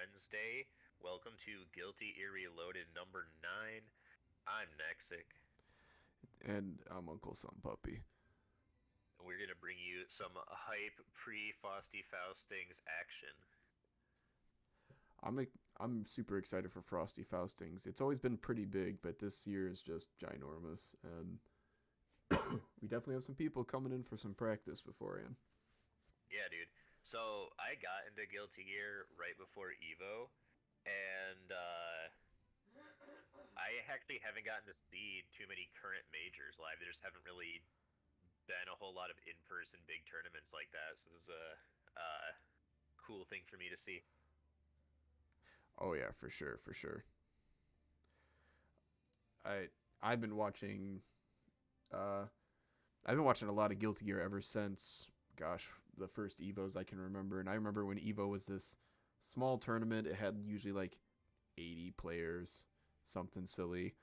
Wednesday. Welcome to Guilty Ear Reloaded number 9. I'm Nexic, And I'm Uncle Son Puppy. and we're going to bring you some hype pre-Frosty Faustings action. I'm super excited for Frosty Faustings. It's always been pretty big, but this year is just ginormous, and we definitely have some people coming in for some practice beforehand. Yeah, dude. So I got into Guilty Gear right before Evo, and I actually haven't gotten to see too many current majors live. There just haven't really been a whole lot of in-person big tournaments like that. So this is a cool thing for me to see. Oh yeah, for sure, for sure. I I've been watching uh I've been watching a lot of Guilty Gear ever since gosh, the first Evos I can remember. And I remember when Evo was this small tournament, it had usually like 80 players, something silly.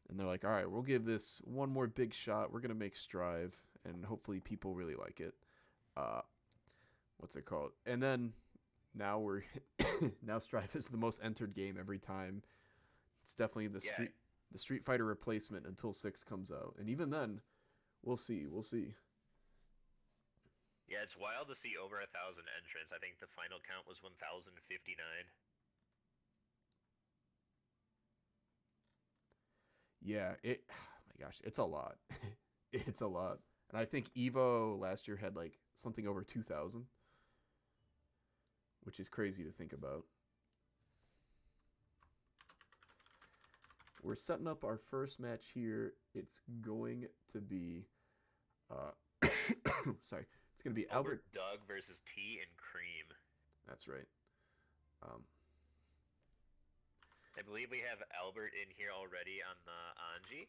And they're like, all right, we'll give this one more big shot. We're gonna make Strive, and hopefully people really like it. Uh, what's it called? And then now we're now Strive is the most entered game every time. It's definitely Yeah, the Street Fighter replacement until six comes out, and even then, we'll see. We'll see. yeah, it's wild to see over 1,000 entrants. I think the final count was 1,059. Yeah, it. Oh my gosh, it's a lot. It's a lot, and I think Evo last year had like something over 2,000, which is crazy to think about. We're setting up our first match here. It's going to be, uh, sorry, it's going to be Albert. Albert Doug versus Tea and Cream. That's right. Um, I believe we have Albert in here already on the Anji.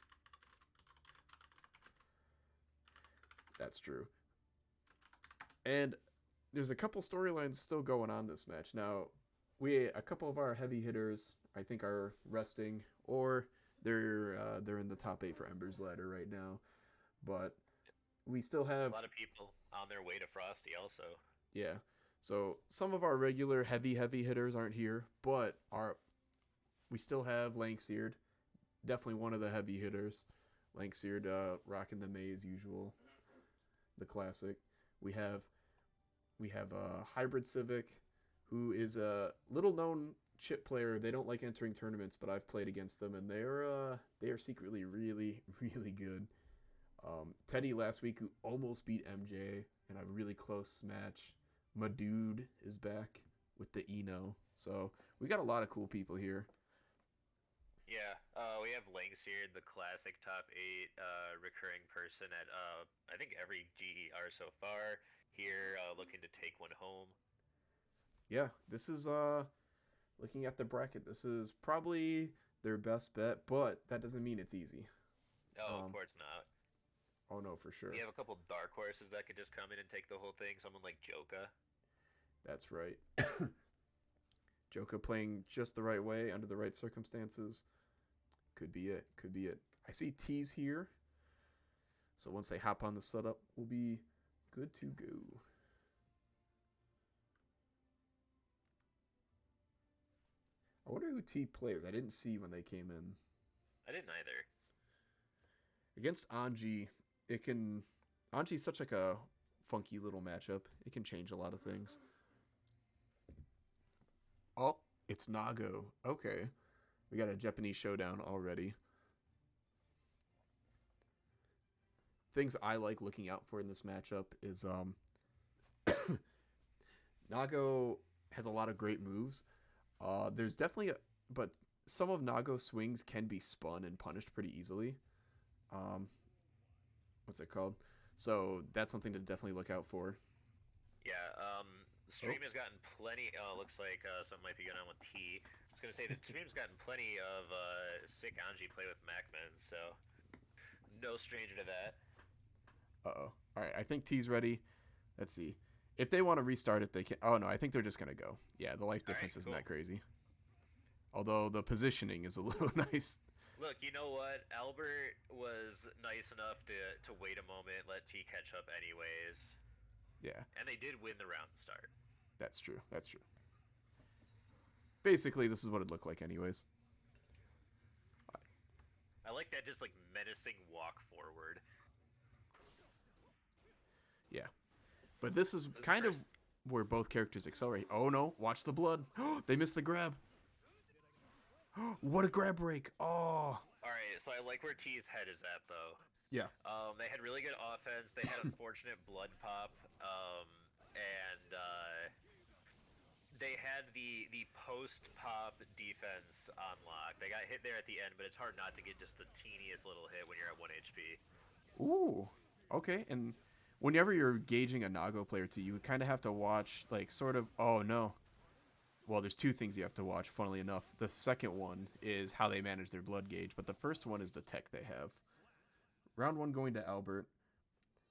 that's true. And there's a couple storylines still going on this match. Now, a couple of our heavy hitters, I think, are resting, or they're in the top eight for Ember's ladder right now. But we still A have lot of people on their way to Frosty also. yeah. So some of our regular heavy hitters aren't here, but our we still have Lanxeared, definitely one of the heavy hitters. Lanxeared rocking the May as usual, the classic. We have a hybrid Civic, who is a little known chip player. They don't like entering tournaments, but I've played against them, and they are secretly really really good. Teddy last week who almost beat MJ in a really close match. Madoood is back with the Eno. So we got a lot of cool people here. Yeah, we have Langs here, the classic top 8 recurring person at I think every GER so far. Here, looking to take one home. Yeah, this is looking at the bracket. This is probably their best bet, but that doesn't mean it's easy. Oh, of Um, course not. oh no, for We sure. have a couple dark horses that could just come in and take the whole thing. Someone like Joka. That's right. Joka playing just the right way under the right circumstances could be it. Could be it. I see T's here, so once they hop on the setup, we'll be good to go. I wonder who T plays. I didn't see when they came in. I didn't either. Against Anji, it can. Anji's such like a funky little matchup. It can change a lot of things. Oh, it's Nago. Okay. We got a Japanese showdown already. Things I like looking out for in this matchup is Nago has a lot of great moves. There's definitely but some of Nago's swings can be spun and punished pretty easily. Um, what's it called? So that's something to definitely look out for. Yeah, the Oh, stream has gotten plenty. Oh, looks like something might be going on with T. I was gonna say the stream's gotten plenty of sick Anji play with Macman, so no stranger to that. uh oh. All right, I think T's ready. Let's see. If they want to restart it, they can. Oh no, I think they're just gonna go. Yeah, the life All right, difference isn't that cool. crazy. Although the positioning is a little nice. Look, you know what? Albert was nice enough to wait a moment, let T catch up anyways, Yeah, and they did win the round start. that's true. That's true. basically, this is what it looked like anyways. I like that just like menacing walk forward. Yeah. But this is This is kind of first. where both characters accelerate. Oh no, watch the blood. They missed the grab. What a grab break. Oh. Alright, so I like where T's head is at though. Yeah. They had really good offense. They had unfortunate blood pop, and they had the post pop defense on lock. They got hit there at the end, but it's hard not to get just the teeniest little hit when you're at 1 HP. Ooh. Okay. And whenever you're gauging a Nago player too, you kind of have to watch like sort of. Oh no. Well, there's two things you have to watch. Funnily enough, the second one is how they manage their blood gauge, but the first one is the tech they have. Round 1 going to Albert.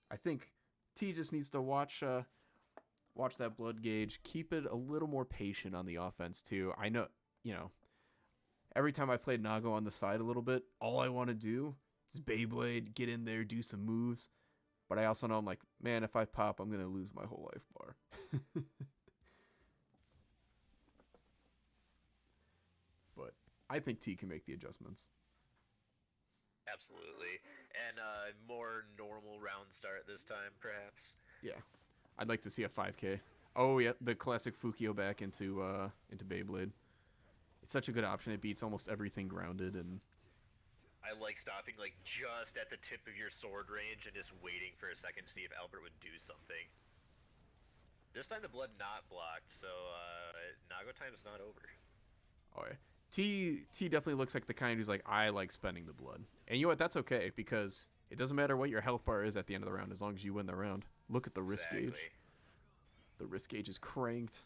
I think T just needs to watch that blood gauge. Keep it a little more patient on the offense too. I know, every time I played Nago on the side a little bit, all I want to do is Beyblade, get in there, do some moves. But I also know I'm like, man, if I pop, I'm gonna lose my whole life bar. But I think T can make the adjustments. Absolutely. And more normal round start this time, perhaps. Yeah, I'd like to see a 5K. Oh yeah, the classic Fukio back into Beyblade. It's such a good option. It beats almost everything grounded, and I like stopping like just at the tip of your sword range and just waiting for a second to see if Albert would do something. This time the blood not blocked, so Nago time's not over. oh yeah. T definitely looks like the kind who's like, I like spending the blood. And you know what? That's okay, because it doesn't matter what your health bar is at the end of the round as long as you win the round. Look at the wrist gauge. The wrist gauge is cranked.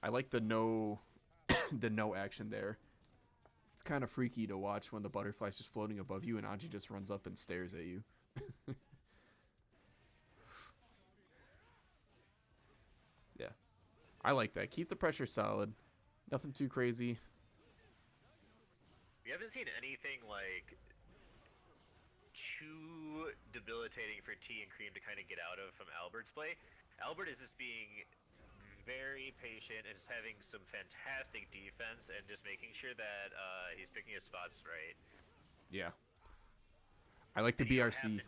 I like the no the no action there. It's kind of freaky to watch when the butterfly's just floating above you and Anji just runs up and stares at you. Yeah. I like that. Keep the pressure solid. Nothing too crazy. We haven't seen anything like too debilitating for T and Cream to kind of get out of from Albert's play. Albert is just being very patient and just having some fantastic defense and just making sure that he's picking his spots right. Yeah. I like the And BRC.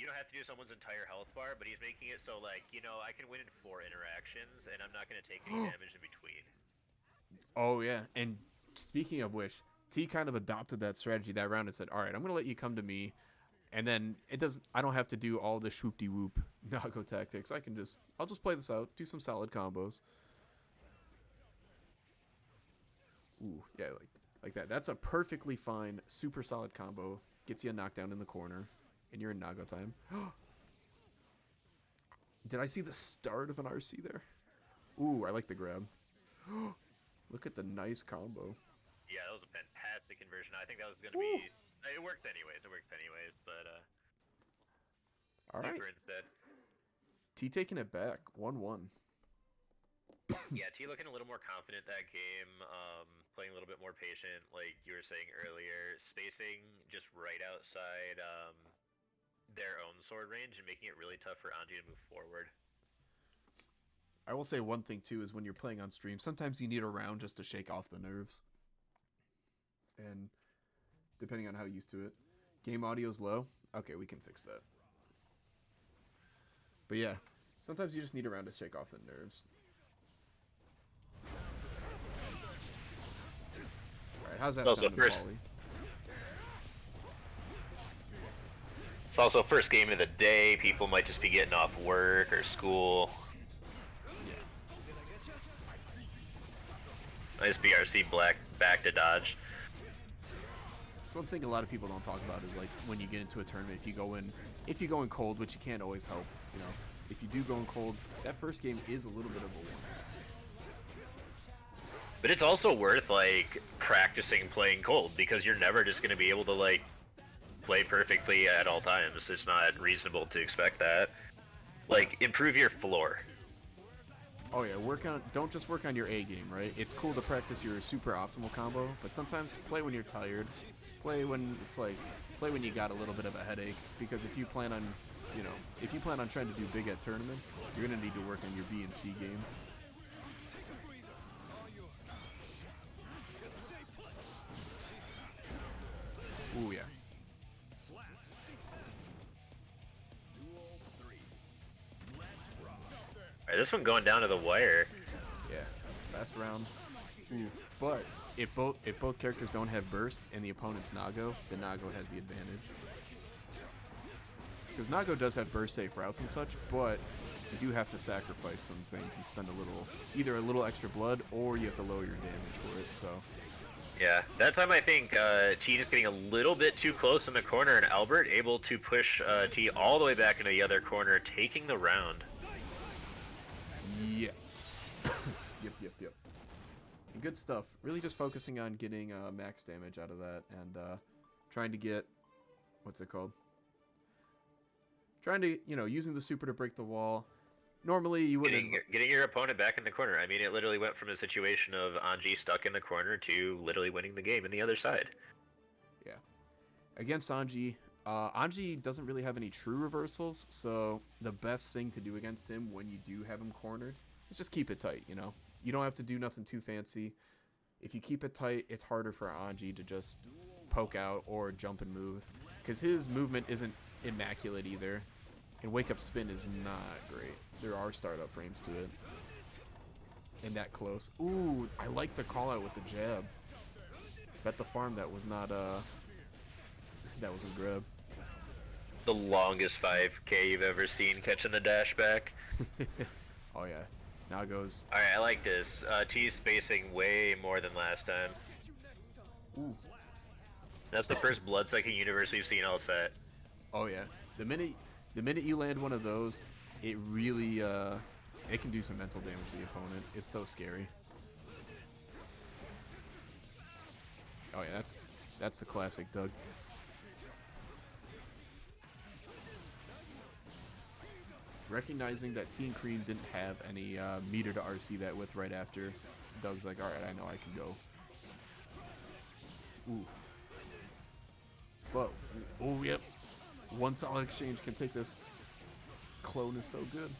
You don't have to do someone's entire health bar, but he's making it so like, I can win in 4 interactions and I'm not going to take any damage in between. Oh yeah, and speaking of which, T kind of adopted that strategy that round and said, "All right, I'm gonna let you come to me, and then I don't have to do all the swoop de whoop Nago tactics. I'll just play this out, do some solid combos." Ooh, yeah, like that. That's a perfectly fine, super solid combo. Gets you a knockdown in the corner, and you're in Nago time. Did I see the start of an RC there? Ooh, I like the grab. Look at the nice combo. Yeah, that was a fantastic conversion. I think that was going to be... It worked anyways, but... All right. Instead. T taking it back, 1-1. Yeah, T looking a little more confident that game, playing a little bit more patient, like you were saying earlier, spacing just right outside their own sword range and making it really tough for Anji to move forward. I will say one thing too is when you're playing on stream, sometimes you need a round just to shake off the nerves. And depending on how used to it, game audio's low. Okay, we can fix that. But yeah, sometimes you just need a round to shake off the nerves. All right, how's that Also sound first- volley? It's also first game of the day. People might just be getting off work or school. Nice BRC back to dodge. One thing a lot of people don't talk about is like when you get into a tournament, if you go in cold, which you can't always help, if you do go in cold, that first game is a little bit of a one. But it's also worth like practicing playing cold because you're never just going to be able to like play perfectly at all times. It's not reasonable to expect that. Like improve your floor. Oh yeah, don't just work on your A game, right? It's cool to practice your super optimal combo, but sometimes play when you're tired. Play when you got a little bit of a headache, because if you plan on trying to do big at tournaments, you're gonna need to work on your B and C game. Ooh, yeah. Alright, this one going down to the wire. Yeah. Last round. Ooh. But if both characters don't have burst and the opponent's Nago, then Nago has the advantage. Because Nago does have burst safe routes and such, but you do have to sacrifice some things and spend either a little extra blood, or you have to lower your damage for it, so. Yeah, that time I think T just getting a little bit too close in the corner, and Albert able to push T all the way back into the other corner, taking the round. Yeah. Yep. And good stuff. Really just focusing on getting max damage out of that, and trying to get, what's it called? Trying to, using the super to break the wall. Normally, you wouldn't... Getting your opponent back in the corner. I mean, it literally went from a situation of Anji stuck in the corner to literally winning the game in the other side. Yeah. Against Anji, Anji doesn't really have any true reversals, so the best thing to do against him when you do have him cornered is just keep it tight, You don't have to do nothing too fancy. If you keep it tight, it's harder for Anji to just poke out or jump and move, because his movement isn't immaculate either, and wake up spin is not great. There are startup frames to it, and that close. Ooh, I like the call out with the jab. Bet the farm that was not that was a grab. The longest 5K you've ever seen catching the dash back. Oh yeah, now it goes. All right, I like this. T's spacing way more than last time. Ooh. That's the first blood sucking universe we've seen all set. Oh yeah, the minute you land one of those, it really it can do some mental damage to the opponent. It's so scary. Oh yeah, that's the classic Doug. Recognizing that Team Cream didn't have any meter to RC that with right after, Doug's like, all right, I know I can go. Ooh. Whoa. Oh yep. One solid exchange can take this. Clone is so good.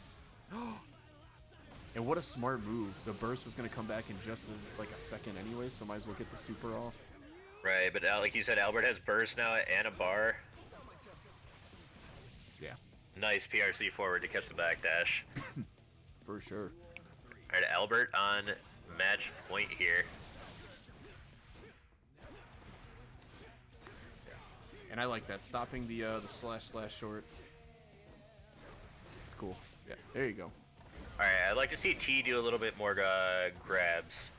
And what a smart move. The burst was going to come back in just like a second anyway, so might as well get the super off. Right, but like you said, Albert has burst now and a bar. Yeah. Nice PRC forward to catch the backdash. For sure. Alright, Albert on match point here. And I like that, stopping the slash short. It's cool. Yeah, there you go. Alright, I'd like to see T do a little bit more grabs.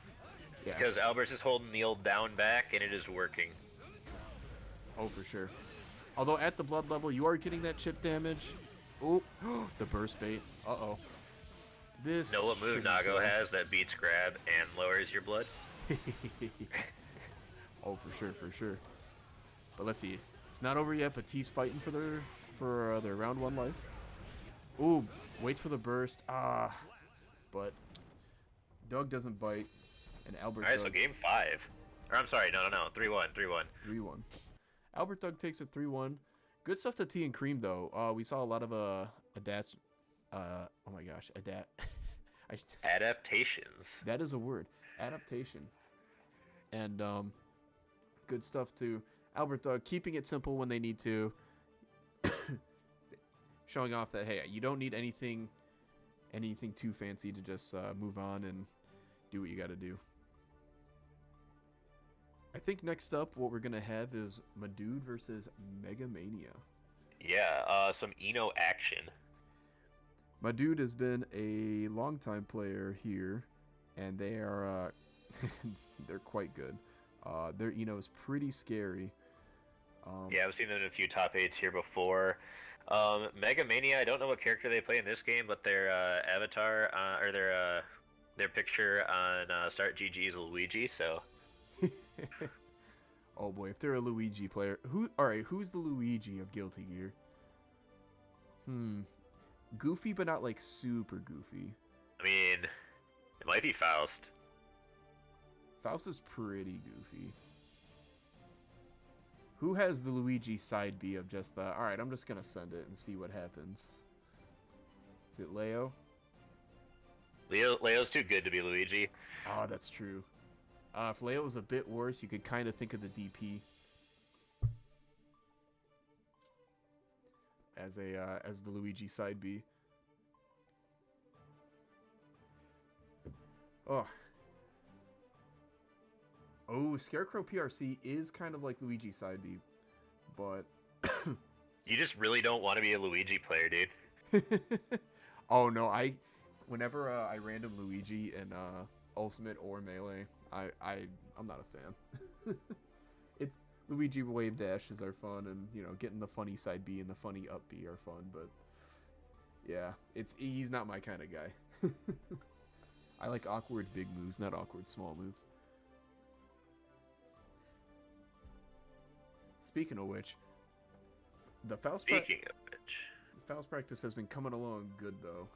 Yeah. Because Albert's is holding the old down back, and it is working. Oh, for sure. Although at the blood level, you are getting that chip damage. Oh, the burst bait. Uh-oh. This. Know what move Nago has that beats grab and lowers your blood? Oh, for sure. But let's see. It's not over yet, but T's fighting for their round one life. Ooh, waits for the burst. But Doug doesn't bite, and Albert. Alright, so game 5. Or I'm sorry, no, 3-1. 3-1. Albert Doug takes it 3-1. Good stuff to T and Cream though. We saw a lot of adats. Oh my gosh, Adaptations. That is a word. Adaptation. And good stuff to Albert Doug, keeping it simple when they need to. Showing off that, hey, you don't need anything too fancy to just move on and do what you got to do. I think next up, what we're going to have is Madoood versus Mega Mania. Yeah, some Eno action. Madoood has been a longtime player here, and they are they're quite good. Their Eno is pretty scary. Yeah, I've seen them in a few top 8s here before. Mega Mania, I don't know what character they play in this game, but their avatar, or their picture on Start GG is Luigi, so... Oh boy, if they're a Luigi player, who's the Luigi of Guilty Gear? Goofy, but not like super goofy. I mean, it might be Faust. Faust is pretty goofy. Who has the Luigi side B of just the, alright, I'm just gonna send it and see what happens? Is it Leo? Leo's too good to be Luigi. Oh, that's true. If Leo was a bit worse, you could kind of think of the DP. as the Luigi side B. Oh. Oh, Scarecrow PRC is kind of like Luigi side B, but You just really don't want to be a Luigi player, dude. oh no, whenever I random Luigi in Ultimate or Melee, I'm not a fan. It's Luigi wave dashes are fun, and getting the funny side B and the funny up B are fun, but yeah, he's not my kind of guy. I like awkward big moves, not awkward small moves. Speaking of which, the Faust practice has been coming along good though.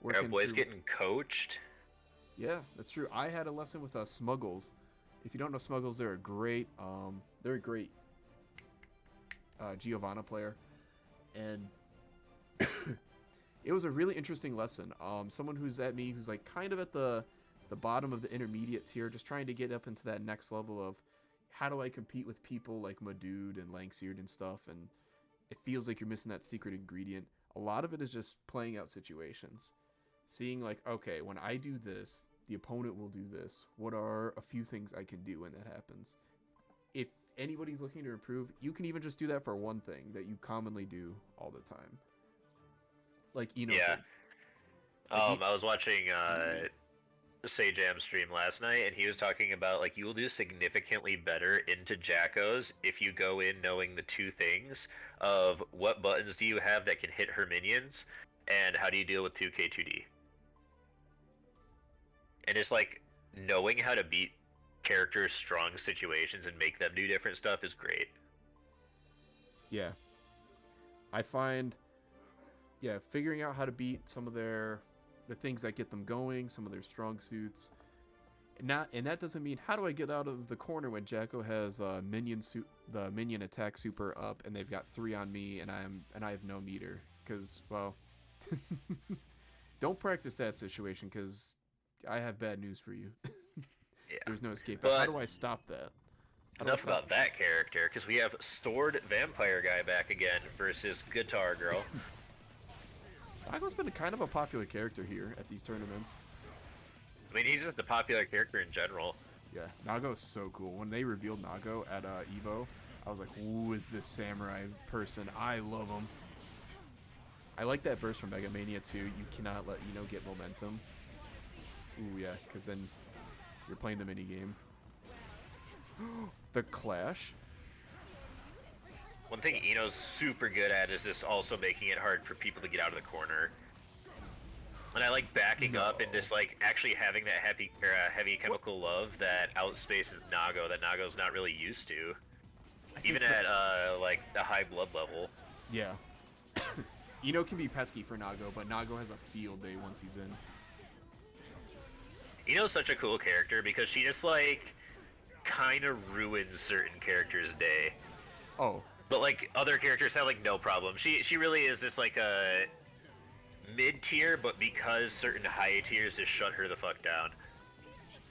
Our boys getting coached. Yeah, that's true. I had a lesson with Smuggles. If you don't know Smuggles, they're a great Giovanna player, and it was a really interesting lesson. Someone who's like kind of at the bottom of the intermediate tier, just trying to get up into that next level of how do I compete with people like Madoood and Lanxeared and stuff, and it feels like you're missing that secret ingredient. A lot of it is just playing out situations. Seeing like, okay, when I do this, the opponent will do this. What are a few things I can do when that happens? If anybody's looking to improve, you can even just do that for one thing that you commonly do all the time. Like, Yeah. I was watching Sajam stream last night, and he was talking about like you will do significantly better into Jackos if you go in knowing the two things of what buttons do you have that can hit her minions, and how do you deal with 2K2D. And it's like knowing how to beat characters' strong situations and make them do different stuff is great. Yeah. I find figuring out how to beat some of the things that get them going, some of their strong suits. And that doesn't mean how do I get out of the corner when Jacko has the minion attack super up and they've got 3 on me and I have no meter, cuz well don't practice that situation, cuz I have bad news for you. Yeah. There's no escape. But how do I stop that? Enough about that character, because we have Stored Vampire Guy back again versus Guitar Girl. Nago's been kind of a popular character here at these tournaments. I mean, he's just a popular character in general. Yeah, Nago's so cool. When they revealed Nago at EVO, I was like, who is this samurai person? I love him. I like that burst from Mega Mania too. You cannot let Ino get momentum. Ooh, yeah, because then you're playing the minigame. The Clash. One thing Ino's super good at is just also making it hard for people to get out of the corner. And I like backing up and just like actually having that heavy chemical love that outspaces Nago that Nago's not really used to. Even at like the high blood level. Yeah. Ino can be pesky for Nago, but Nago has a field day once he's in. Ino's such a cool character because she just like kind of ruins certain characters' day. Oh. But like other characters have like no problem. She really is just like a mid tier, but because certain high tiers just shut her the fuck down.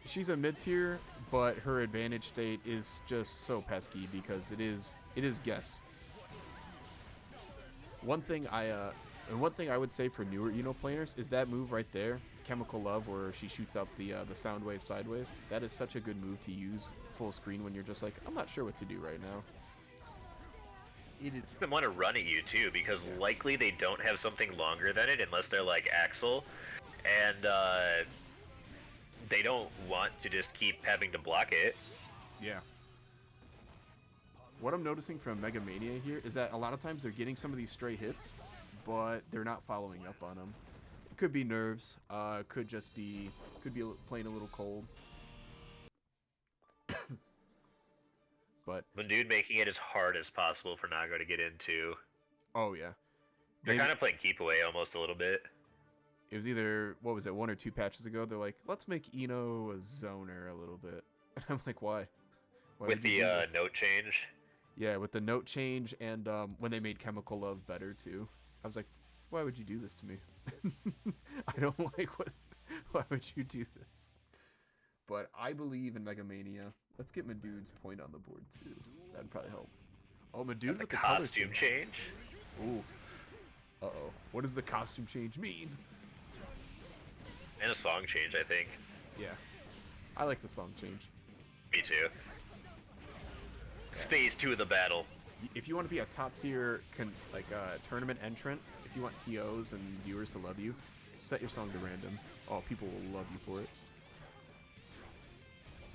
She's a mid tier, but her advantage state is just so pesky because it is guess. One thing I would say for newer Ino players is that move right there, Chemical Love, where she shoots out the sound wave sideways. That is such a good move to use full screen when you're just like, I'm not sure what to do right now. It is. They want to run at you too, because likely they don't have something longer than it unless they're like Axel, and they don't want to just keep having to block it. Yeah. What I'm noticing from Mega Mania here is that a lot of times they're getting some of these stray hits, but they're not following up on them. It could be nerves. Could be playing a little cold. But Madoood making it as hard as possible for Nago to get into. Oh yeah, They're kind of playing keep away almost a little bit. It was either, what was it, 1 or 2 patches ago? They're like, let's make Ino a zoner a little bit. And I'm like, why? With the note change. Yeah, with the note change and when they made Chemical Love better too. I was like, why would you do this to me? I don't like what. Why would you do this? But I believe in Mega Mania. Let's get Madood's point on the board too. That'd probably help. Oh, Madood with the costume change. Ooh. Uh-oh. What does the costume change mean? And a song change, I think. Yeah. I like the song change. Me too. It's phase 2 of the battle. If you want to be a top tier tournament entrant, if you want TOs and viewers to love you, set your song to random. Oh, people will love you for it.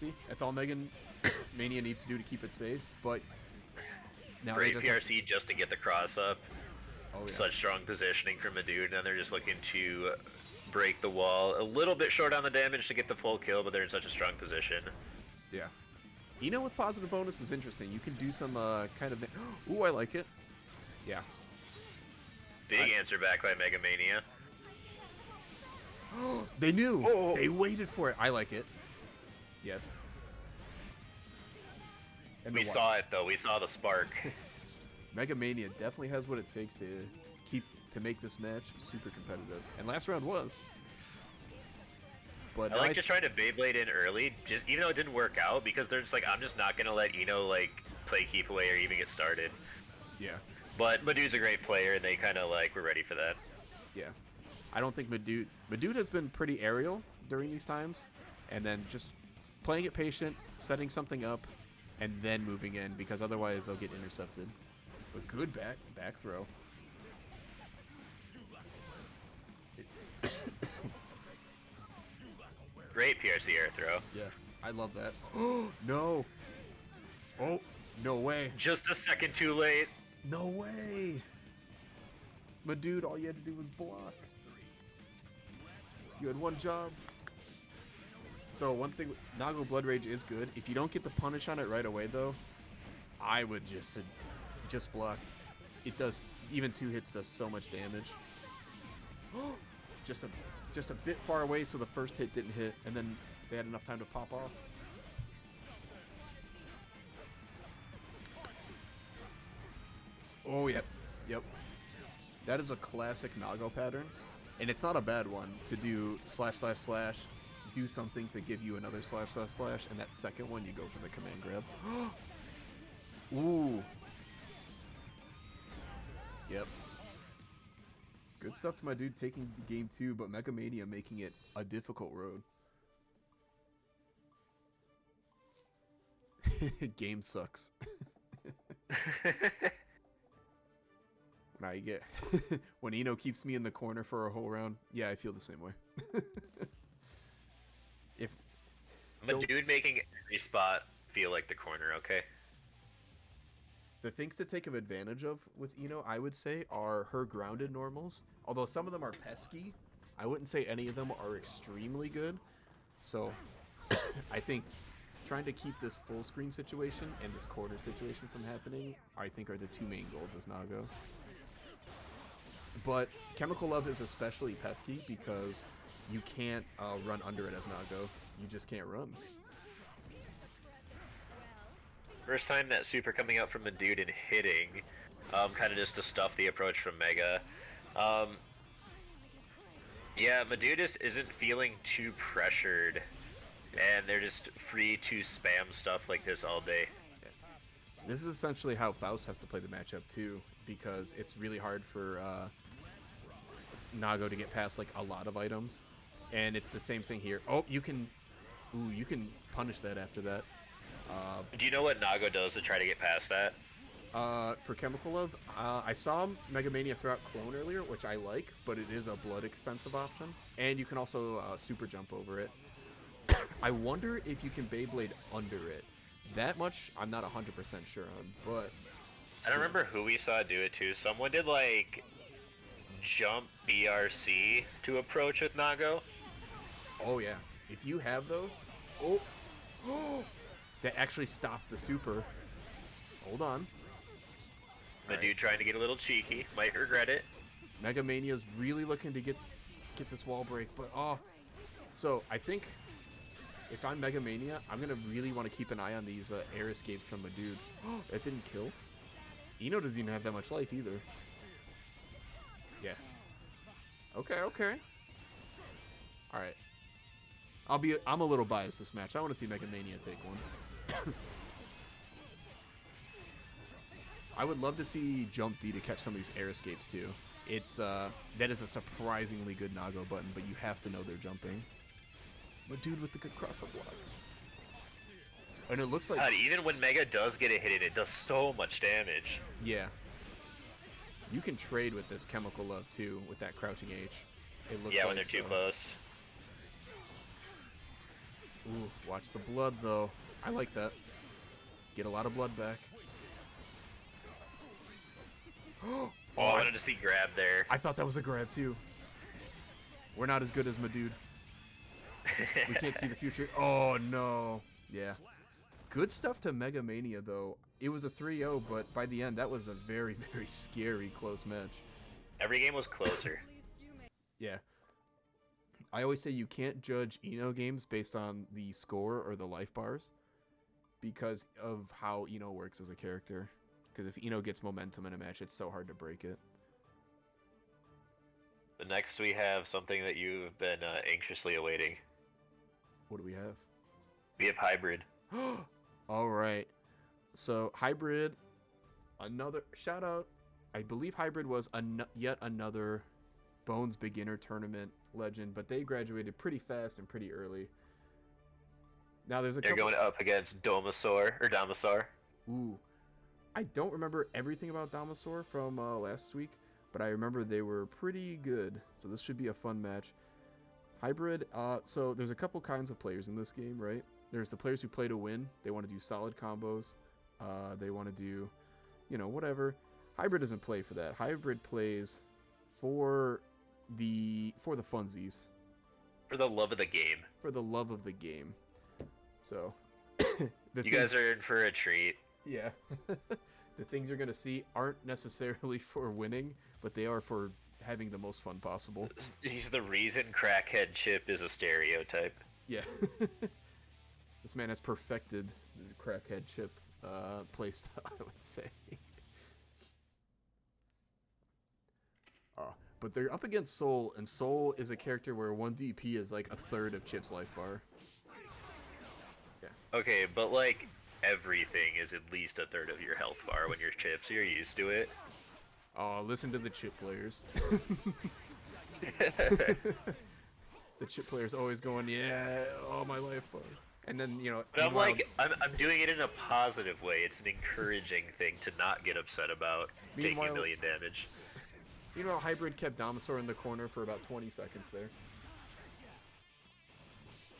See, that's all Megan Mania needs to do to keep it safe. But now Great PRC just to get the cross up. Oh, yeah. Such strong positioning from madoood, and they're just looking to break the wall. A little bit short on the damage to get the full kill, but they're in such a strong position. Yeah. Eno with positive bonus is interesting. You can do some kind of... Ooh, I like it. Yeah. Big answer back by Mega Mania. They knew. Oh. They waited for it. I like it. Yep. And We saw it, though. We saw the spark. Mega Mania definitely has what it takes to make this match super competitive. And last round was. But I like just trying to Beyblade in early, just even though it didn't work out, because they're just like, I'm just not gonna let Eno like play keep away or even get started. Yeah. But Madood's a great player, and they kind of like were ready for that. Yeah. I don't think Madood has been pretty aerial during these times, and then just playing it patient, setting something up, and then moving in, because otherwise they'll get intercepted. But good back throw. Great PRC air throw. Yeah, I love that. Oh, no. Oh, no way. Just a second too late. No way. Madood, all you had to do was block. You had one job. So one thing, Nago Blood Rage is good. If you don't get the punish on it right away, though, I would just block. It does, even 2 hits does so much damage. Just a bit far away, so the first hit didn't hit, and then they had enough time to pop off. Oh, yep. That is a classic Nago pattern, and it's not a bad one to do ///, do something to give you another ///, and that second one you go for the command grab. Ooh. Yep. Good stuff to my dude taking game 2, but Mega Mania making it a difficult road. Game sucks. Now you get when Eno keeps me in the corner for a whole round. Yeah, I feel the same way. If Madood making every spot feel like the corner, okay? the things to take advantage of with Eno, I would say, are her grounded normals. Although some of them are pesky, I wouldn't say any of them are extremely good. So I think trying to keep this full screen situation and this corner situation from happening, I think, are the 2 main goals as Nago. But Chemical Love is especially pesky because you can't run under it as Nago. You just can't run. First time that super coming out from Madood and hitting, kind of just to stuff the approach from Mega. Yeah, Madood isn't feeling too pressured, and they're just free to spam stuff like this all day. This is essentially how Faust has to play the matchup too, because it's really hard for Nago to get past like a lot of items, and it's the same thing here. Oh, you can punish that after that. Do you know what Nago does to try to get past that? For Chemical Love, I saw Mega Mania throw out Clone earlier, which I like, but it is a blood expensive option, and you can also super jump over it. I wonder if you can Beyblade under it. That much I'm not 100% sure on, but I don't remember who we saw do it to. Someone did like jump BRC to approach with Nago. oh yeah, if you have those, oh, that actually stopped the super. Hold on. Madood trying to get a little cheeky, might regret it. Mega Mania's really looking to get this wall break, but so I think if I'm Mega Mania, I'm gonna really want to keep an eye on these air escapes from Madood. Oh, that didn't kill. Eno doesn't even have that much life either. Yeah. Okay. All right. I'm a little biased this match. I want to see Mega Mania take one. I would love to see Jump D to catch some of these air escapes too. It's that is a surprisingly good Nago button, but you have to know they're jumping. Madoood with the good cross-up block. And it looks like... God, even when Mega does get a hit in, it does so much damage. Yeah. You can trade with this Chemical Love too, with that crouching H. It looks yeah, like when they're too close. Ooh, watch the blood though. I like that. Get a lot of blood back. Oh, I wanted to see grab there. I thought that was a grab too. We're not as good as Madoood. We can't see the future. Oh no. Yeah. Good stuff to Mega Mania though. It was a 3-0, but by the end that was a very, very scary close match. Every game was closer. Yeah. I always say you can't judge Eno games based on the score or the life bars because of how Eno works as a character. Because if Eno gets momentum in a match, it's so hard to break it. But next we have something that you've been anxiously awaiting. What do we have? We have Hybrid. All right. So Hybrid, another shout out. I believe Hybrid was yet another Bones beginner tournament legend, but they graduated pretty fast and pretty early. Now they're going up against Domasaur. Ooh, I don't remember everything about Domasaur from last week, but I remember they were pretty good. So this should be a fun match. Hybrid. So there's a couple kinds of players in this game, right? There's the players who play to win. They want to do solid combos. They want to do, whatever. Hybrid doesn't play for that. Hybrid plays for the funsies. For the love of the game. For the love of the game. So, you guys are in for a treat. Yeah. The things you're going to see aren't necessarily for winning, but they are for having the most fun possible. He's the reason Crackhead Chip is a stereotype. Yeah. This man has perfected the Crackhead Chip playstyle, I would say. But they're up against Soul, and Soul is a character where 1 DP is like a third of Chip's life bar. Yeah. Okay, but like everything is at least a third of your health bar when you're Chip, so you're used to it. Oh, listen to the Chip players. The Chip players always going, yeah, oh, my life bar. And then, But I'm like, I'm doing it in a positive way. It's an encouraging thing to not get upset about taking a million damage. Meanwhile, Hybrid kept Domasaur in the corner for about 20 seconds there.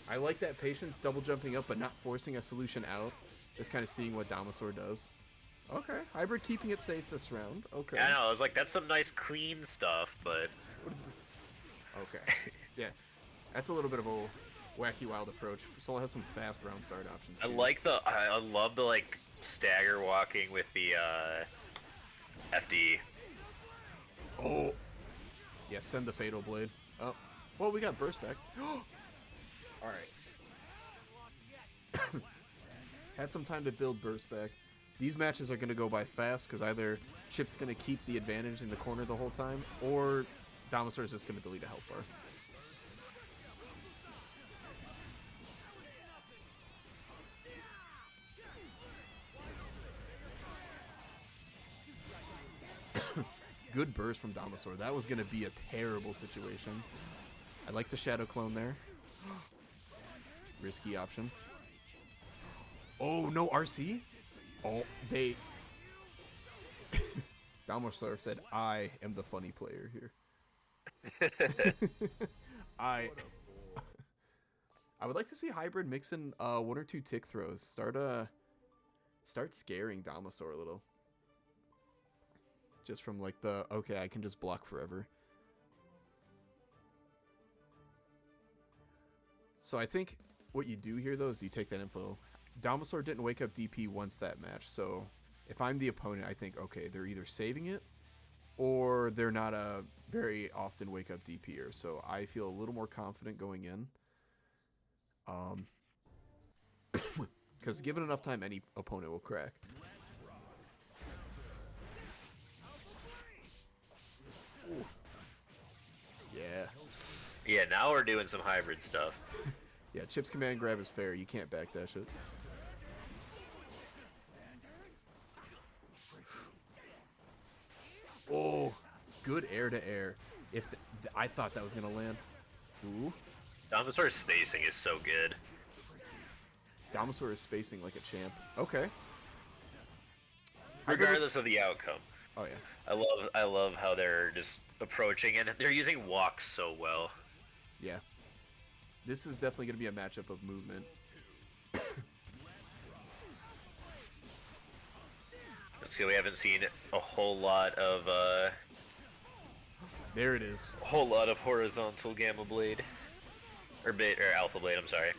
I like that patience, double jumping up, but not forcing a solution out. Just kind of seeing what Domasaur does. Okay, Hybrid keeping it safe this round. Okay. Yeah, I know, I was like, that's some nice clean stuff, but... Okay. Yeah, that's a little bit of a wacky wild approach. Soul has some fast round start options too. I love the like stagger walking with the FD. Oh. Yeah, send the Fatal Blade. Oh. Well, we got burst back. Alright. Had some time to build burst back. These matches are going to go by fast because either Chip's going to keep the advantage in the corner the whole time, or Domasaur is just going to delete a health bar. Good burst from Domasaur. That was going to be a terrible situation. I like the Shadow Clone there. Risky option. Oh, no RC? Oh, they... Domasaur said, I am the funny player here. I would like to see Hybrid mix in 1 or 2 tick throws. Start scaring Domasaur a little. Just from like okay, I can just block forever. So I think what you do here though is you take that info. Domasaur didn't wake up DP once that match, so if I'm the opponent, I think, okay, they're either saving it or they're not a very often wake up DPer, so I feel a little more confident going in. Because given enough time, any opponent will crack. Ooh. Yeah. Yeah, now we're doing some hybrid stuff. Yeah, Chip's command grab is fair. You can't backdash it. good air to air. If I thought that was gonna land. Ooh. Dinosaur's spacing is so good. Dinosaur is spacing like a champ. Okay. Regardless of the outcome. Oh yeah. I love how they're just approaching, and they're using walk so well. Yeah. This is definitely going to be a matchup of movement. Let's see, we haven't seen a whole lot of there it is. a whole lot of horizontal Gamma Blade. Or Alpha Blade, I'm sorry.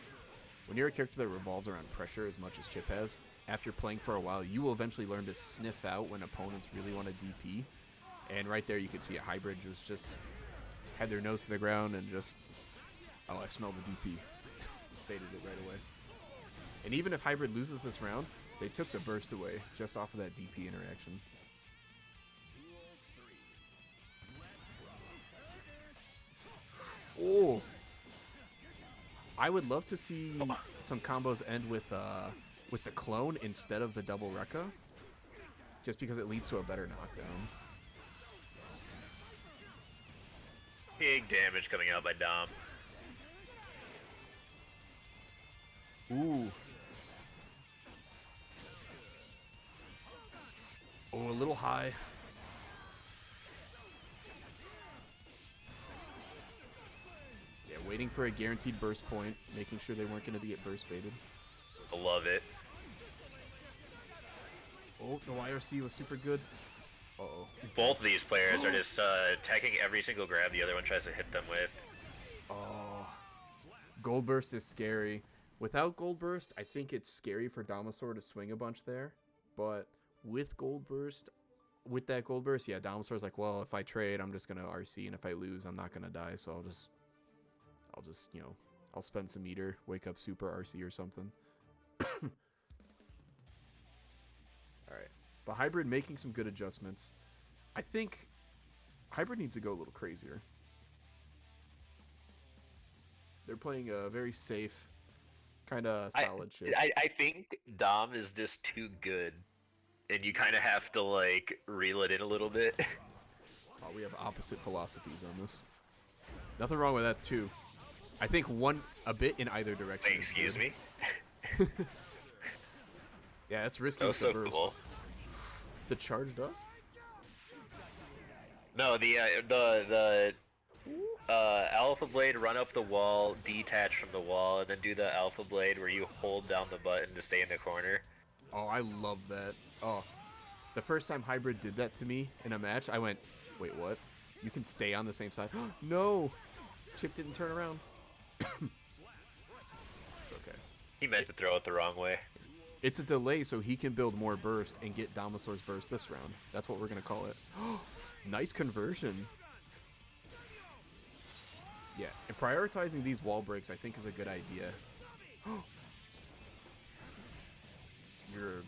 When you're a character that revolves around pressure as much as Chip has, after playing for a while, you will eventually learn to sniff out when opponents really want to DP. And right there you can see a Hybrid just had their nose to the ground and just, oh, I smell the DP. Baited it right away. And even if Hybrid loses this round, they took the burst away just off of that DP interaction. Oh! I would love to see some combos end with the clone instead of the double Rekka, just because it leads to a better knockdown. Big damage coming out by Dom. Ooh. Oh, a little high. Yeah, waiting for a guaranteed burst point, making sure they weren't going to get burst baited. I love it. Oh, the YRC was super good. Uh-oh. Both of these players are just attacking every single grab the other one tries to hit them with. Oh. Gold Burst is scary. Without Gold Burst, I think it's scary for Dinosaur to swing a bunch there. But with Gold Burst, with that Gold Burst, yeah, Dinosaur's like, well, if I trade, I'm just going to RC, and if I lose, I'm not going to die, so I'll just, you know, I'll spend some meter, wake up super RC or something. Alright. But Hybrid making some good adjustments. I think Hybrid needs to go a little crazier. They're playing a very safe, kind of solid shit. I think Dom is just too good. And you kind of have to, like, reel it in a little bit. Oh, we have opposite philosophies on this. Nothing wrong with that, too. I think a bit in either direction. Excuse me? Yeah, that's risky. That was so cool. The charge does? No, the Alpha Blade run up the wall, detach from the wall, and then do the Alpha Blade where you hold down the button to stay in the corner. Oh, I love that. Oh, the first time Hybrid did that to me in a match, I went, wait, what? You can stay on the same side? No! Chip didn't turn around. It's okay. He meant to throw it the wrong way. It's a delay so he can build more burst and get Dinosaur's burst this round. That's what we're going to call it. Nice conversion. Yeah, and prioritizing these wall breaks I think is a good idea.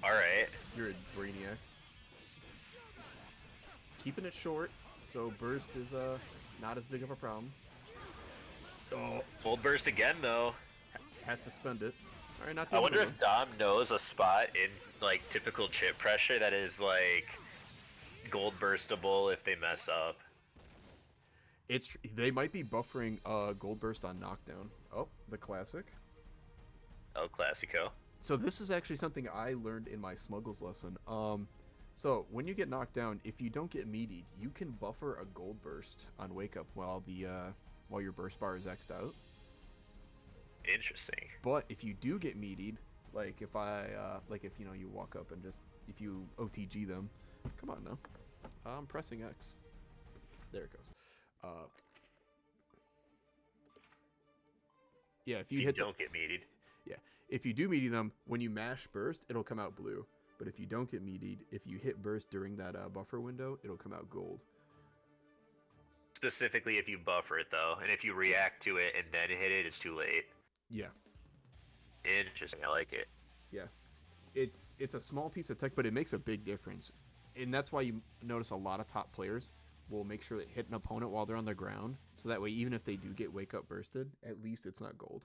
Alright. You're a brainiac. Keeping it short, so burst is not as big of a problem. Oh, Bold Burst again, though. Has to spend it. All right, not the I other wonder one. if Dom knows a spot in, like, typical chip pressure that is, like, gold burstable if they mess up. They might be buffering gold burst on knockdown. Oh, the classic. El Clasico. So this is actually something I learned in my Smuggles lesson. So when you get knocked down, if you don't get meatied, you can buffer a gold burst on wake up while your burst bar is X'd out. Interesting. But if you do get meatied, like if you walk up and if you OTG them, come on now, I'm pressing X. There it goes. Yeah, if you don't get meatied. Yeah, if you do meaty them, when you mash burst, it'll come out blue. But if you don't get meatied, if you hit burst during that buffer window, it'll come out gold. Specifically if you buffer it, though. And if you react to it and then hit it, it's too late. Yeah. Interesting, I like it. Yeah. It's a small piece of tech, but it makes a big difference. And that's why you notice a lot of top players will make sure they hit an opponent while they're on the ground. So that way, even if they do get wake up bursted, at least it's not gold.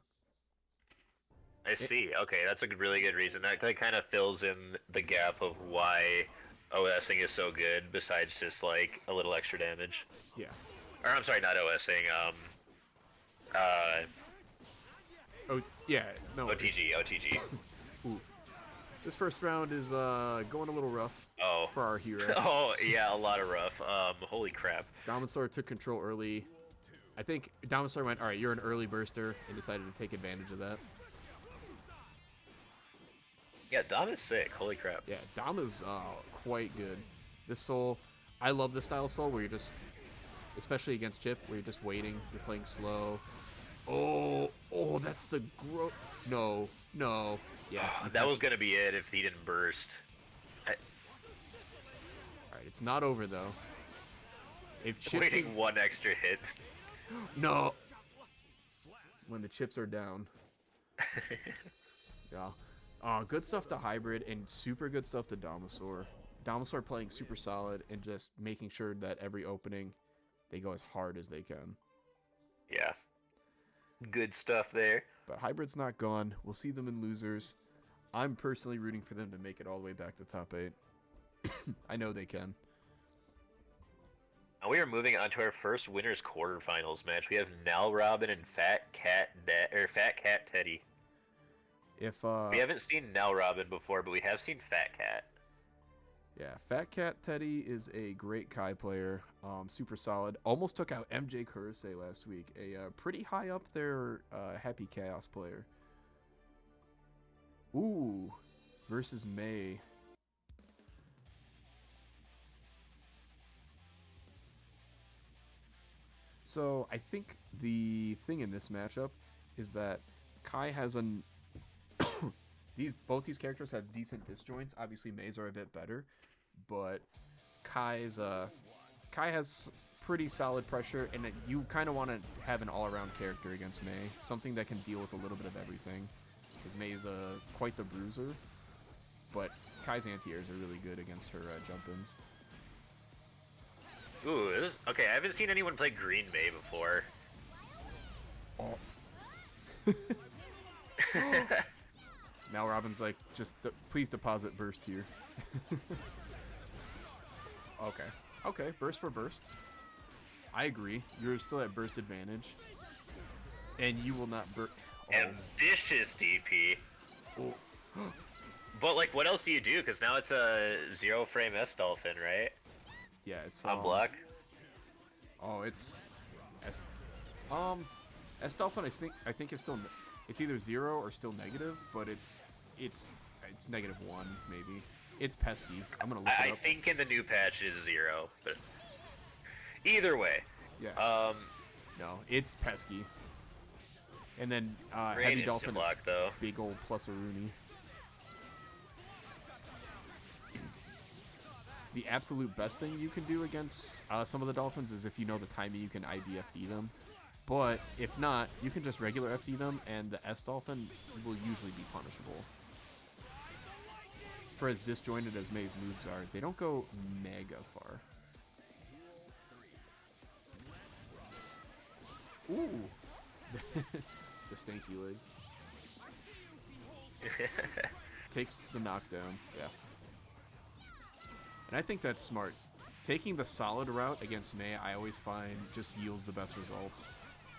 I see. Okay, that's a really good reason. That kind of fills in the gap of why OSing is so good. Besides just like a little extra damage. Yeah. Or I'm sorry, not OSing. Uh, Oh yeah. No. OTG, OTG. Ooh. This first round is going a little rough Oh. for our hero. Oh yeah, a lot of rough. Holy crap. Dominasaur took control early. I think Dominasaur went, all right, you're an early burster, and decided to take advantage of that. Yeah, Dom is sick. Holy crap. Yeah, Dom is quite good. This Soul, I love this style of Soul where you're just, especially against Chip, where you're just waiting, you're playing slow. Oh, that's the No. Yeah. That was gonna be it if he didn't burst. All right, it's not over though. If Chip Waiting one extra hit. No. When the chips are down. Yeah. Good stuff to Hybrid and super good stuff to Dominasaur. Dominasaur playing super solid and just making sure that every opening they go as hard as they can. Yeah. Good stuff there. But Hybrid's not gone. We'll see them in losers. I'm personally rooting for them to make it all the way back to top 8. I know they can. Now we are moving on to our first winners quarterfinals match. We have Nal Robin and Fat Cat Teddy. We haven't seen Nal Robin before, but we have seen Fat Cat. Yeah, Fat Cat Teddy is a great Kai player. Super solid. Almost took out MJ Kurose last week. A pretty high up there Happy Chaos player. Ooh, versus May. So I think the thing in this matchup is that Kai has an both these characters have decent disjoints. Obviously, May's are a bit better, but Kai has pretty solid pressure, and you kind of want to have an all-around character against May, something that can deal with a little bit of everything, because May is quite the bruiser, but Kai's anti-airs are really good against her jump-ins. Ooh, okay. I haven't seen anyone play Green May before. Oh. Now Robin's like, just please deposit burst here. Okay, burst for burst. I agree. You're still at burst advantage, and you will not burst. Ambitious DP. Oh. But like, what else do you do? Because now it's a 0-frame S Dolphin, right? Yeah, it's on block. Oh, it's S. S Dolphin. I think it's still. It's either 0 or still negative, but it's -1 maybe. It's pesky. I'm gonna look it up. I think in the new patch it is 0, but either way. Yeah. No, it's pesky. And then Heavy Dolphin block, though. Big old plus a Rooney. The absolute best thing you can do against some of the Dolphins is if you know the timing, you can IBFD them. But if not, you can just regular FD them, and the S Dolphin will usually be punishable. For as disjointed as May's moves are, they don't go mega far. Ooh! The stanky leg. Takes the knockdown, yeah. And I think that's smart. Taking the solid route against May, I always find just yields the best results.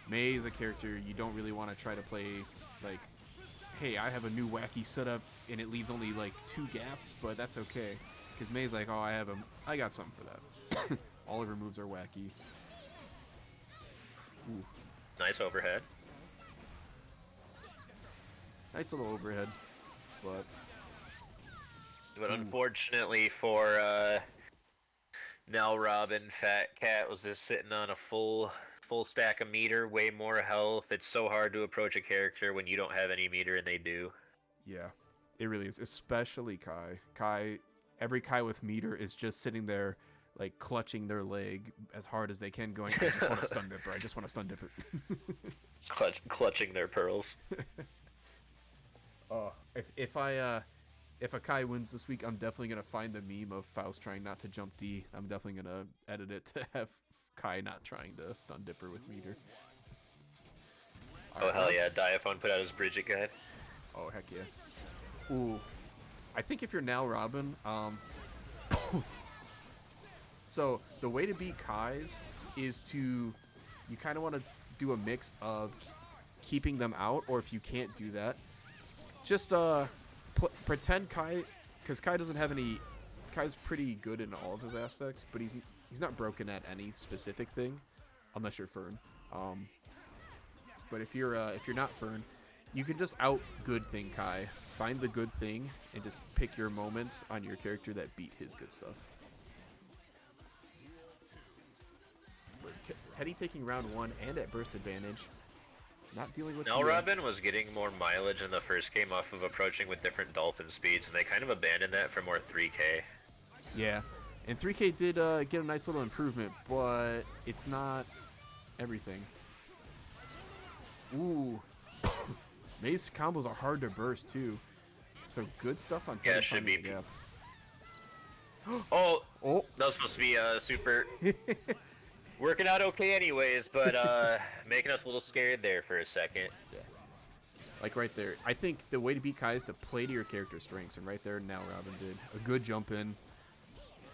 May is a character you don't really want to try to play like, hey, I have a new wacky setup and it leaves only like 2 gaps, but that's okay. Because May's like, oh, I got something for that. All of her moves are wacky. Ooh. Nice overhead. Nice little overhead, but unfortunately for Nal Robin, Fat Cat was just sitting on a full stack of meter, way more health. It's so hard to approach a character when you don't have any meter and they do. Yeah, it really is, especially Kai. Every Kai with meter is just sitting there like clutching their leg as hard as they can, going, I just want to stun dipper. I just want to stun dipper. Clutching their pearls. Oh, if a Kai wins this week, I'm definitely gonna find the meme of Faust trying not to jump D. I'm definitely gonna edit it to have Kai not trying to stun dipper with meter. Oh, hell yeah, Diaphone put out his Bridget guide. Oh, heck yeah. Ooh. I think if you're Nal Robin, So the way to beat Kai's is to, you kind of want to do a mix of keeping them out, or if you can't do that, just pretend Kai, because Kai doesn't have any. Kai's pretty good in all of his aspects, but he's not broken at any specific thing, unless you're Fern. But if you're not Fern, you can just out good thing Kai. Find the good thing and just pick your moments on your character that beat his good stuff. Teddy taking round 1 and at burst advantage. Not dealing with Now Robin was getting more mileage in the first game off of approaching with different dolphin speeds, and they kind of abandoned that for more 3K. Yeah, and 3K did get a nice little improvement, but it's not everything. Ooh. May's combos are hard to burst, too. So good stuff on Teddy. Yeah, it should be. Yeah. Oh, that was supposed to be super... Working out okay anyways, but making us a little scared there for a second. Yeah. Like right there. I think the way to beat Kai is to play to your character's strengths, and right there now Robin did a good jump in,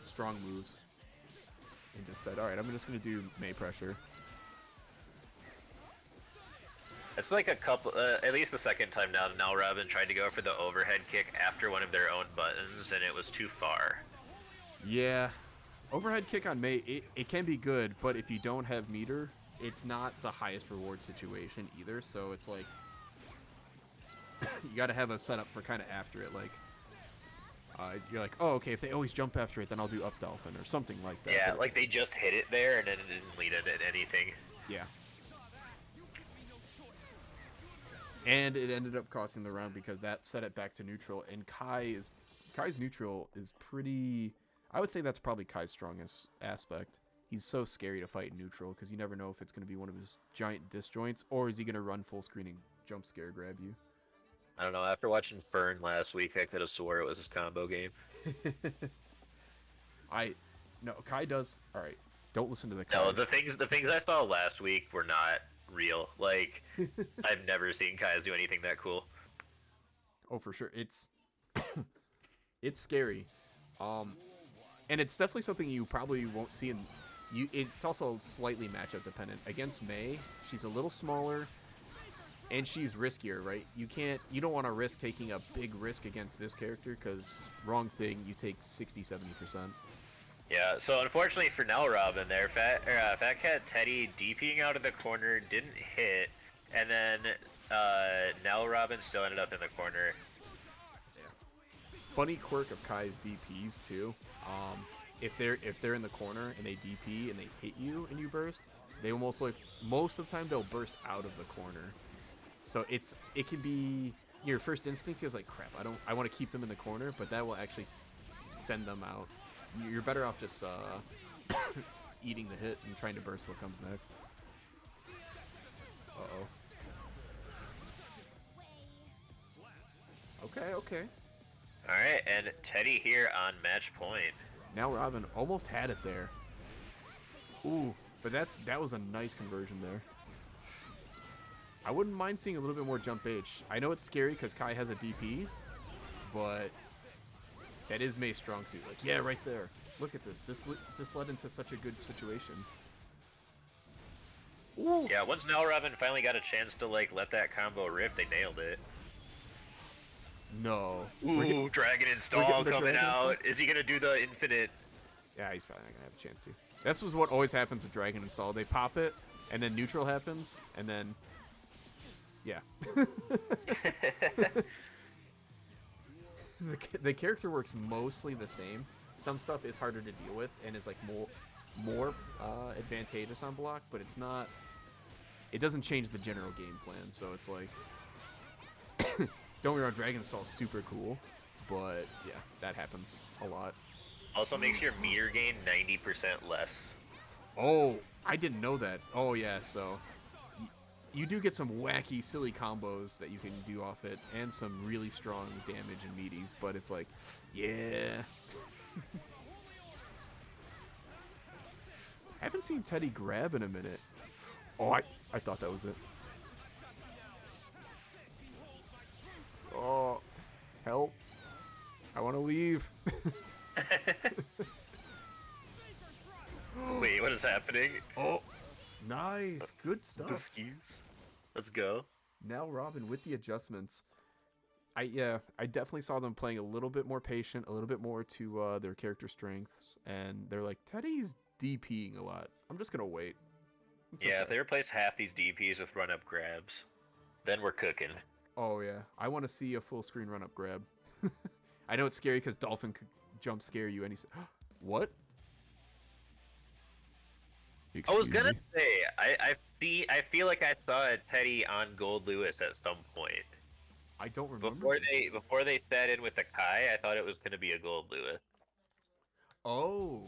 strong moves, and just said, alright, I'm just going to do May pressure. It's like a couple, at least the second time now Robin tried to go for the overhead kick after one of their own buttons, and it was too far. Yeah. Overhead kick on May, it can be good, but if you don't have meter, it's not the highest reward situation either, so it's like, you gotta have a setup for kind of after it, like, you're like, oh, okay, if they always jump after it, then I'll do up dolphin, or something like that. Yeah, like they just hit it there, and then it didn't lead it at anything. Yeah. And it ended up costing the round because that set it back to neutral, and Kai's neutral is pretty... I would say that's probably Kai's strongest aspect. He's so scary to fight in neutral because you never know if it's going to be one of his giant disjoints, or is he going to run full screen and jump scare grab you. I don't know, after watching Fern last week, I could have swore it was his combo game. No, Kai does... Alright, don't listen to the Kai. No, the things I saw last week were not real. Like, I've never seen Kai's do anything that cool. Oh, for sure. It's... it's scary. And it's definitely something you probably won't see in... It's also slightly matchup dependent. Against May, she's a little smaller, and she's riskier, right? You don't want to risk taking a big risk against this character, because wrong thing, you take 60-70%. Yeah, so unfortunately for Nell Robin there, Fat Cat Teddy DPing out of the corner, didn't hit, and then Nell Robin still ended up in the corner. Funny quirk of Kai's DPs too. If they're in the corner and they DP and they hit you and you burst, they most of the time they'll burst out of the corner. So it can be your first instinct is like, crap, I want to keep them in the corner, but that will actually send them out. You're better off just eating the hit and trying to burst what comes next. Uh-oh. Okay. Alright, and Teddy here on match point. Now Robin almost had it there. Ooh, but that was a nice conversion there. I wouldn't mind seeing a little bit more jump H. I know it's scary because Kai has a DP, but that is May's strong suit. Like, yeah, right there. Look at this. This led into such a good situation. Ooh. Yeah, once Nell Robin finally got a chance to like let that combo rip, they nailed it. No. Ooh, Dragon Install coming out. Is he gonna do the infinite? Yeah, he's probably not gonna have a chance to. This was what always happens with Dragon Install. They pop it, and then neutral happens, and then... Yeah. The character works mostly the same. Some stuff is harder to deal with, and is like more advantageous on block, but it's not... It doesn't change the general game plan, so it's like... Don't get me wrong, Dragon Install is super cool, but yeah, that happens a lot. Also makes your meter gain 90% less. Oh, I didn't know that. Oh yeah, so you do get some wacky, silly combos that you can do off it, and some really strong damage and meaties, but it's like, yeah. Haven't seen Teddy grab in a minute. Oh, I thought that was it. Oh, help. I want to leave. Wait, what is happening? Oh, nice. Good stuff. Excuse. Let's go. Now Robin with the adjustments. I definitely saw them playing a little bit more patient, a little bit more to their character strengths, and they're like, Teddy's DPing a lot. I'm just gonna wait. It's Yeah, okay. if they replace half these DPs with run-up grabs, then we're cooking. Oh yeah, I want to see a full screen run up grab. I know it's scary because Dolphin could jump scare you, and he's what? I was Excuse gonna me. say, I feel like I saw a Teddy on Gold Lewis at some point. I don't remember this. Before they sat in with the Kai, I thought it was gonna be a Gold Lewis. Oh,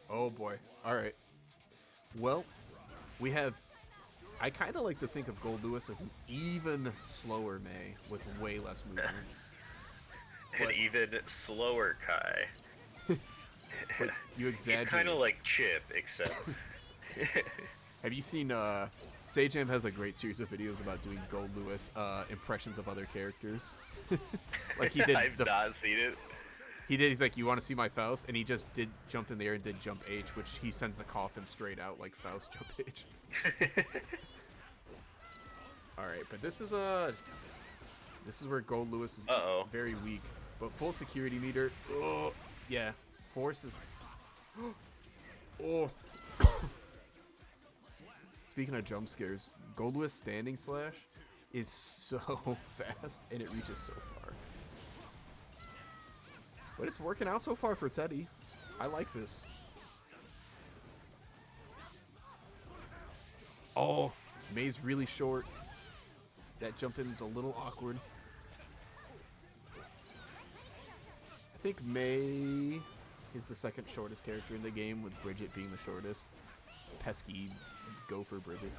oh boy. All right. Well, we have. I kind of like to think of Gold Lewis as an even slower May with way less movement. An even slower Kai. But you He's exaggerate. kind of like Chip, except. Have you seen? Sajam has a great series of videos about doing Gold Lewis impressions of other characters. Like he did. I've not seen it. He did. He's like, "You want to see my Faust?" And he just did jump in the air and did jump H, which he sends the coffin straight out like Faust jump H. All right, but this is where Gold Lewis is very weak. But full security meter. Oh, yeah. Force is. Oh. Speaking of jump scares, Gold Lewis standing slash is so fast and it reaches so far. But it's working out so far for Teddy. I like this. Oh, May's really short. That jump in is a little awkward. I think May is the second shortest character in the game, with Bridget being the shortest. Pesky gopher Bridget.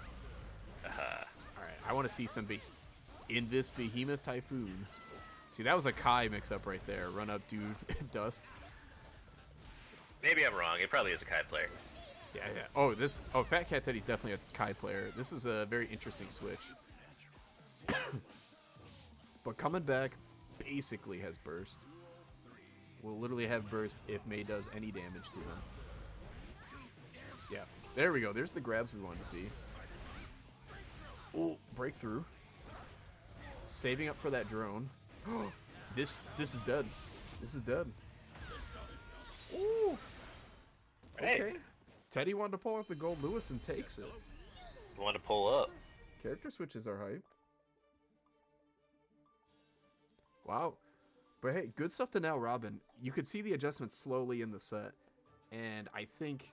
Alright, I want to see some in this Behemoth Typhoon. See, that was a Kai mix-up right there. Run up, dude, dust. Maybe I'm wrong. It probably is a Kai player. Yeah. Oh, Fat Cat Teddy's definitely a Kai player. This is a very interesting switch. But coming back basically has burst. Will literally have burst if May does any damage to him. Yeah, there we go. There's the grabs we wanted to see. Oh, breakthrough. Saving up for that drone. This is dead. This is dead. Ooh. Okay. Teddy wanted to pull out the Gold Lewis and takes it. Want to pull up? Character switches are hype. Wow. But hey, good stuff to now Robin. You could see the adjustments slowly in the set. And I think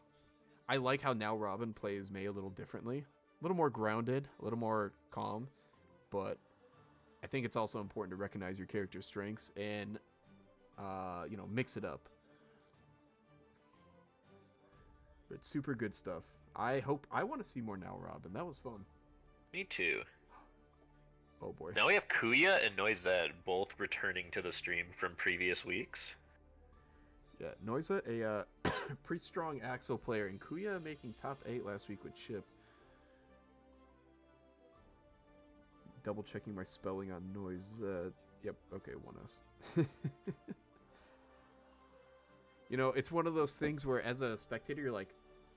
I like how now Robin plays May a little differently. A little more grounded, a little more calm. But I think it's also important to recognize your character's strengths and, mix it up. But super good stuff. I want to see more now Robin. That was fun. Me too. Oh boy. Now we have Kuya and Noized both returning to the stream from previous weeks. Yeah, Noisa, a pretty strong Axel player, and Kuya making top 8 last week with Chip. Double checking my spelling on Noise. Yep, okay, 1S. It's one of those things where as a spectator, you're like,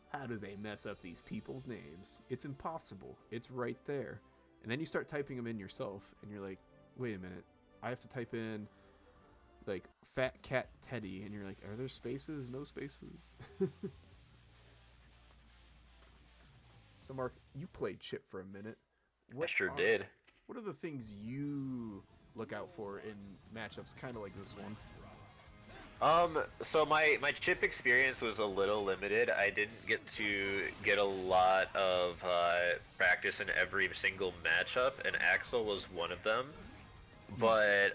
how do they mess up these people's names? It's impossible. It's right there. And then you start typing them in yourself, and you're like, wait a minute. I have to type in, like, Fat Cat Teddy, and you're like, are there spaces? No spaces? So, Mark, you played Chip for a minute. I sure did. What are the things you look out for in matchups kind of like this one? So my Chip experience was a little limited. I didn't get a lot of practice in every single matchup, and Axel was one of them. But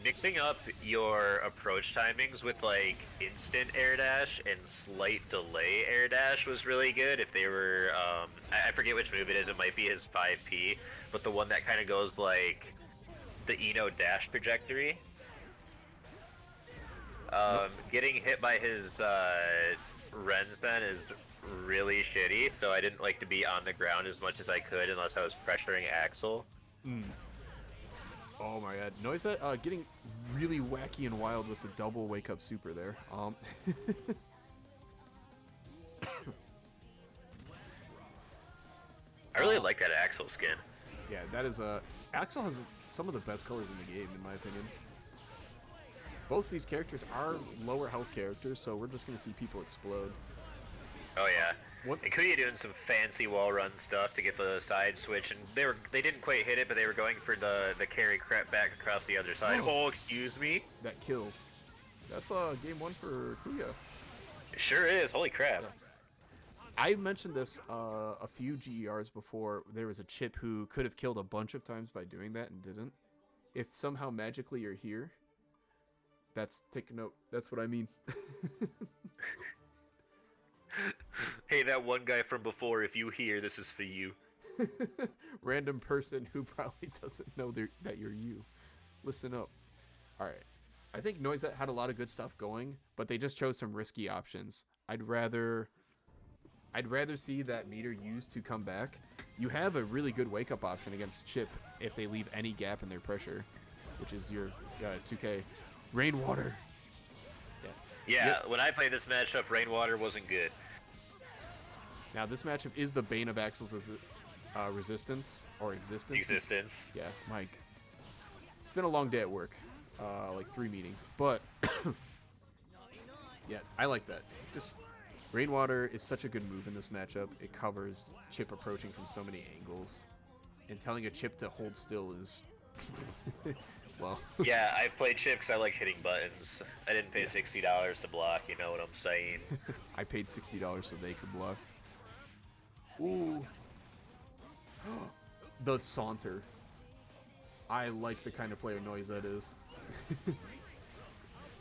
mixing up your approach timings with like instant air dash and slight delay air dash was really good. If they were, I forget which move it is. It might be his 5P, but the one that kind of goes like the Eno dash trajectory. Getting hit by his Renzen is really shitty, so I didn't like to be on the ground as much as I could unless I was pressuring Axel. Oh my god. Noisette getting really wacky and wild with the double wake up super there. I really like that Axel skin. Yeah, that is Axel has some of the best colors in the game, in my opinion. Both these characters are lower health characters, so we're just gonna see people explode. Oh yeah. What? And Kuya doing some fancy wall run stuff to get the side switch, and they didn't quite hit it, but they were going for the carry crap back across the other side. Oh, excuse me. That kills. That's game 1 for Kuya. It sure is. Holy crap. Yeah. I mentioned this a few GERs before. There was a chip who could have killed a bunch of times by doing that and didn't. If somehow magically you're here, take a note. That's what I mean. Hey, that one guy from before, if you hear, this is for you. Random person who probably doesn't know that you're you. Listen up. Alright. I think Noisette had a lot of good stuff going, but they just chose some risky options. I'd rather see that meter used to come back. You have a really good wake-up option against Chip if they leave any gap in their pressure, which is your 2K. Rainwater. Yeah, Yep. When I played this matchup, Rainwater wasn't good. Now, this matchup is the bane of Axel's resistance or existence. Existence. Yeah, Mike. It's been a long day at work, like 3 meetings, but yeah, I like that. Just Rainwater is such a good move in this matchup. It covers Chip approaching from so many angles, and telling a Chip to hold still is well. Yeah, I played Chip because I like hitting buttons. I didn't pay $60 to block. You know what I'm saying? I paid $60 so they could block. Ooh. The saunter. I like the kind of player Noisette is.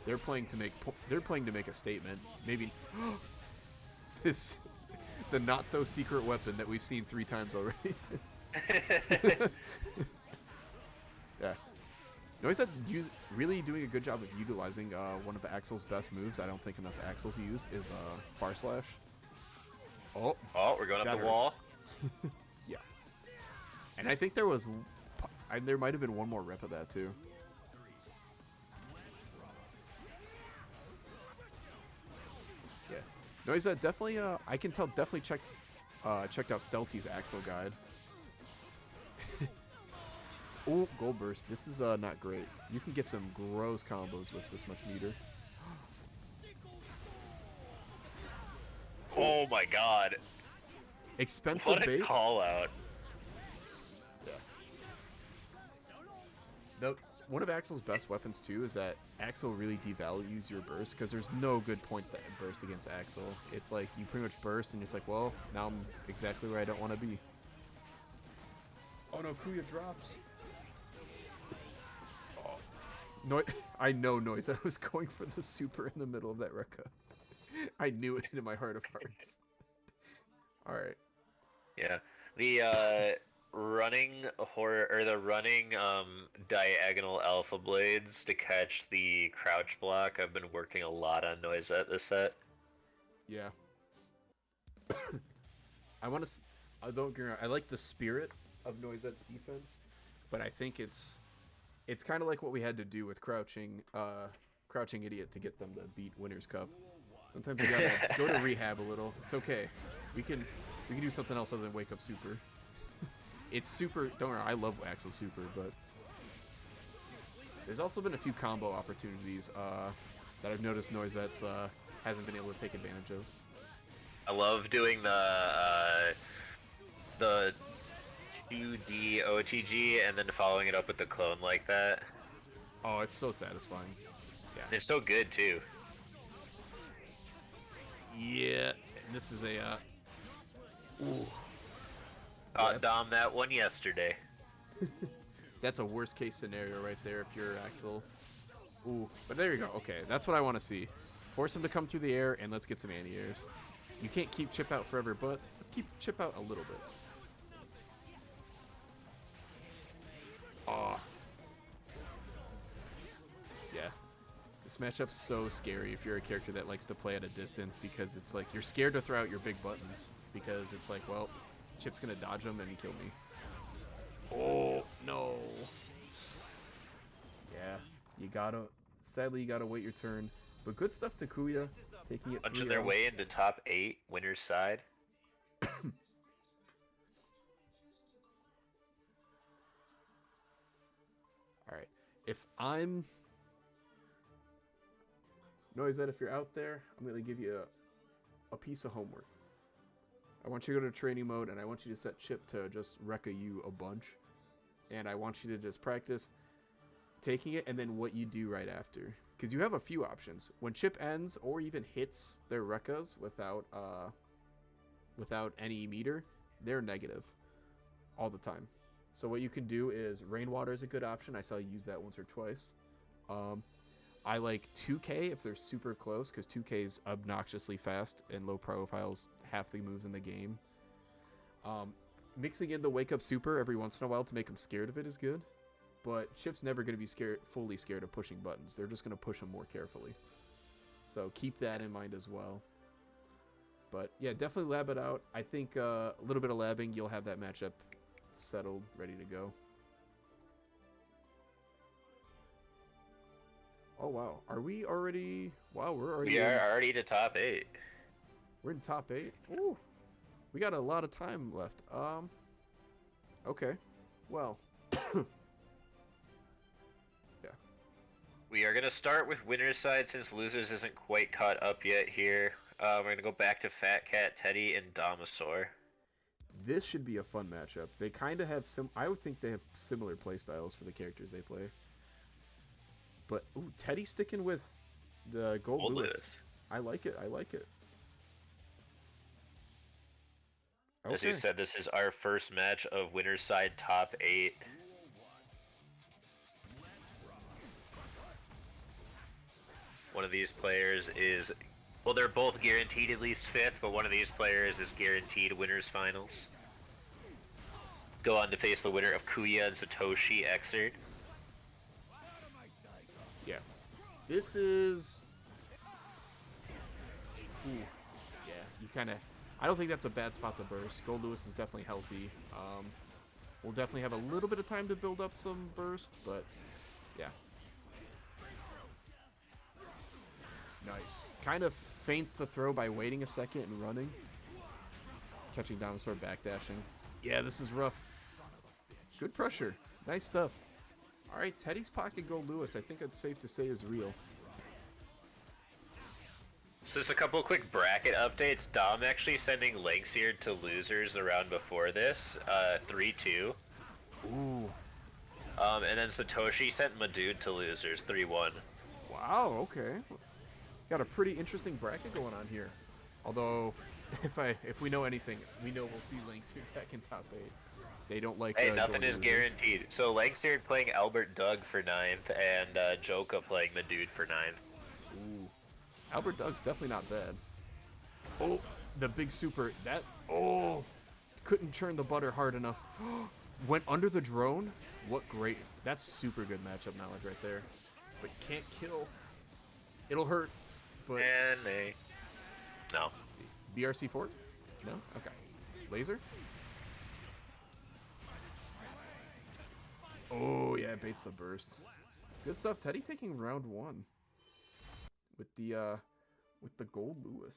They're playing to make a statement. Maybe the not so secret weapon that we've seen 3 times already. Yeah. Noisette really doing a good job of utilizing one of Axel's best moves. I don't think enough Axels use is Far Slash. Oh, we're going up the hurts. wall. Yeah. And I think there might have been one more rep of that too. Yeah. Noisette definitely I can tell definitely checked out Stealthy's Axel guide. Oh, Gold Burst. This is not great. You can get some gross combos with this much meter. Oh my god. Expensive What a bait. call out. Yeah. One of Axel's best weapons too is that Axel really devalues your burst because there's no good points to burst against Axel. It's like you pretty much burst and it's like, well, now I'm exactly where I don't want to be. Oh no, Kuya drops. Oh. No, I know Noise. I was going for the super in the middle of that Rekka. I knew it in my heart of hearts. All right. Yeah. The running diagonal alpha blades to catch the crouch block. I've been working a lot on Noisette this set. Yeah. I don't get me wrong, I like the spirit of Noisette's defense, but I think it's kind of like what we had to do with Crouching Idiot to get them to beat Winners Cup. Sometimes you gotta go to rehab a little. It's okay. We can do something else other than wake up super. It's super. Don't worry, I love Axel super, but there's also been a few combo opportunities that I've noticed Noisette's hasn't been able to take advantage of. I love doing the 2D OTG and then following it up with the clone like that. Oh, it's so satisfying. Yeah. It's so good too. Yeah. And this is a ooh. Dom that one yesterday. That's a worst case scenario right there if you're Axel. Ooh, but there you go. Okay, that's what I want to see. Force him to come through the air and let's get some anti-airs. You can't keep Chip out forever, but let's keep Chip out a little bit. Aw. Yeah. This matchup's so scary if you're a character that likes to play at a distance because it's like you're scared to throw out your big buttons because it's like, well, Chip's gonna dodge them and kill me. Oh, no. Yeah, you gotta. Sadly, you gotta wait your turn. But good stuff to Kuya, taking it Punching 3-0. their way into top 8, winner's side. All right. If I'm Noisette, if you're out there, I'm gonna give you a piece of homework. I want you to go to training mode, and I want you to set Chip to just wreck you a bunch. And I want you to just practice taking it and then what you do right after. Because you have a few options. When Chip ends or even hits their Rekkas without any meter, they're negative all the time. So what you can do is Rainwater is a good option. I saw you use that once or twice. I like 2K if they're super close, because 2K is obnoxiously fast and low profiles half the moves in the game. Mixing in the Wake Up Super every once in a while to make them scared of it is good. But Chip's never going to be fully scared of pushing buttons. They're just going to push them more carefully. So keep that in mind as well. But yeah, definitely lab it out. I think a little bit of labbing, you'll have that matchup settled, ready to go. Oh wow, are we already? Wow, we're already. We are already to top 8. We're in top 8. Ooh, we got a lot of time left. Okay, well. We are going to start with winner's side since losers isn't quite caught up yet here. We're going to go back to Fat Cat, Teddy, and Damasaur. This should be a fun matchup. They kind of have I would think they have similar playstyles for the characters they play. But, ooh, Teddy sticking with the Gold Lewis. I like it. I like it. Okay. As you said, this is our first match of winner's side top 8. One of these players is, well, they're both guaranteed at least 5th, but one of these players is guaranteed winners finals. Go on to face the winner of Kuya and Satoshi Exerd. Yeah. This is... Ooh. Yeah, you kind of... I don't think that's a bad spot to burst. Gold Lewis is definitely healthy. We'll definitely have a little bit of time to build up some burst, but yeah. Nice. Kind of feints the throw by waiting a second and running. Catching Dinosaur backdashing. Yeah, this is rough. Good pressure. Nice stuff. All right, Teddy's Pocket Gold Lewis, I think it's safe to say, is real. So there's a couple of quick bracket updates. Dom actually sending Lanxeared to losers the round before this, 3-2. Ooh. And then Satoshi sent Madoood to losers, 3-1. Wow, okay. Got a pretty interesting bracket going on here. Although, if we know anything, we know we'll see Lanxeared back in top 8. They don't like... Hey, nothing is guaranteed. So Lanxeared playing Albert Doug for 9th, and Joka playing Madoood for 9th. Ooh. Albert Doug's definitely not bad. Oh, the big super. That... Oh! Couldn't churn the butter hard enough. Went under the drone? What great... That's super good matchup knowledge right there. But can't kill. It'll hurt, but... And they... No. Let's see. BRC Fort? No? Okay. Laser? Oh, yeah, baits the burst. Good stuff. Teddy taking round 1. With the Gold Lewis.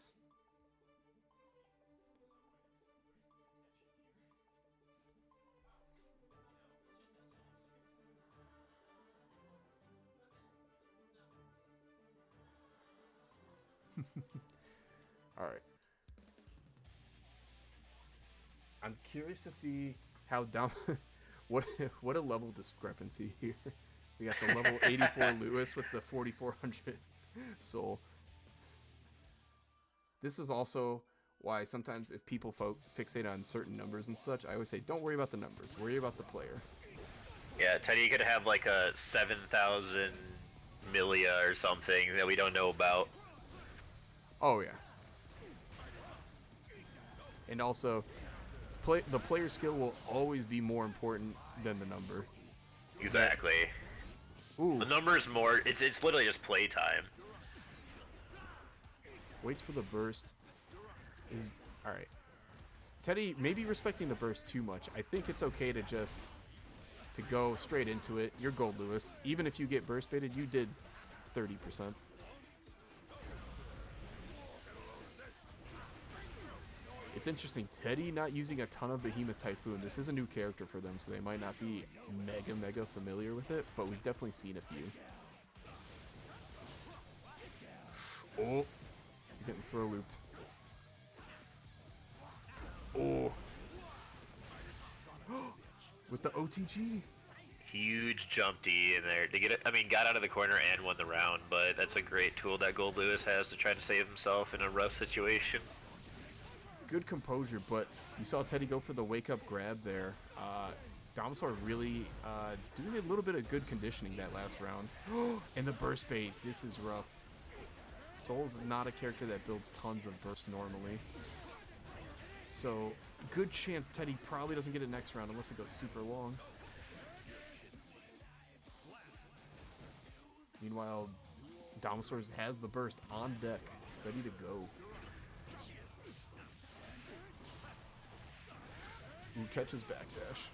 All right. I'm curious to see how down what a level discrepancy here. We got the level 84 Lewis with the 4400 soul. This is also why sometimes if people fixate on certain numbers and such, I always say don't worry about the numbers, worry about the player. Yeah, Teddy could have like a 7,000 millia or something that we don't know about. Oh yeah. And also, the player skill will always be more important than the number. Exactly. Ooh. The number is more, it's literally just playtime. Waits for the burst. Alright. Teddy, maybe respecting the burst too much. I think it's okay to just to go straight into it. You're Gold Lewis. Even if you get burst baited, you did 30%. It's interesting, Teddy not using a ton of Behemoth Typhoon. This is a new character for them, so they might not be mega familiar with it, but we've definitely seen a few. Oh, you're getting throw looped. Oh. With the OTG. Huge jump D in there to get it. I mean, got out of the corner and won the round, but that's a great tool that Gold Lewis has to try to save himself in a rough situation. Good composure, but you saw Teddy go for the wake-up grab there. Damasaur really doing a little bit of good conditioning that last round. And the burst bait, this is rough. Soul's not a character that builds tons of bursts normally. So, good chance Teddy probably doesn't get it next round unless it goes super long. Meanwhile, Damasaur has the burst on deck, ready to go. Ooh, catches backdash.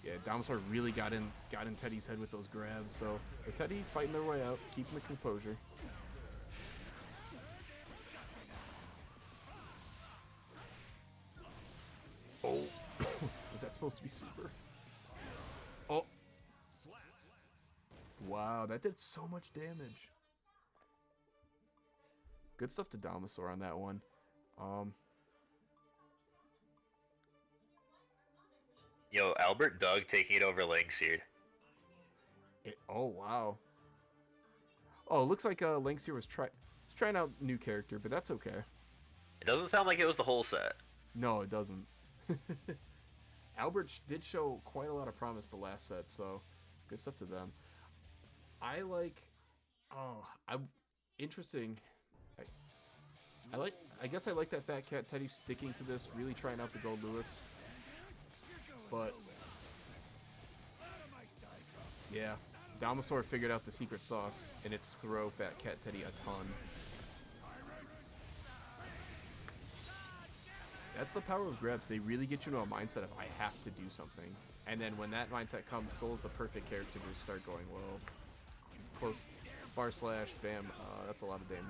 Yeah, Damasaur really got in Teddy's head with those grabs, though. But Teddy fighting their way out, keeping the composure. Oh, was that supposed to be super? Oh, wow, that did so much damage. Good stuff to Damasaur on that one. Yo, Albert Doug taking it over Lanxeared. Oh, wow. Oh, it looks like Lanxeared was trying out new character, but that's okay. It doesn't sound like it was the whole set. No, it doesn't. Albert did show quite a lot of promise the last set, so good stuff to them. Interesting. I guess I like that Fat Cat Teddy sticking to this, really trying out the Gold Lewis. But yeah, Damasaur figured out the secret sauce, and it's throw Fat Cat Teddy a ton. That's the power of grabs. They really get you into a mindset of I have to do something. And then when that mindset comes, Soul's the perfect character to just start going low. Close, far slash, bam. That's a lot of damage.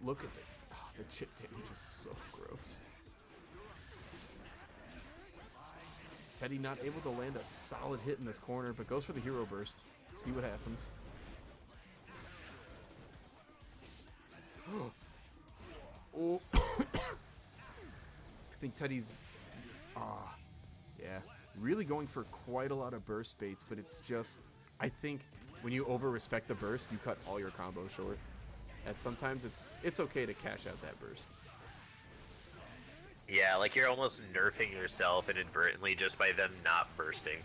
Look at the chip damage is so gross. Teddy not able to land a solid hit in this corner, but goes for the hero burst. See what happens. Oh. I think Teddy's yeah, really going for quite a lot of burst baits, but it's just, I think when you over-respect the burst, you cut all your combos short. And sometimes it's okay to cash out that burst. Yeah, like you're almost nerfing yourself inadvertently just by them not bursting.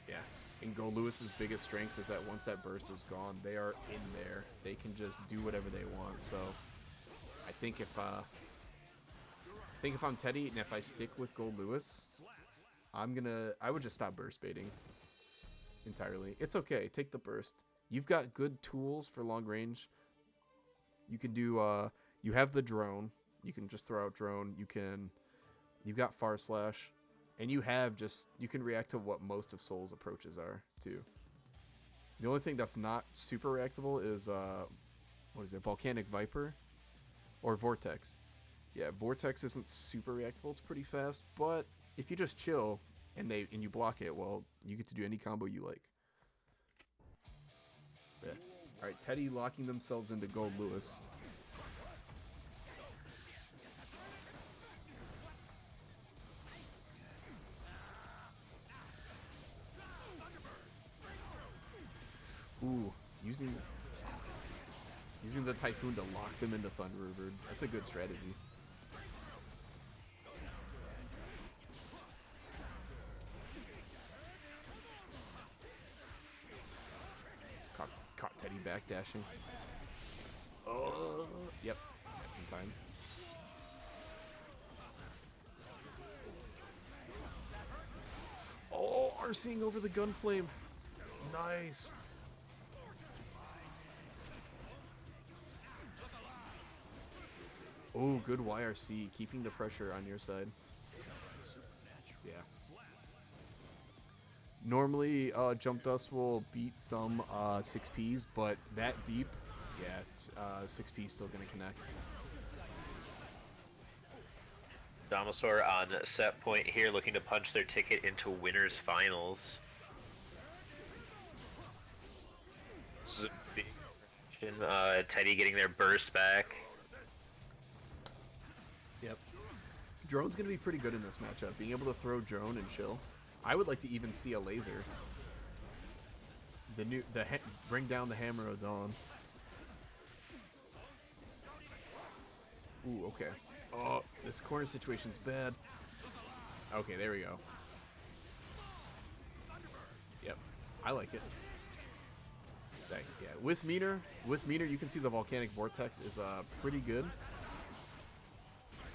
Yeah, and Gold Lewis's biggest strength is that once that burst is gone, they are in there. They can just do whatever they want. So I think if I'm Teddy and if I stick with Gold Lewis, I would just stop burst baiting entirely. It's okay, take the burst. You've got good tools for long range. You can do you have the drone. You can just throw out drone. You've got far slash, and you can react to what most of Soul's approaches are too. The only thing that's not super reactable is what is it, Volcanic Viper or Vortex. Yeah, Vortex isn't super reactable. It's pretty fast, but if you just chill and you block it, well, you get to do any combo you like. Yeah. All right, Teddy locking themselves into Gold Lewis. Ooh, using the Typhoon to lock them into Thunderbird. That's a good strategy. Caught Teddy backdashing. Oh, yep, that's in time. Oh, RCing over the Gunflame. Nice. Oh, good YRC, keeping the pressure on your side. Yeah. Normally, Jump Dust will beat some 6Ps, but that deep, yeah, 6P still going to connect. Dinosaur on set point here, looking to punch their ticket into winners finals. This is a big action. Teddy getting their burst back. Yep. Drone's going to be pretty good in this matchup. Being able to throw drone and chill. I would like to even see a laser. Bring down the Hammer of Dawn. Ooh, okay. Oh, this corner situation's bad. Okay, there we go. Yep, I like it. Yeah, with meter, you can see the volcanic vortex is pretty good.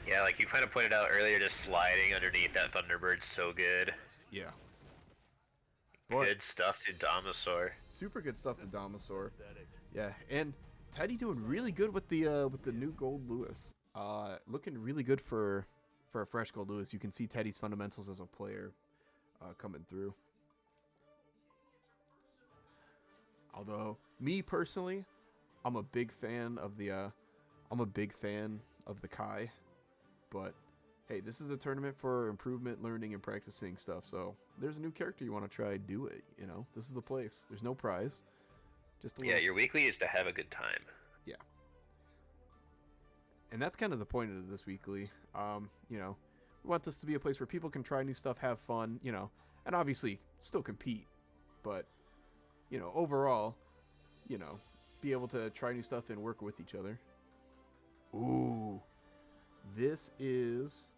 Yeah, like you kind of pointed out earlier, just sliding underneath that Thunderbird's so good. Yeah. Good stuff to Dinosaur. Super good stuff to Dinosaur. Yeah, and Teddy doing really good with the new Gold Lewis. Looking really good for a fresh Gold Lewis. You can see Teddy's fundamentals as a player coming through. Although me personally, I'm a big fan of the Kai, but hey, this is a tournament for improvement, learning, and practicing stuff. So there's a new character you want to try, do it. You know, this is the place. There's no prize. Just a little... your weekly is to have a good time. Yeah. And that's kind of the point of this weekly. You know, we want this to be a place where people can try new stuff, have fun, you know, and obviously still compete. But, you know, overall, you know, be able to try new stuff and work with each other. Ooh. This is...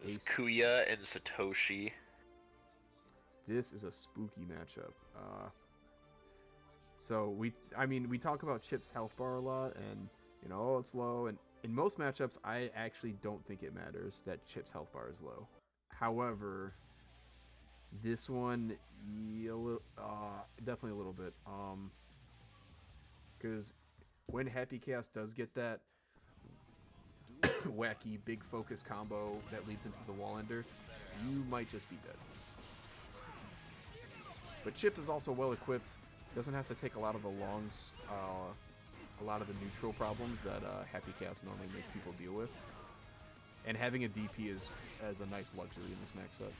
It's Kuya and Satoshi. This is a spooky matchup. So we talk about Chip's health bar a lot, and you know, oh, it's low. And in most matchups, I actually don't think it matters that Chip's health bar is low. However, this one, definitely a little bit. Because when Happy Chaos does get that wacky big focus combo that leads into the wall ender, you might just be dead. But Chip is also well equipped, doesn't have to take a lot of the neutral problems that Happy Chaos normally makes people deal with, and having a DP is a nice luxury in this matchup.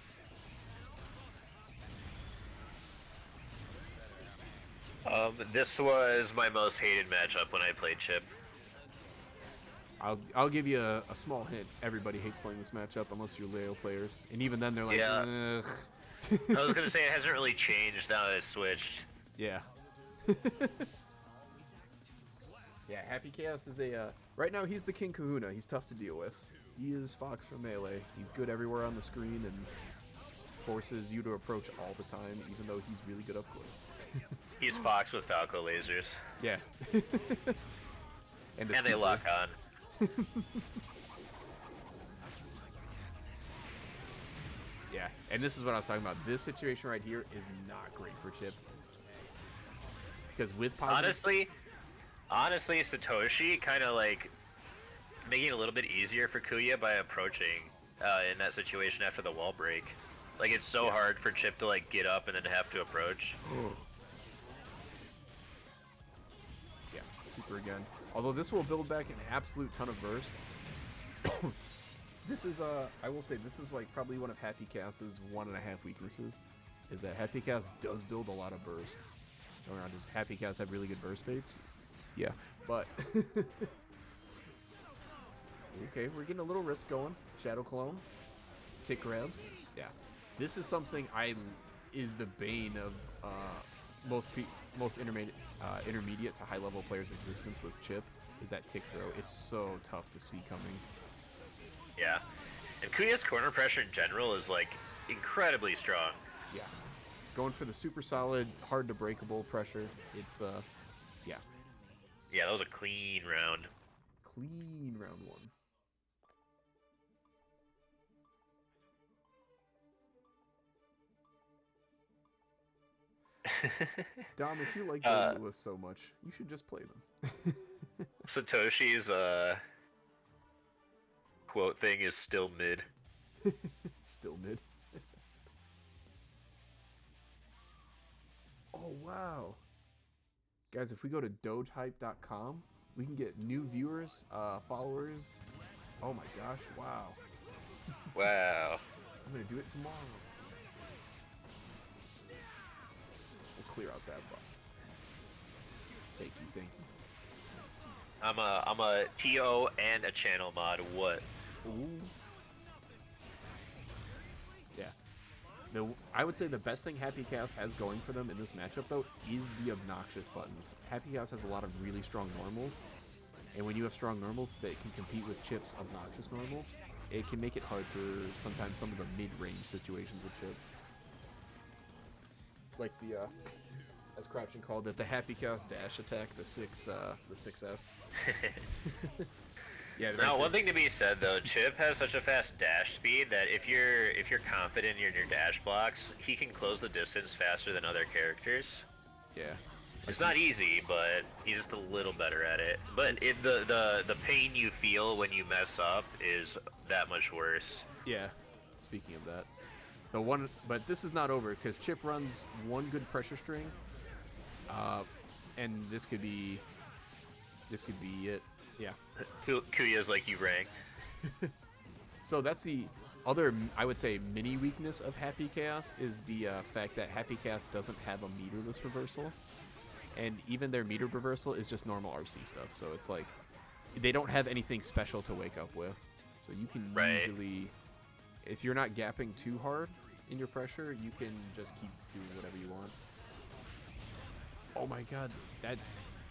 This was my most hated matchup when I played Chip. I'll give you a small hint. Everybody hates playing this matchup unless you're Leo players, and even then they're like, yeah. Ugh. I was gonna say it hasn't really changed now that it's switched. Yeah. Yeah, Happy Chaos is right now he's the King Kahuna. He's tough to deal with. He is Fox from Melee. He's good everywhere on the screen and forces you to approach all the time, even though he's really good up close. He's Fox with Falco lasers. Yeah. and they lock on. Yeah, and this is what I was talking about. This situation right here is not great for Chip. Because with positive... Honestly, Satoshi kind of like making it a little bit easier for Kuya by approaching in that situation after the wall break. Like, it's so hard for Chip to like get up and then have to approach. Yeah, super again. Although this will build back an absolute ton of burst. This is I will say this is like probably one of Happy Chaos's 1.5 weaknesses, is that Happy Chaos does build a lot of burst. Or does Happy Chaos have really good burst baits? Yeah, but okay, we're getting a little risk going. Shadow Clone, Tick Grab. Yeah, this is something is the bane of most intermediate to high level players' existence with Chip, is that Tick Throw. It's so tough to see coming. Yeah, and Kuya's corner pressure in general is like incredibly strong. Yeah, going for the super solid, hard to breakable pressure. It's yeah. Yeah, that was a clean round. Clean round one. Dom, if you like Gold Lewis so much, you should just play them. Satoshi's quote thing is still mid. Still mid. Oh, wow. Guys, if we go to dogehype.com, we can get new viewers, followers. Oh my gosh, wow. Wow. I'm going to do it tomorrow. We'll clear out that box. Thank you, thank you. I'm a TO and a channel mod. What? Ooh. Yeah. I would say the best thing Happy Chaos has going for them in this matchup, though, is the obnoxious buttons. Happy Chaos has a lot of really strong normals, and when you have strong normals that can compete with Chip's obnoxious normals, it can make it hard for sometimes some of the mid-range situations with Chip. Like the, as Crouching called it, the Happy Chaos dash attack, the 6S. Yeah. Now, one thing to be said though, Chip has such a fast dash speed that if you're confident in your dash blocks, he can close the distance faster than other characters. Yeah. It's not easy, but he's just a little better at it. But the pain you feel when you mess up is that much worse. Yeah. Speaking of that, but this is not over because Chip runs one good pressure string, and this could be it. Yeah. Kuya's like, you rang. So that's the other, I would say, mini weakness of Happy Chaos is the fact that Happy Chaos doesn't have a meterless reversal. And even their meter reversal is just normal RC stuff. So it's like, they don't have anything special to wake up with. So you can usually, if you're not gapping too hard in your pressure, you can just keep doing whatever you want. Oh my god, that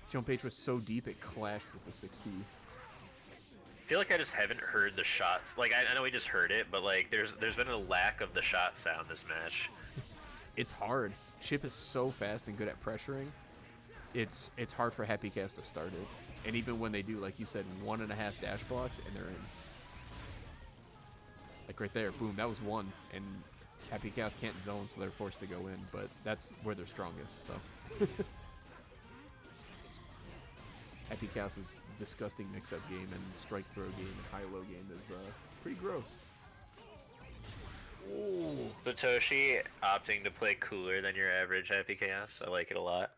jump H was so deep it clashed with the 6P. I feel like I just haven't heard the shots. Like, I know we just heard it, but like there's been a lack of the shot sound this match. It's hard. Chip is so fast and good at pressuring. It's hard for Happy Chaos to start it. And even when they do, like you said, 1.5 dash blocks and they're in. Like right there, boom, that was one. And Happy Chaos can't zone, so they're forced to go in, but that's where they're strongest, so. Happy Chaos's disgusting mix-up game and strike throw game and high-low game is pretty gross. Ooh. Satoshi opting to play cooler than your average Happy Chaos. I like it a lot.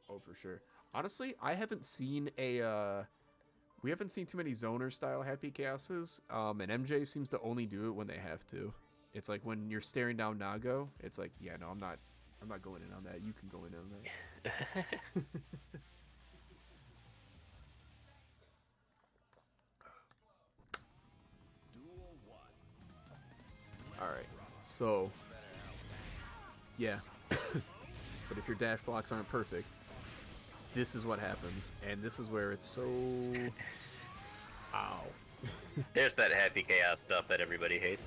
Oh, for sure. Honestly, I haven't seen we haven't seen too many zoner style Happy Chaoses, and MJ seems to only do it when they have to. It's like when you're staring down Nago, it's like, yeah, no, I'm not going in on that. You can go in on that. Alright, so, yeah. But if your dash blocks aren't perfect, this is what happens. And this is where it's so... Ow. There's that Happy Chaos stuff that everybody hates.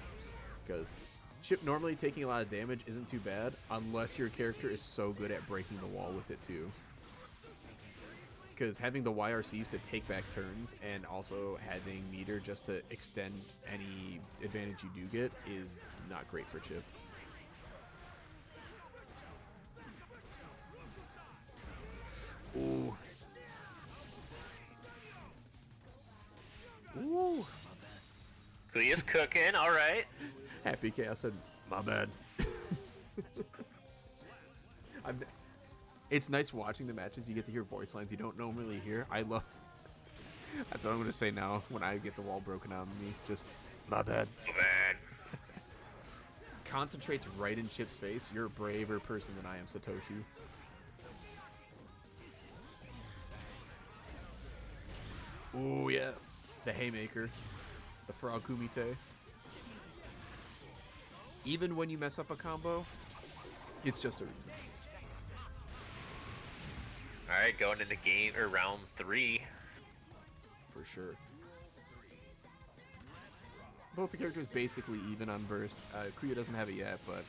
Because Chip normally taking a lot of damage isn't too bad, unless your character is so good at breaking the wall with it too. Because having the YRCs to take back turns and also having meter just to extend any advantage you do get is not great for Chip. Ooh. Ooh. Kuya's cooking, alright. Happy Chaos said, my bad. It's nice watching the matches. You get to hear voice lines you don't normally hear. I love... That's what I'm going to say now when I get the wall broken on me. Just, my bad. My bad. Concentrates right in Chip's face. You're a braver person than I am, Satoshi. Ooh, yeah. The Haymaker. The Frog Kumite. Even when you mess up a combo, it's just a reason. Alright, going into round 3. For sure. Both the characters basically even on burst. Kuya doesn't have it yet, but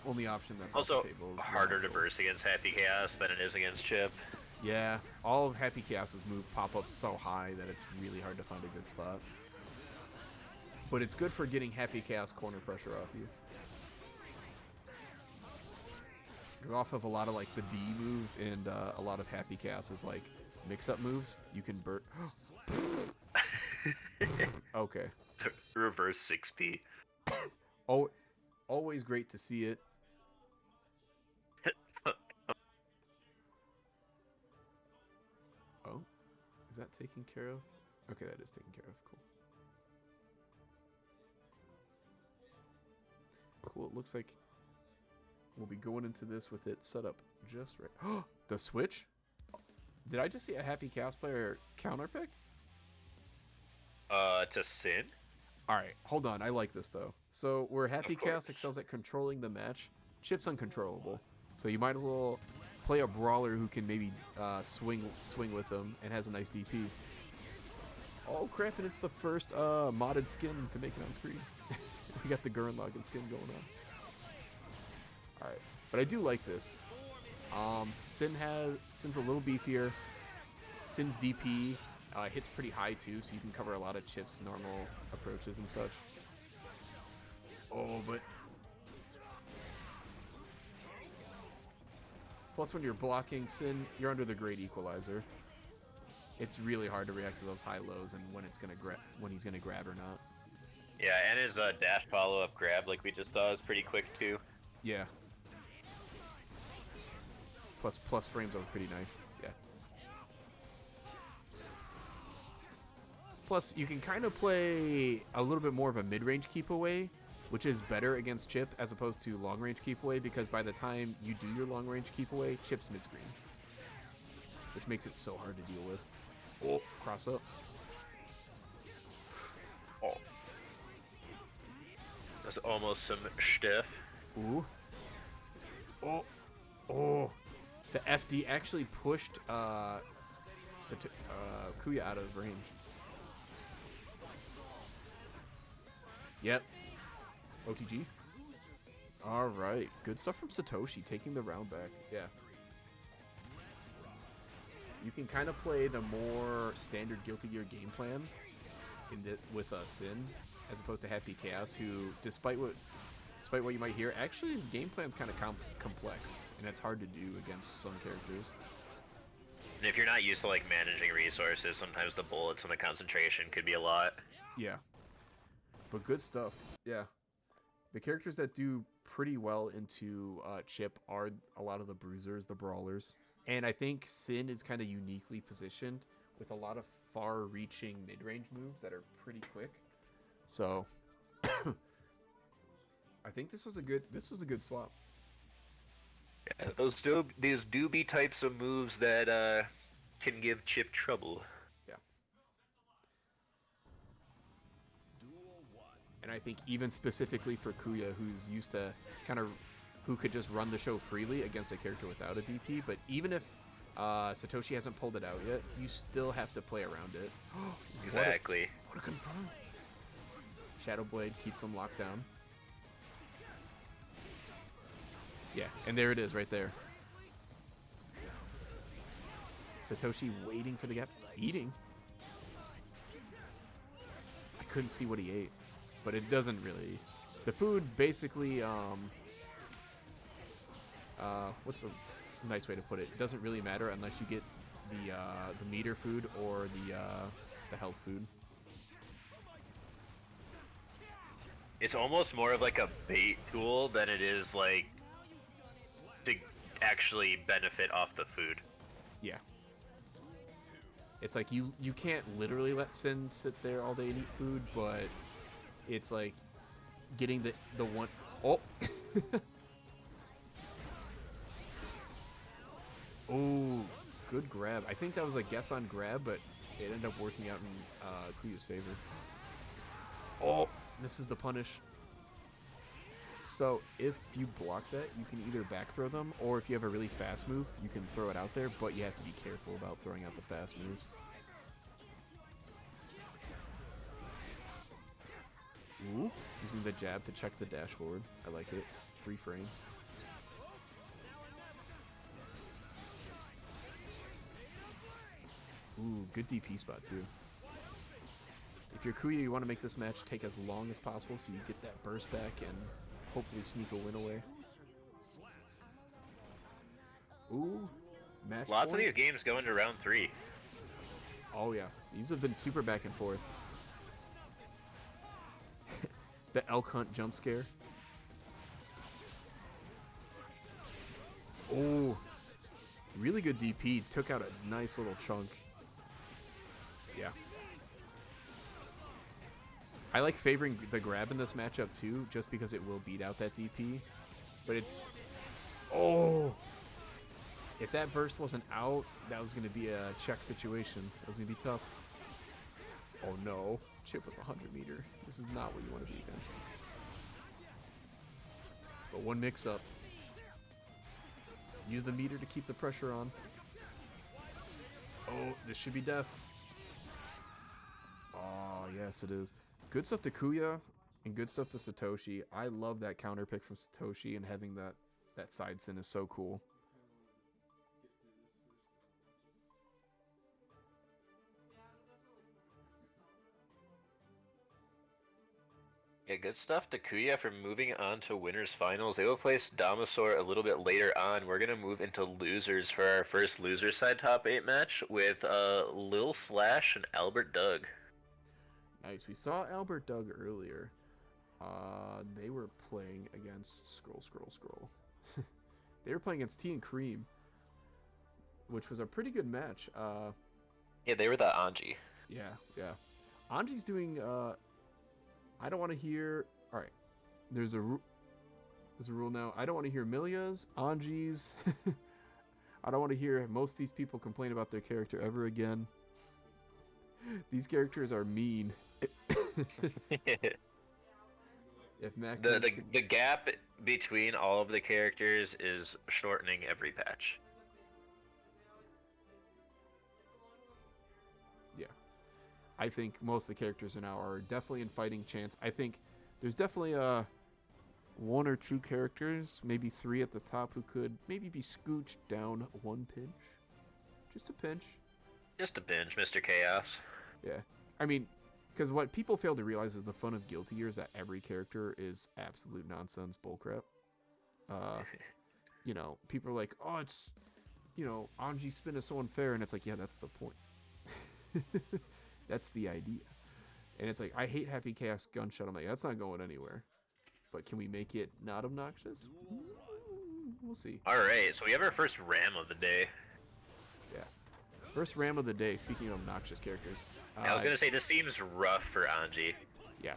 only option that's also off the table is harder to burst against Happy Chaos than it is against Chip. Yeah, all of Happy Chaos's move pop up so high that it's really hard to find a good spot. But it's good for getting Happy Chaos corner pressure off you. Because off of a lot of like the D moves and a lot of Happy Chaos's like mix-up moves, you can Okay. Reverse 6P. Oh, always great to see it. Oh, is that taken care of? Okay, that is taken care of. Cool. Cool. It looks like we'll be going into this with it set up just right. Oh, the switch? Did I just see a Happy Chaos player counter pick? To Sin? Alright, hold on. I like this, though. So, where Happy Of course. Chaos excels at controlling the match, Chip's uncontrollable. So, you might as well play a brawler who can maybe swing with them and has a nice DP. Oh, crap, and it's the first modded skin to make it on screen. We got the Gurren Lagann skin going on. Alright, but I do like this. Sin's a little beefier. Sin's DP hits pretty high too, so you can cover a lot of Chip's normal approaches and such. Oh, but plus when you're blocking Sin, you're under the Great Equalizer. It's really hard to react to those high lows and when he's gonna grab or not. Yeah, and his dash follow-up grab, like we just saw, is pretty quick too. Yeah. Plus frames are pretty nice. Yeah. Plus, you can kind of play a little bit more of a mid-range keep away, which is better against Chip as opposed to long-range keep away, because by the time you do your long-range keep away, Chip's mid-screen, which makes it so hard to deal with. Oh, cross up. Oh. That's almost some stiff. Ooh. Oh. Oh. The FD actually pushed Kuya out of range. Yep. OTG. All right. Good stuff from Satoshi, taking the round back. Yeah. You can kind of play the more standard Guilty Gear game plan with Sin, as opposed to Happy Chaos, who, despite what you might hear, actually his game plan's kind of complex, and it's hard to do against some characters. And if you're not used to like managing resources, sometimes the bullets and the concentration could be a lot. Yeah. But good stuff. Yeah. The characters that do pretty well into Chip are a lot of the bruisers, the brawlers. And I think Sin is kind of uniquely positioned with a lot of far-reaching mid-range moves that are pretty quick. So I think this was a good swap. Yeah, these doobie types of moves that can give Chip trouble. Yeah. And I think even specifically for Kuya, who's used to who could just run the show freely against a character without a DP, but even if Satoshi hasn't pulled it out yet, you still have to play around it. Exactly. What a confirm. Shadow Blade keeps them locked down. Yeah, and there it is right there. Satoshi waiting for the gap. Eating. I couldn't see what he ate, but it doesn't really. The food basically, what's a nice way to put it? It doesn't really matter unless you get the meter food or the health food. It's almost more of like a bait tool than it is like to actually benefit off the food. Yeah. It's like you can't literally let Sin sit there all day and eat food, but it's like getting the one. Oh. Oh, good grab. I think that was a guess on grab, but it ended up working out in Kuyu's favor. Oh, misses the punish. So if you block that, you can either back throw them, or if you have a really fast move, you can throw it out there, but you have to be careful about throwing out the fast moves. Ooh, using the jab to check the dash forward. I like it. 3 frames. Ooh, good DP spot too. If you're Kuya, you want to make this match take as long as possible so you get that burst back and hopefully sneak a win away. Ooh, match Lots point. of these games go into round 3. Oh yeah, these have been super back and forth. The elk hunt jump scare. Oh, really good DP. Took out a nice little chunk. Yeah. I like favoring the grab in this matchup too, just because it will beat out that DP. But it's... Oh! If that burst wasn't out, that was going to be a check situation. That was going to be tough. Oh no. Chip with 100 meter. This is not what you want to be against. But one mix up. Use the meter to keep the pressure on. Oh, this should be death. Oh, yes, it is. Good stuff to Kuya and good stuff to Satoshi. I love that counter pick from Satoshi, and having that side sin is so cool. Yeah, good stuff to Kuya for moving on to winners finals. They will place Damasaur a little bit later on. We're gonna move into losers for our first loser side top 8 match with Lil Slash and Albert Doug. Nice. We saw Albert Doug earlier. They were playing against Scroll. They were playing against Tea and Cream, which was a pretty good match. Yeah, they were the Anji. Yeah. Anji's doing. I don't want to hear. All right, there's a rule now. I don't want to hear Milia's, Anji's. I don't want to hear most of these people complain about their character ever again. These characters are mean. If Mac the gap between all of the characters is shortening every patch. Yeah, I think most of the characters now are definitely in fighting chance. I think there's definitely one or two characters, maybe three at the top, who could maybe be scooched down one pinch, just a pinch. Just a pinch, Mr. Chaos. Yeah, I mean, because what people fail to realize is the fun of Guilty Gear is that every character is absolute nonsense bullcrap. You know, people are like, oh, it's, you know, Anji spin is so unfair, and it's like, yeah, that's the point. That's the idea. And it's like, I hate Happy Chaos Gunshot. I'm like, that's not going anywhere. But can we make it not obnoxious? We'll see. All right, so we have our first Ram of the day. Yeah. First Ram of the day, speaking of obnoxious characters. I was going to say, this seems rough for Anji. Yeah.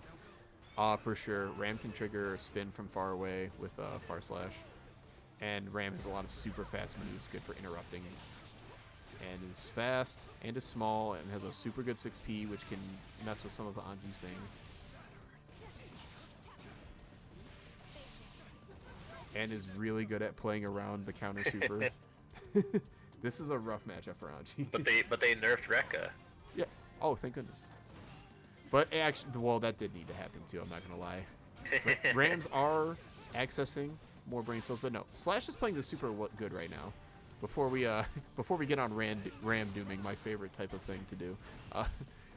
For sure. Ram can trigger a spin from far away with Far Slash. And Ram has a lot of super fast moves, good for interrupting. And is fast, and is small, and has a super good 6P, which can mess with some of Anji's things. And is really good at playing around the counter super. This is a rough matchup for Anji. But they nerfed Rekka. Yeah. Oh, thank goodness. But actually, well, that did need to happen too. I'm not gonna lie. Rams are accessing more brain cells, but no. Slash is playing the super good right now. Before we get on ram dooming, my favorite type of thing to do.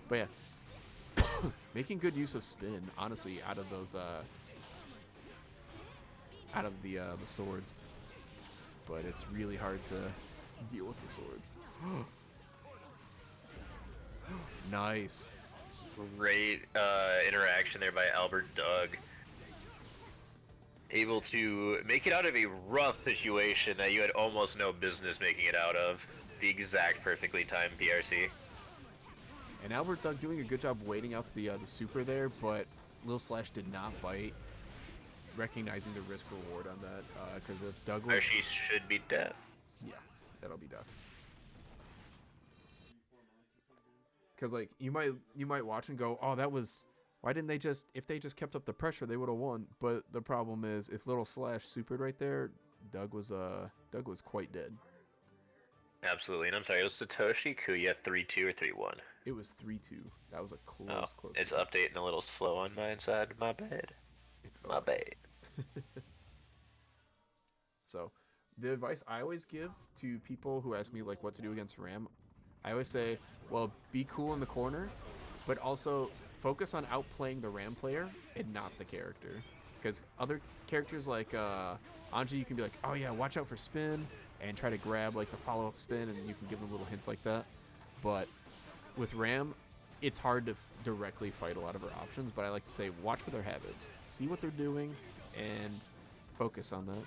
But yeah, making good use of spin. Honestly, out of those the swords. But it's really hard to deal with the swords. Nice. Great interaction there by Albert Doug. Able to make it out of a rough situation that you had almost no business making it out of. The exact perfectly timed PRC. And Albert Doug doing a good job waiting out the super there, but Lil Slash did not bite, recognizing the risk reward on that. Because if Doug was... She should be death. Yeah, that'll be death. Because like you might watch and go, oh, that was... Why didn't they just... If they just kept up the pressure, they would have won. But the problem is, if Little Slash supered right there, Doug was quite dead. Absolutely. And I'm sorry, it was Satoshi Kuya 3-2 or 3-1? It was 3-2. That was a close. It's updating a little slow on my side. My bad. It's my bad. So, the advice I always give to people who ask me like what to do against Ram, I always say, well, be cool in the corner, but also focus on outplaying the Ram player and not the character. Because other characters like Anji, you can be like, oh yeah, watch out for spin, and try to grab like the follow-up spin, and you can give them little hints like that. But with Ram, it's hard to directly fight a lot of her options, but I like to say watch for their habits, see what they're doing, and focus on that.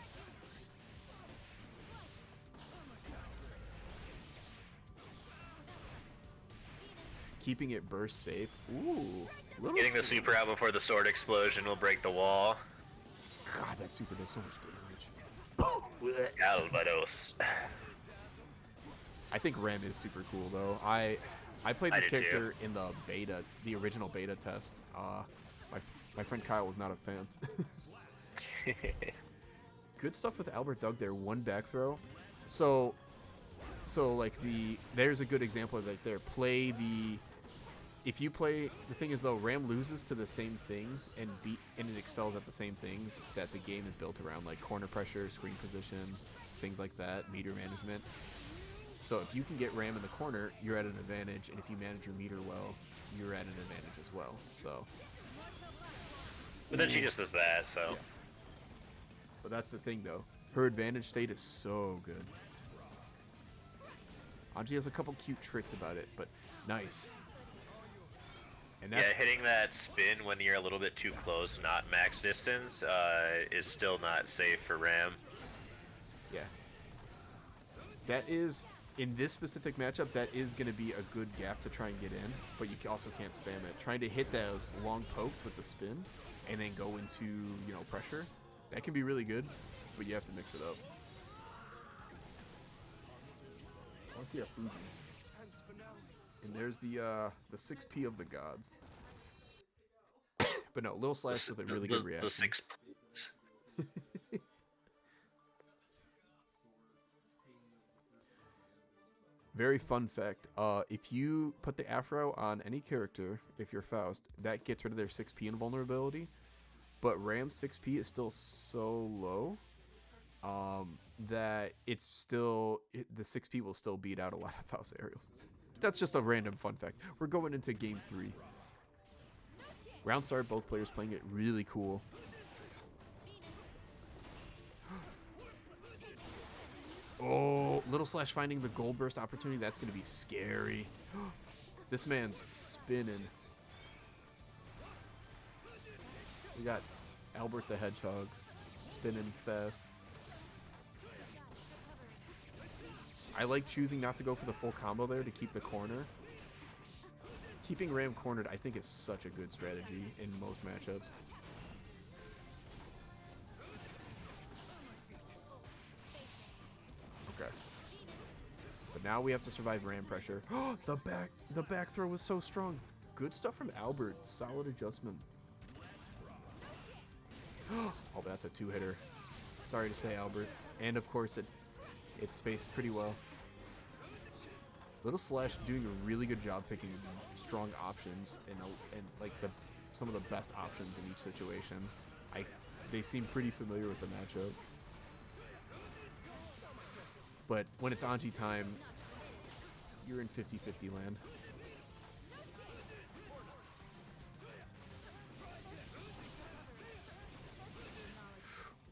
Keeping it burst safe. Ooh. Getting the super out before the sword explosion will break the wall. God, that super does so much damage. Calvados. I think Ram is super cool though. I played this character too. in the beta, the original beta test. My friend Kyle was not a fan. Good stuff with Albert Doug there. One back throw. So like there's a good example of that there. If you play, the thing is though, Ram loses to the same things and it excels at the same things that the game is built around, like corner pressure, screen position, things like that, meter management. So if you can get Ram in the corner, you're at an advantage, and if you manage your meter well, you're at an advantage as well. So. But then she just does that, so. Yeah. But that's the thing though. Her advantage state is so good. Anji has a couple cute tricks about it, but nice. And that's, yeah, hitting that spin when you're a little bit too close, not max distance, is still not safe for Ram. Yeah. That is, in this specific matchup, that is going to be a good gap to try and get in, but you also can't spam it. Trying to hit those long pokes with the spin and then go into, pressure, that can be really good, but you have to mix it up. I want to see a Fuji. And there's the 6P of the gods. But no, Lil Slash with a really good reaction. The 6 please. Very fun fact. If you put the afro on any character, if you're Faust, that gets rid of their 6P invulnerability. But Ram's 6P is still so low that it's still the 6P will still beat out a lot of Faust aerials. That's just a random fun fact. We're going into game 3. Round start, both players playing it really cool. Oh, Little Slash finding the gold burst opportunity. That's going to be scary. This man's spinning. We got Albert the Hedgehog spinning fast. I like choosing not to go for the full combo there to keep the corner. Keeping Ram cornered, I think, is such a good strategy in most matchups. Okay. But now we have to survive Ram pressure. The back throw was so strong. Good stuff from Albert. Solid adjustment. Oh, that's a 2-hitter. Sorry to say, Albert. And of course, it's spaced pretty well. Little Slash doing a really good job picking strong options and like some of the best options in each situation. They seem pretty familiar with the matchup. But when it's Anji time, you're in 50-50 land.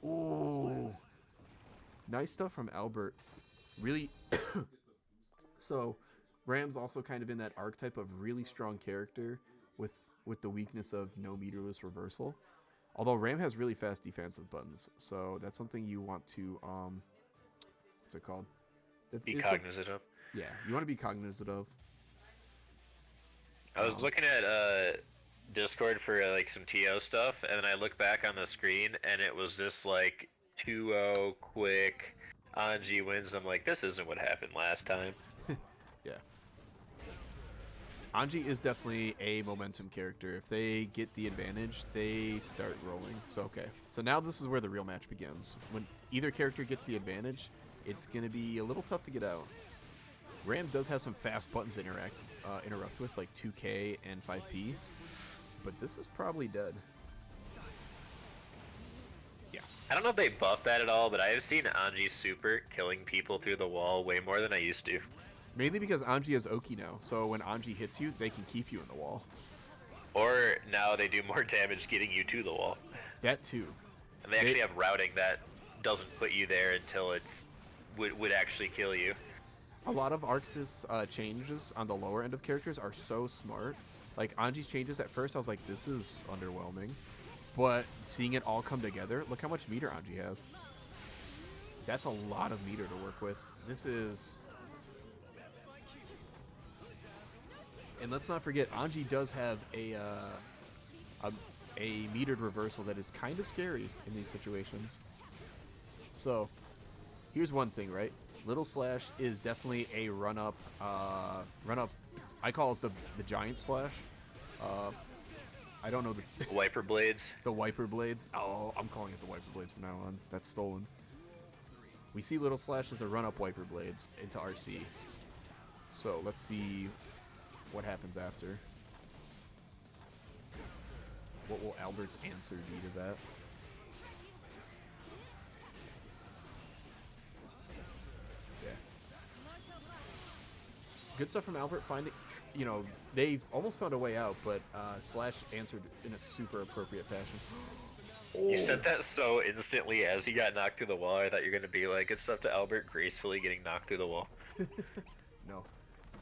Ooh. Nice stuff from Albert. Really. So, Ram's also kind of in that archetype of really strong character with the weakness of no meterless reversal. Although Ram has really fast defensive buttons, so that's something you want to what's it called? Be cognizant of. Yeah, you want to be cognizant of. I was looking at Discord for like some TO stuff, and then I look back on the screen, and it was this like 2-0 quick Anji wins. I'm like, this isn't what happened last time. Yeah. Anji is definitely a momentum character. If they get the advantage, they start rolling. So, okay. So now this is where the real match begins. When either character gets the advantage, it's going to be a little tough to get out. Ram does have some fast buttons to interrupt with, like 2K and 5P. But this is probably dead. Yeah. I don't know if they buffed that at all, but I have seen Anji's super killing people through the wall way more than I used to. Mainly because Anji has Oki now, so when Anji hits you, they can keep you in the wall. Or now they do more damage getting you to the wall. That too. And they actually have routing that doesn't put you there until it's would actually kill you. A lot of Arx's changes on the lower end of characters are so smart. Like, Anji's changes at first, I was like, this is underwhelming. But seeing it all come together, look how much meter Anji has. That's a lot of meter to work with. This is... And let's not forget, Anji does have a metered reversal that is kind of scary in these situations. So, here's one thing, right? Little Slash is definitely a run-up. I call it the giant slash. I don't know the Wiper blades. the wiper blades. Oh, I'm calling it the wiper blades from now on. That's stolen. We see Little Slash as a run-up wiper blades into RC. So let's see what happens after. What will Albert's answer be to that? Yeah. Good stuff from Albert finding, you know, they've almost found a way out, but Slash answered in a super appropriate fashion. Oh. You said that so instantly as he got knocked through the wall. I thought you were going to be like, good stuff to Albert gracefully getting knocked through the wall. No.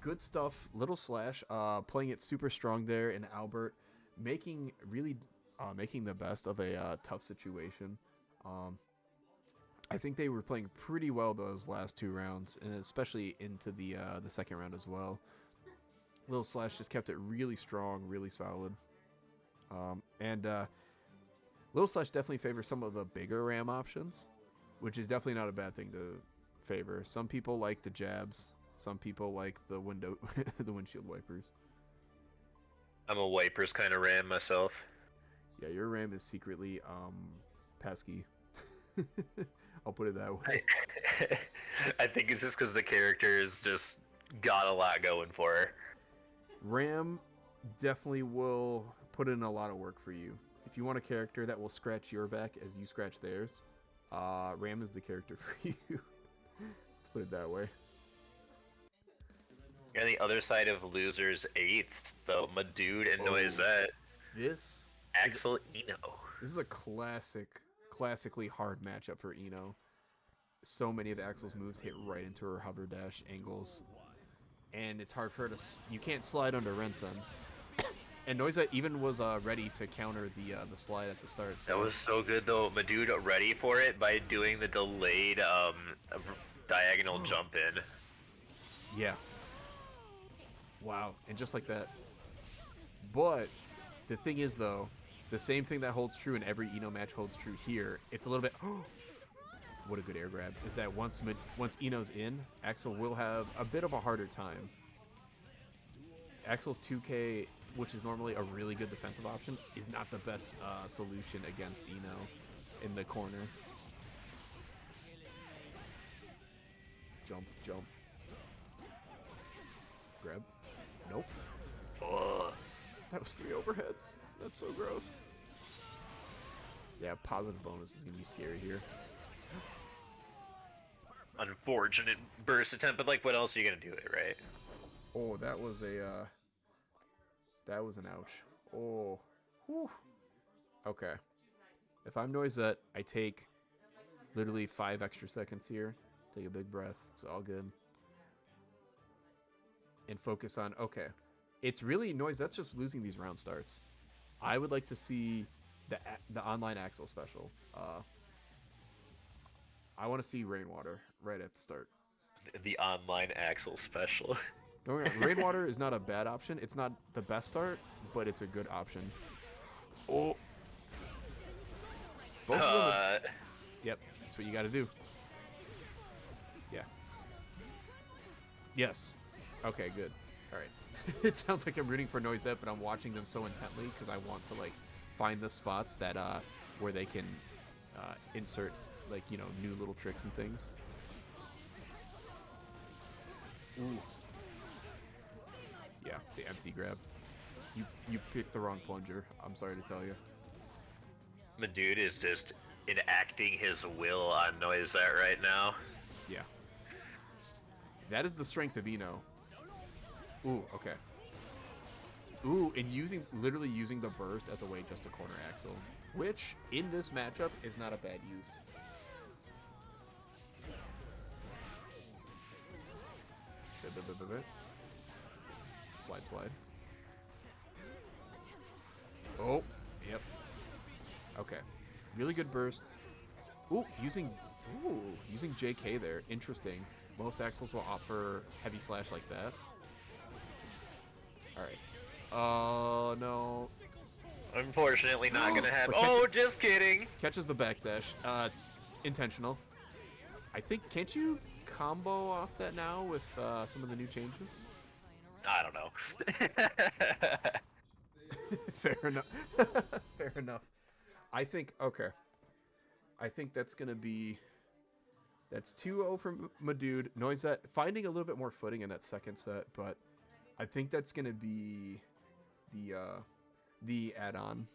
Good stuff. Little Slash playing it super strong there, and Albert making the best of a tough situation. I think they were playing pretty well those last 2 rounds, and especially into the second round as well. Little Slash just kept it really strong, really solid. And Little Slash definitely favors some of the bigger RAM options, which is definitely not a bad thing to favor. Some people like the jabs. Some people like the the windshield wipers. I'm a wipers kind of ram myself. Yeah, your RAM is secretly pesky. I'll put it that way. I think it's just because the character has just got a lot going for her. RAM definitely will put in a lot of work for you. If you want a character that will scratch your back as you scratch theirs, RAM is the character for you. Let's put it that way. On the other side of losers 8th, though, Madoood and Noisette. This Axel Eno. This is a classically hard matchup for Eno. So many of Axel's moves hit right into her hover dash angles, and it's hard for her to. You can't slide under Rensen. And Noisette even was ready to counter the slide at the start. So. That was so good, though. Madoood ready for it by doing the delayed diagonal jump in. Yeah. Wow, and just like that. But the thing is, though, the same thing that holds true in every Eno match holds true here. It's a little bit. What a good air grab! Is that once Eno's in, Axel will have a bit of a harder time. Axel's 2K, which is normally a really good defensive option, is not the best solution against Eno in the corner. Jump, jump. Grab. Nope. Ugh. That was 3 overheads. That's so gross. Yeah, positive bonus is going to be scary here. Unfortunate burst attempt, but like, what else are you going to do it, right? Oh, that was an ouch. Oh. Whew. Okay. If I'm Noisette, I take literally 5 extra seconds here. Take a big breath. It's all good. And focus on, okay. It's really Noisette's just losing these round starts. I would like to see the online Axel special. I want to see Rainwater right at the start. The online Axel special. Don't get me wrong, Rainwater is not a bad option. It's not the best start, but it's a good option. Oh. Both of them. Yep, that's what you got to do. Yeah. Yes. Okay, good. All right. It sounds like I'm rooting for Noisette, but I'm watching them so intently because I want to like find the spots that where they can insert like, you know, new little tricks and things. Ooh. Yeah, the empty grab. You picked the wrong plunger. I'm sorry to tell you. Madoood is just enacting his will on Noisette right now. Yeah. That is the strength of Eno. Ooh, okay. Ooh, and literally using the burst as a way just to corner Axel, which in this matchup is not a bad use. of it. Slide, slide. Oh, yep. Okay. Really good burst. Using JK there. Interesting. Most axles will offer heavy slash like that. Alright. Oh, no. Unfortunately, not gonna happen. But Oh, just kidding. Catches the backdash. Intentional. I think, can't you combo off that now with some of the new changes? I don't know. Fair enough. Fair enough. I think, okay. I think that's going to be, that's 2-0 for Madoood. Noisette finding a little bit more footing in that second set, but I think that's going to be the add-on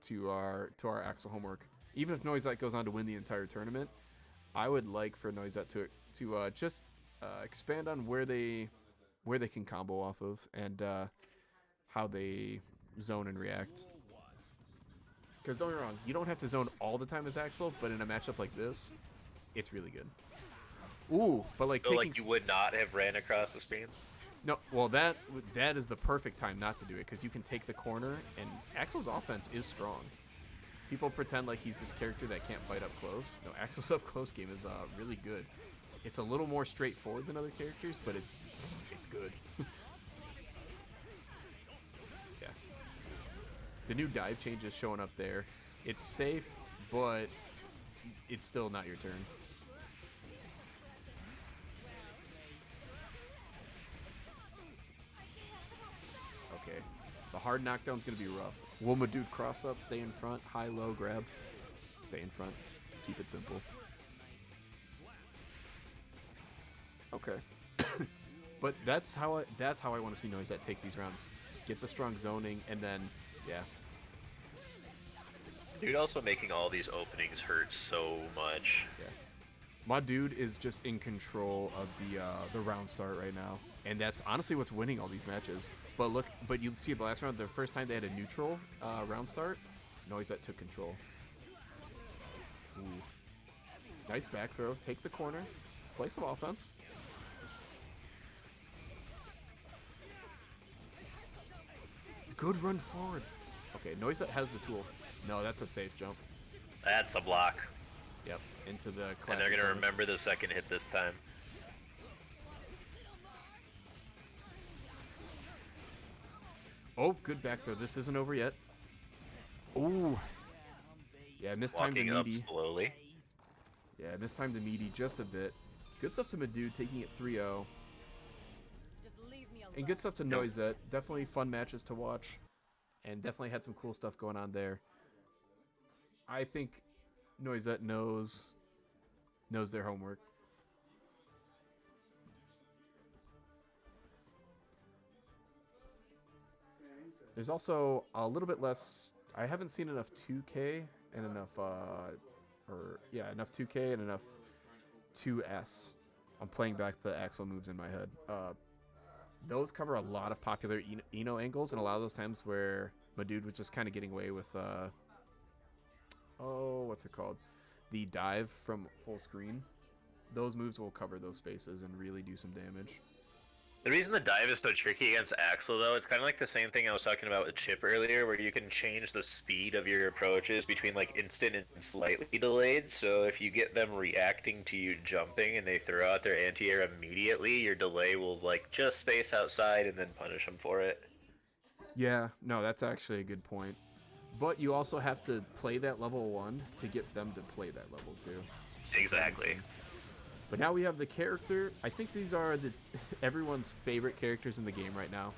to our Axel homework. Even if Noisette goes on to win the entire tournament, I would like for Noisette to just expand on where they can combo off of and how they zone and react. Because don't get me wrong, you don't have to zone all the time as Axel, but in a matchup like this, it's really good. Ooh, but like so like you would not have ran across the screen? No, well that is the perfect time not to do it because you can take the corner and Axel's offense is strong. People pretend like he's this character that can't fight up close. No, Axel's up close game is really good. It's a little more straightforward than other characters, but it's good. Yeah. The new dive change is showing up there. It's safe, but it's still not your turn. Okay. The hard knockdown's going to be rough. Will Madoood cross up, stay in front, high, low, grab. Stay in front. Keep it simple. Okay. But that's how I want to see Noisette take these rounds. Get the strong zoning, and then, yeah. Dude, also making all these openings hurt so much. Yeah. Madoood is just in control of the round start right now, and that's honestly what's winning all these matches. But you see the last round, the first time they had a neutral round start, Noisette took control. Ooh. Nice back throw. Take the corner. Play some offense. Good run forward. Okay, Noisette has the tools. No, that's a safe jump. That's a block. Yep, into the classic. And they're going to remember the second hit this time. Oh, good back throw. This isn't over yet. Ooh. Yeah, missed time to Walking meaty. up slowly. Yeah, missed time to meaty just a bit. Good stuff to Madoood, taking it 3-0. And good stuff to Noisette. Definitely fun matches to watch. And definitely had some cool stuff going on there. I think Noisette knows their homework. There's also a little bit less. I haven't seen enough 2K and enough enough 2K and enough 2S. I'm playing back the Axel moves in my head. Those cover a lot of popular Eno angles, and a lot of those times where Madoood was just kind of getting away with what's it called? The dive from full screen. Those moves will cover those spaces and really do some damage. The reason the dive is so tricky against Axel, though, it's kind of like the same thing I was talking about with Chip earlier, where you can change the speed of your approaches between like instant and slightly delayed. So if you get them reacting to you jumping and they throw out their anti-air immediately, your delay will like just space outside and then punish them for it. Yeah, no, that's actually a good point. But you also have to play that level 1 to get them to play that level 2. Exactly. But now we have the character. I think these are everyone's favorite characters in the game right now.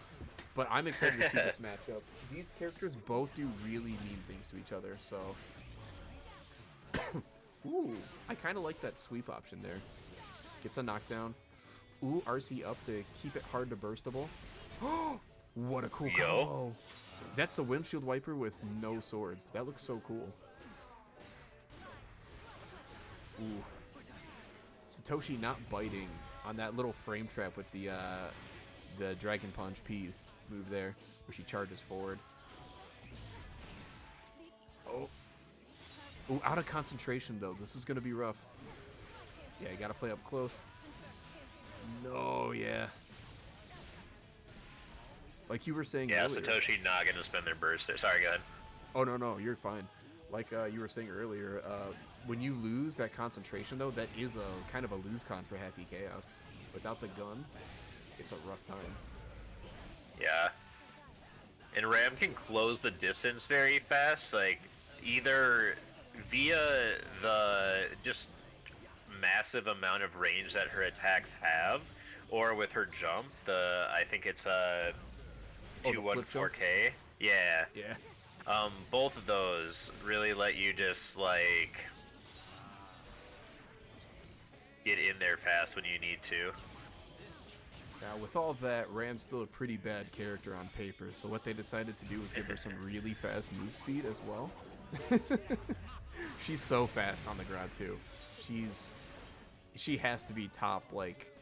But I'm excited to see this matchup. These characters both do really mean things to each other, so... Ooh, I kind of like that sweep option there. Gets a knockdown. Ooh, RC up to keep it hard to burstable. What a cool combo. That's the windshield wiper with no swords. That looks so cool. Ooh. Satoshi not biting on that little frame trap with the Dragon Punch P move there, where she charges forward. Oh. Ooh, out of concentration, though. This is going to be rough. Yeah, you got to play up close. No, yeah. Like you were saying Yeah, earlier. Satoshi not gonna spend their burst there. Sorry, go ahead. Oh no, you're fine. Like you were saying earlier, when you lose that concentration though, that is a kind of a lose con for Happy Chaos. Without the gun, it's a rough time. Yeah. And Ram can close the distance very fast, like either via the just massive amount of range that her attacks have, or with her jump. I think it's Oh, the flip jump? 214K. Yeah. Yeah. Both of those really let you just like get in there fast when you need to. Now, with all that, Ram's still a pretty bad character on paper, so what they decided to do was give her some really fast move speed as well. She's so fast on the ground too. She has to be top like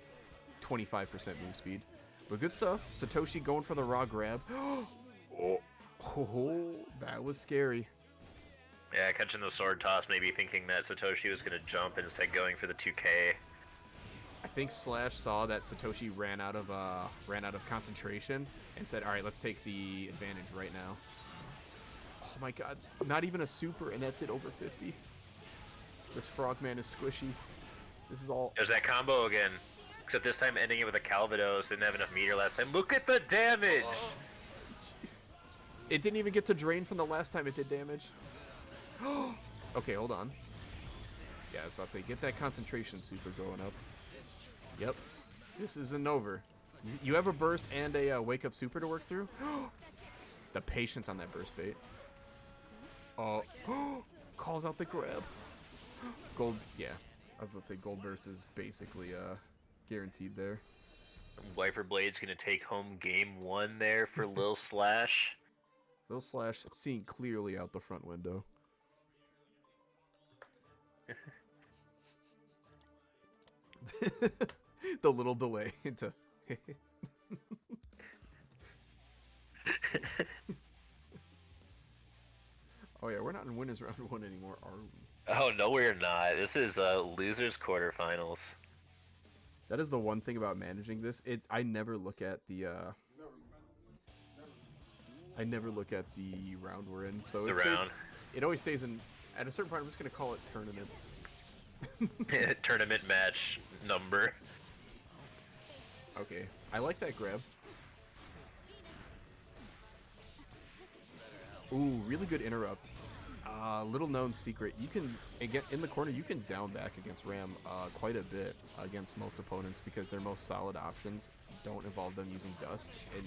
25% move speed. But good stuff. Satoshi going for the raw grab. Oh, that was scary. Yeah, catching the sword toss, maybe thinking that Satoshi was going to jump and instead going for the 2K. I think Slash saw that Satoshi ran out of concentration and said, "All right, let's take the advantage right now." Oh my God! Not even a super, and that's it over 50. This frogman is squishy. This is all. There's that combo again, except this time ending it with a Calvados. Didn't have enough meter last time. Look at the damage. It didn't even get to drain from the last time it did damage. Okay, hold on. Yeah, I was about to say, get that concentration super going up. Yep. This isn't over. You have a burst and a wake up super to work through? The patience on that burst bait. Oh, calls out the grab. Gold, yeah. I was about to say gold burst is basically guaranteed there. Wiper Blade's going to take home game 1 there for Lil Slash. Lil Slash seeing clearly out the front window. The little delay into Oh yeah, we're not in winners round 1 anymore, are we? Oh, no, we're not. This is losers quarterfinals. That is the one thing about managing this. I never look at the round we're in. So it always stays in. At a certain point, I'm just gonna call it tournament. Tournament match number. Okay, I like that grab. Ooh, really good interrupt. Little known secret, you can get in the corner. You can down back against Ram quite a bit against most opponents because their most solid options don't involve them using dust, and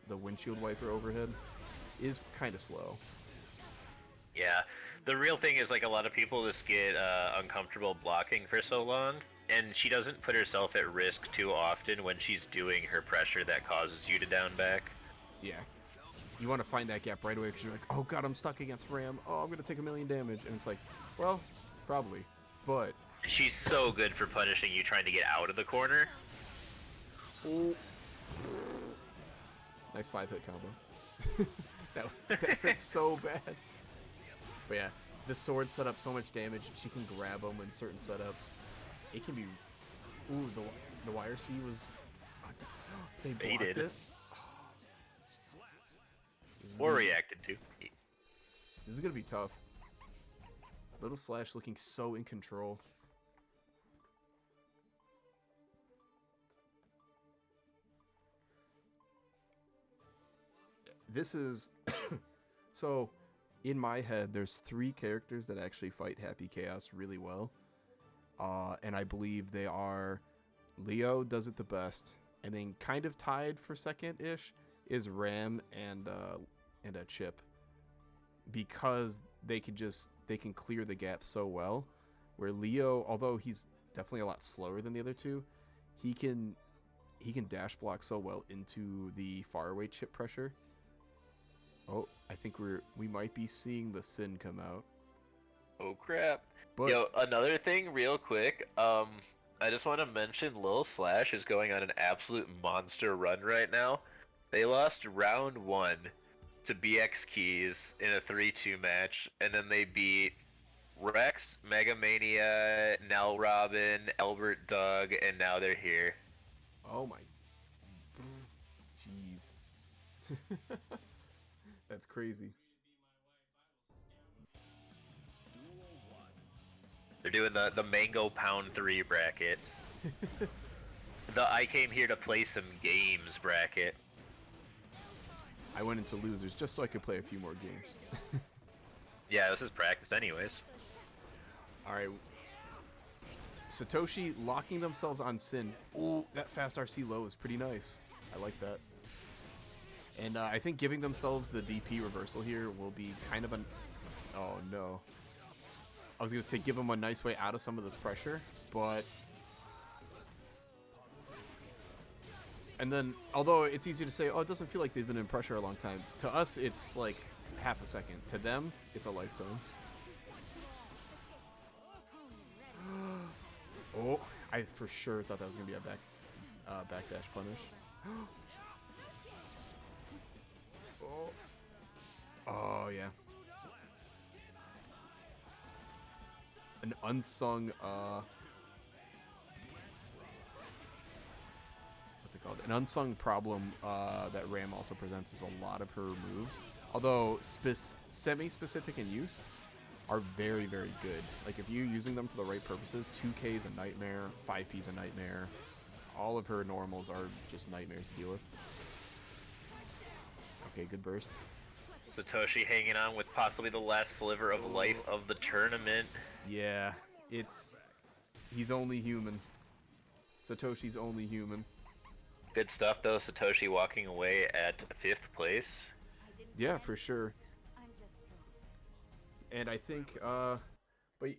the windshield wiper overhead is kind of slow. Yeah, the real thing is like a lot of people just get uncomfortable blocking for so long, and she doesn't put herself at risk too often when she's doing her pressure that causes you to down back. Yeah. You want to find that gap right away because you're like, oh God, I'm stuck against Ram. Oh, I'm going to take 1,000,000 damage. And it's like, well, probably. But she's so good for punishing you trying to get out of the corner. Oh. Nice 5-hit combo. that hurt so bad. But yeah, the sword set up so much damage. She can grab them in certain setups. It can be... Ooh, the wire C was... They blocked it. Or reacted to. This is going to be tough. Little Slash looking so in control. This is... So, in my head, there's 3 characters that actually fight Happy Chaos really well. And I believe they are... Leo does it the best. And then kind of tied for second-ish is Ram and a Chip, because they can clear the gap so well, where Leo, although he's definitely a lot slower than the other two, he can dash block so well into the faraway Chip pressure. Oh, I think we might be seeing the Sin come out. Oh crap. But, yo, another thing real quick, I just want to mention Lil Slash is going on an absolute monster run right now. They lost round 1 to BX Keys in a 3-2 match, and then they beat Rex, Megamania, Nell Robin, Albert Doug, and now they're here. oh my... That's crazy. They're doing the Mango Pound 3 bracket. The I came here to play some games bracket. I went into losers just so I could play a few more games. Yeah, this is practice anyways. Alright. Satoshi locking themselves on Sin. Oh, that fast RC low is pretty nice. I like that. And I think giving themselves the DP reversal here will be kind of an... Oh, no. I was going to say give them a nice way out of some of this pressure, but... And then, although it's easy to say, oh, it doesn't feel like they've been in pressure a long time. To us, it's like half a second. To them, it's a lifetime. Oh, I for sure thought that was going to be a backdash punish. Oh, yeah. An unsung, what's it called? An unsung problem that Ram also presents is a lot of her moves, although semi-specific in use, are very, very good. Like, if you're using them for the right purposes, 2K is a nightmare, 5P is a nightmare. All of her normals are just nightmares to deal with. Okay, good burst. Satoshi hanging on with possibly the last sliver of life of the tournament. Yeah, he's only human. Satoshi's only human. Good stuff though, Satoshi walking away at 5th place. Yeah, for sure. And I think, but,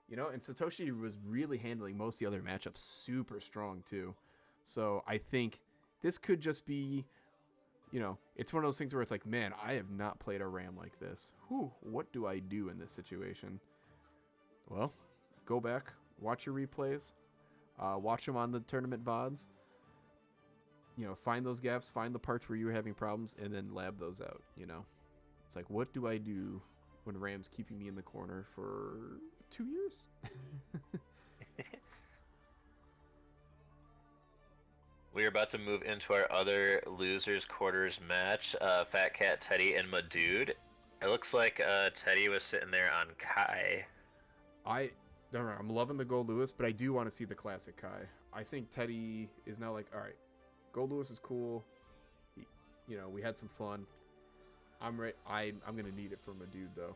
you know, and Satoshi was really handling most of the other matchups super strong, too. So I think this could just be, you know, it's one of those things where it's like, man, I have not played a Ram like this. Whew, what do I do in this situation? Well, go back, watch your replays, watch them on the tournament VODs. You know, find those gaps, find the parts where you were having problems, and then lab those out, you know. It's like, what do I do when Ram's keeping me in the corner for 2 years? We're about to move into our other losers quarters match. Fat Cat, Teddy, and Madoood. It looks like Teddy was sitting there on Kai. I'm loving the Gold Lewis, but I do want to see the classic Kai. I think Teddy is now like, all right, Gold Lewis is cool. You know, we had some fun. I'm gonna need it for Madoood though.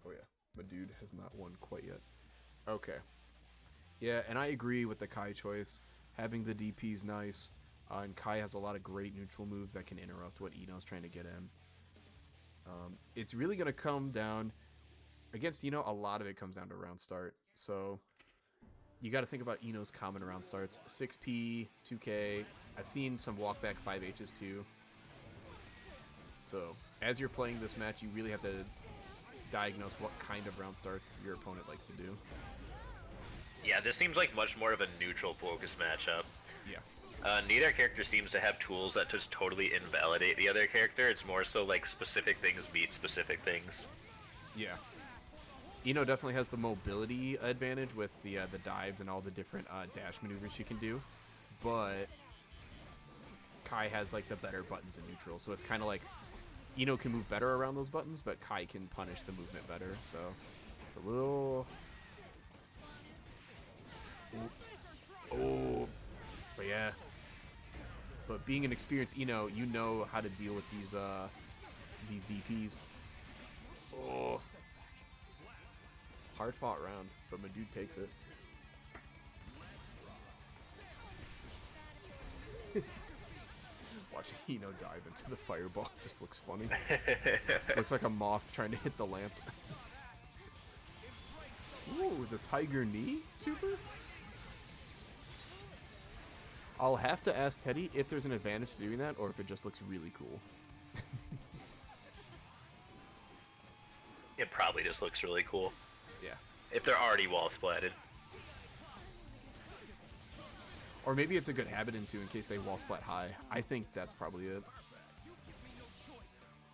Oh yeah, Madoood has not won quite yet. Okay. Yeah, and I agree with the Kai choice. Having the DP is nice, and Kai has a lot of great neutral moves that can interrupt what Ino's trying to get in. It's really going to come down, against Ino, a lot of it comes down to round start. So you got to think about Ino's common round starts. 6P, 2K, I've seen some walkback 5Hs too. So as you're playing this match, you really have to diagnose what kind of round starts your opponent likes to do. Yeah, this seems like much more of a neutral focus matchup. Yeah. Neither character seems to have tools that just totally invalidate the other character. It's more so like specific things beat specific things. Yeah. Ino definitely has the mobility advantage with the dives and all the different dash maneuvers she can do, but Kai has like the better buttons in neutral, so it's kind of like Ino can move better around those buttons, but Kai can punish the movement better, so it's a little... Oh, but yeah. But being an experienced Ino, you know how to deal with these DPs. Oh, hard fought round, but Madoood takes it. Watching Ino dive into the fireball just looks funny. Looks like a moth trying to hit the lamp. Ooh, the tiger knee super? I'll have to ask Teddy if there's an advantage to doing that or if it just looks really cool. It probably just looks really cool. Yeah. If they're already wall splatted. Or maybe it's a good habit into in case they wall splat high. I think that's probably it.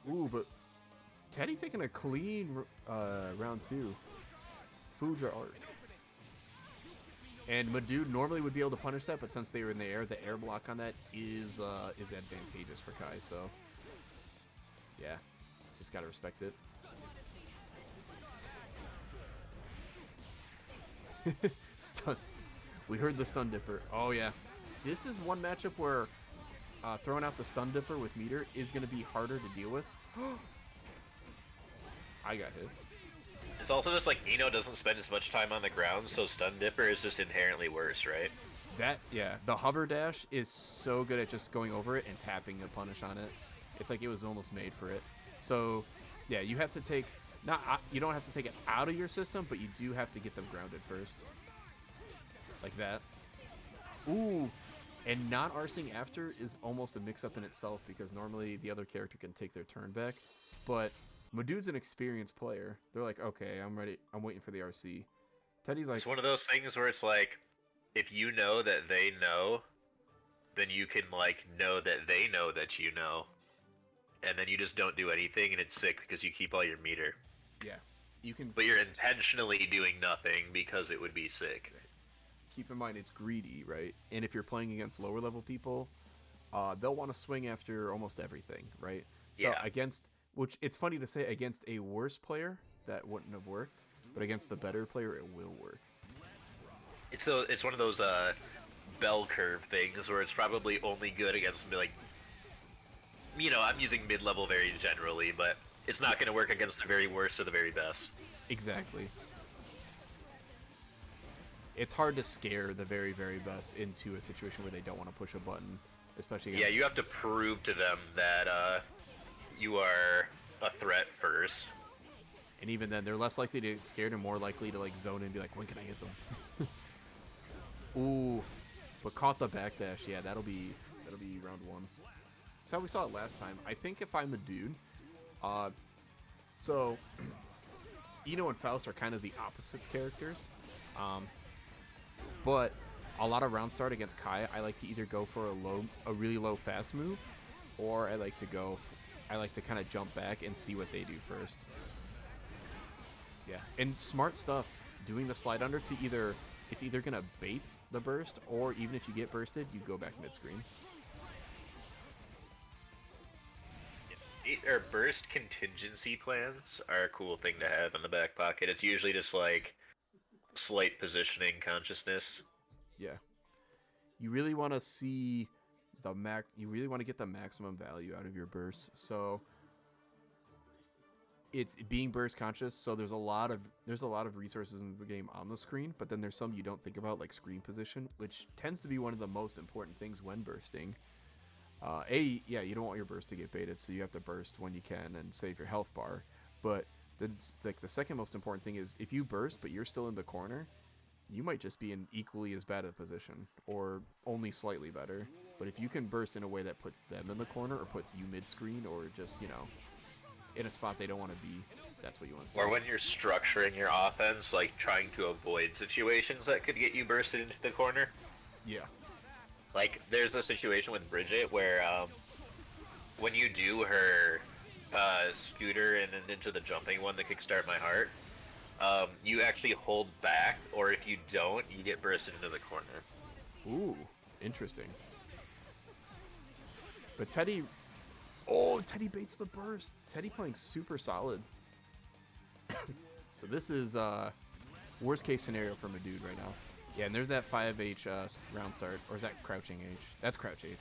Ooh, but Teddy taking a clean round 2. Fuja arc. And Madoood normally would be able to punish that, but since they were in the air block on that is advantageous for Kai. So yeah, just gotta respect it. Stun. We heard the Stun Dipper. Oh yeah, this is one matchup where throwing out the Stun Dipper with meter is gonna be harder to deal with. I got hit. It's also just like Eno doesn't spend as much time on the ground, so Stun Dipper is just inherently worse, right? Yeah, the hover dash is so good at just going over it and tapping the punish on it. It's like it was almost made for it. So yeah, you have to take you don't have to take it out of your system, but you do have to get them grounded first, like that. Ooh, and not arsing after is almost a mix-up in itself because normally the other character can take their turn back, but Madood's an experienced player. They're like, okay, I'm ready. I'm waiting for the RC. Teddy's like, it's one of those things where it's like, if you know that they know, then you can like know that they know that you know, and then you just don't do anything, and it's sick because you keep all your meter. yeah, you can. But you're intentionally doing nothing because it would be sick. Keep in mind it's greedy, right? And if you're playing against lower level people, they'll want to swing after almost everything, right? So Yeah. which it's funny to say against a worse player that wouldn't have worked, but against the better player it will work. It's one of those bell curve things where it's probably only good against like, I'm using mid-level very generally, but it's not going to work against the very worst or the very best. Exactly. It's hard to scare the very, very best into a situation where they don't want to push a button, especially against... Yeah, you have to prove to them that you are a threat first. And even then, they're less likely to get scared and more likely to like zone in and be like, when can I hit them? Ooh, but caught the backdash. Yeah, that'll be round 1. That's how we saw it last time. I think if I'm a dude, so Eno and Faust are kind of the opposite characters, but a lot of round start against Kai, I like to either go for a really low fast move, or I like to kind of jump back and see what they do first. Yeah, and smart stuff. Doing the slide under to it's either gonna bait the burst, or even if you get bursted, you go back mid screen. Or burst contingency plans are a cool thing to have in the back pocket. It's usually just like slight positioning consciousness. Yeah, you really want to see you really want to get the maximum value out of your burst. So it's being burst conscious. So there's a lot of resources in the game on the screen, but then there's some you don't think about, like screen position, which tends to be one of the most important things when bursting. You don't want your burst to get baited, so you have to burst when you can and save your health bar. But that's like the second most important thing is if you burst but you're still in the corner, you might just be in equally as bad a position or only slightly better. But if you can burst in a way that puts them in the corner or puts you mid screen or just in a spot they don't want to be, that's what you want to see. Or when you're structuring your offense, like trying to avoid situations that could get you bursted into the corner. Yeah. Like, there's a situation with Bridget where, when you do her, scooter and then into the jumping one, the Kickstart My Heart, you actually hold back, or if you don't, you get bursted into the corner. Ooh, interesting. But Teddy baits the burst. Teddy playing super solid. So this is, worst case scenario for Madoood right now. Yeah, and there's that 5H round start. Or is that crouching H? That's crouch H.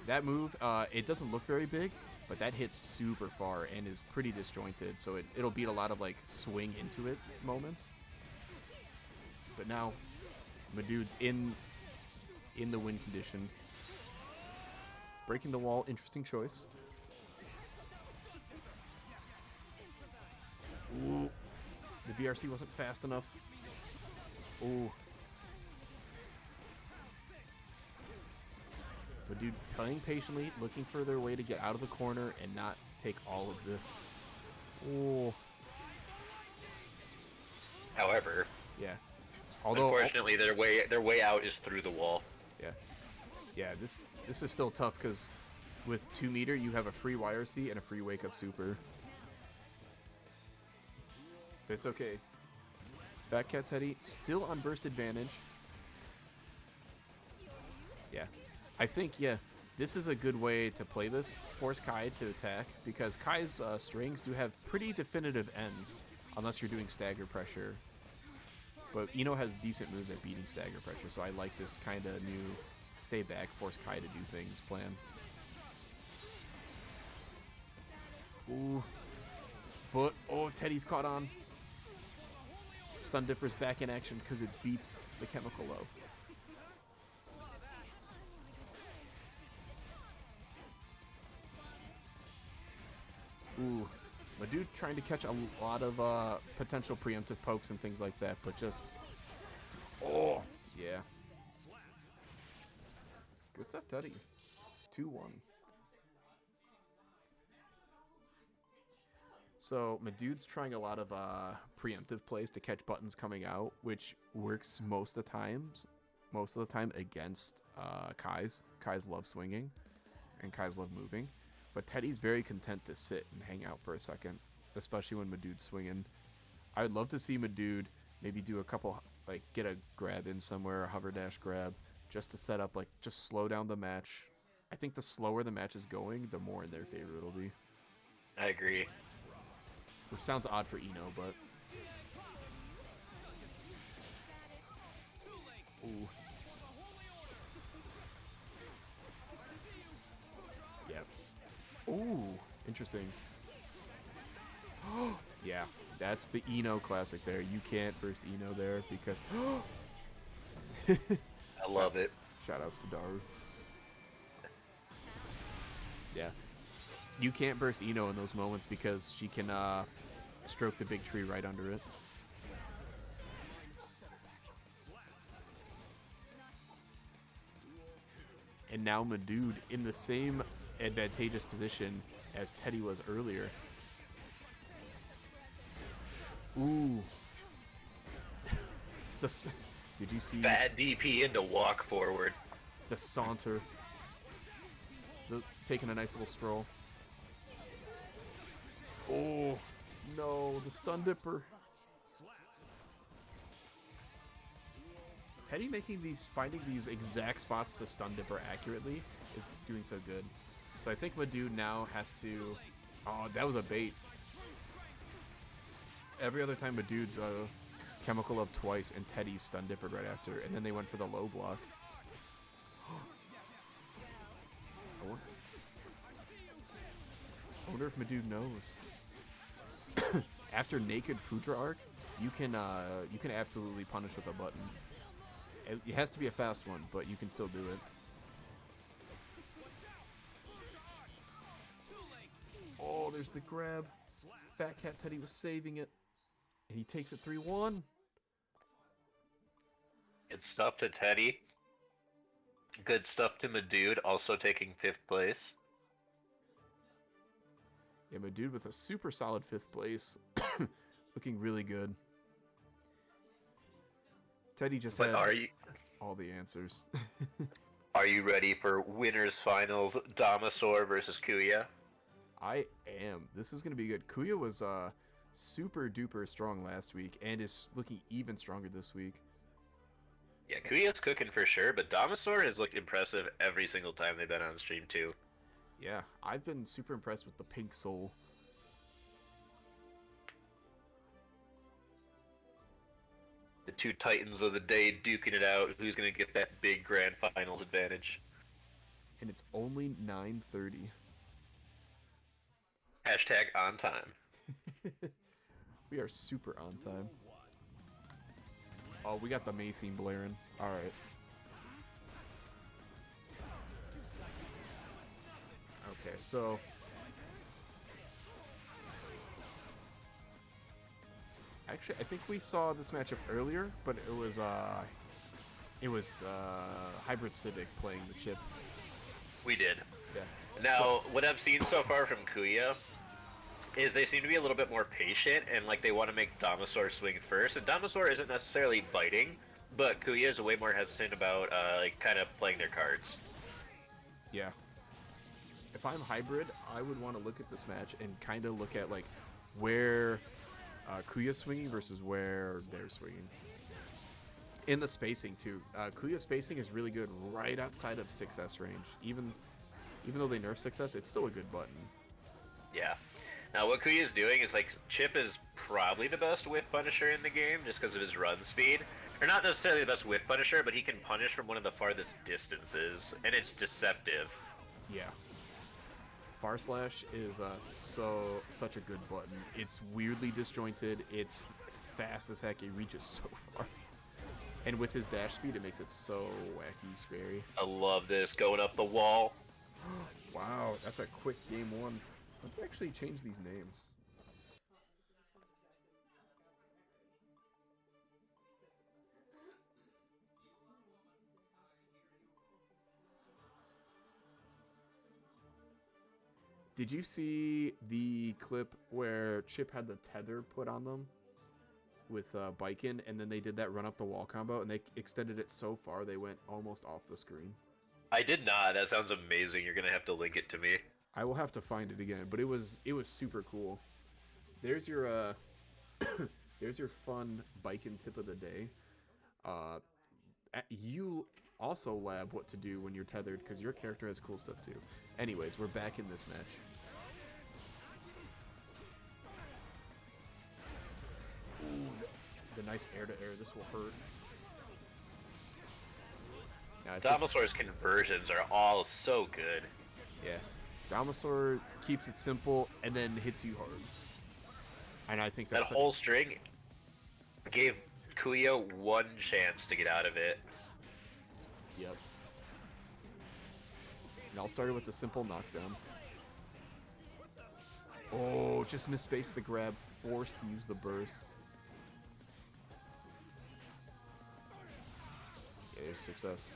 That move, it doesn't look very big, but that hits super far and is pretty disjointed. So it'll beat a lot of like swing into it moments. But now, Madood's in the win condition. Breaking the wall, interesting choice. Ooh. The BRC wasn't fast enough. Ooh. But dude, playing patiently, looking for their way to get out of the corner and not take all of this. Ooh. However, yeah. Although, unfortunately, their way out is through the wall. Yeah, this is still tough because with 2 meter you have a free YRC and a free wake up super. But it's okay. Fat Cat Teddy still on burst advantage. Yeah, I think this is a good way to play this. Force Kai to attack because Kai's strings do have pretty definitive ends unless you're doing stagger pressure. But Ino has decent moves at beating stagger pressure, so I like this kind of new stay back, force Kai to do things plan. Ooh. But, oh, Teddy's caught on. Stun Dipper's back in action because it beats the Chemical Love. Ooh. Madoood trying to catch a lot of potential preemptive pokes and things like that, but just... Oh! Yeah. Good stuff, Teddy. 2-1. So, Madood's trying a lot of preemptive plays to catch buttons coming out, which works most of the time against Kai's. Kai's love swinging, and Kai's love moving. But Teddy's very content to sit and hang out for a second, especially when Madood's swinging. I would love to see Madoood maybe do a couple, like get a grab in somewhere, a hover dash grab, just to set up, like just slow down the match. I think the slower the match is going, the more in their favor it'll be. I agree. Which sounds odd for Ino, but... Ooh. Yep. Ooh, interesting. Yeah, that's the Ino classic there. You can't burst Ino there because... I love it. Shoutouts to Daru. Yeah. You can't burst Ino in those moments because she can stroke the big tree right under it. And now Madoood in the same advantageous position as Teddy was earlier. Ooh. Did you see Fat DP into walk forward? The saunter? Taking a nice little stroll. Oh no, the stun dipper. Teddy finding these exact spots to stun dipper accurately is doing so good. So I think Madoood now has to... Oh, that was a bait. Every other time Madood's Chemical Love twice and Teddy's stun dippered right after, and then they went for the low block. I wonder if Madoood knows. After Naked Fudra arc, you can absolutely punish with a button. It has to be a fast one, but you can still do it. Oh, there's the grab. Fat Cat Teddy was saving it. And he takes it 3-1. Good stuff to Teddy. Good stuff to Madoood, also taking 5th place. Yeah, Madoood with a super solid 5th place. Looking really good. Teddy just had all the answers. Are you ready for winners finals, Damasaur versus Kuya? I am. This is going to be good. Kuya was super duper strong last week and is looking even stronger this week. Yeah, Kuya's cooking for sure, but Damasaur has looked impressive every single time they've been on stream too. Yeah, I've been super impressed with the Pink Soul. The two titans of the day duking it out. Who's going to get that big grand finals advantage? And it's only 9:30. Hashtag on time. We are super on time. Oh, we got the May theme blaring. Alright. Okay, so... Actually, I think we saw this matchup earlier, but it was Hybrid Civic playing the chip. We did. Yeah. Now, what I've seen so far from Kuya is they seem to be a little bit more patient, and like they want to make Damasaur swing first. And Damasaur isn't necessarily biting, but Kuya is way more hesitant about like kind of playing their cards. Yeah. If I'm hybrid, I would want to look at this match and kind of look at like where Kuya's swinging versus where they're swinging. In the spacing too. Kuya's spacing is really good right outside of 6S range. Even though they nerf 6S, it's still a good button. Yeah. Now what Kuya is doing is like Chip is probably the best whiff punisher in the game just because of his run speed. Or not necessarily the best whiff punisher, but he can punish from one of the farthest distances, and it's deceptive. Yeah. Far Slash is such a good button. It's weirdly disjointed. It's fast as heck. It reaches so far. And with his dash speed, it makes it so wacky, scary. I love this, going up the wall. Wow, that's a quick game one. Let's actually change these names. Did you see the clip where Chip had the tether put on them with Bikin, and then they did that run up the wall combo, and they extended it so far they went almost off the screen? I did not. That sounds amazing. You're gonna have to link it to me. I will have to find it again, but it was super cool. There's your there's your fun Bikin tip of the day. You also lab what to do when you're tethered because your character has cool stuff too. Anyways, we're back in this match. Ooh, the nice air to air. This will hurt. Domosaur's conversions are all so good. Yeah. Domosaur keeps it simple and then hits you hard. And I think that whole string gave Kuya one chance to get out of it. Yep. It all started with the simple knockdown. Oh, just misspaced the grab, forced to use the burst. Yeah, there's success.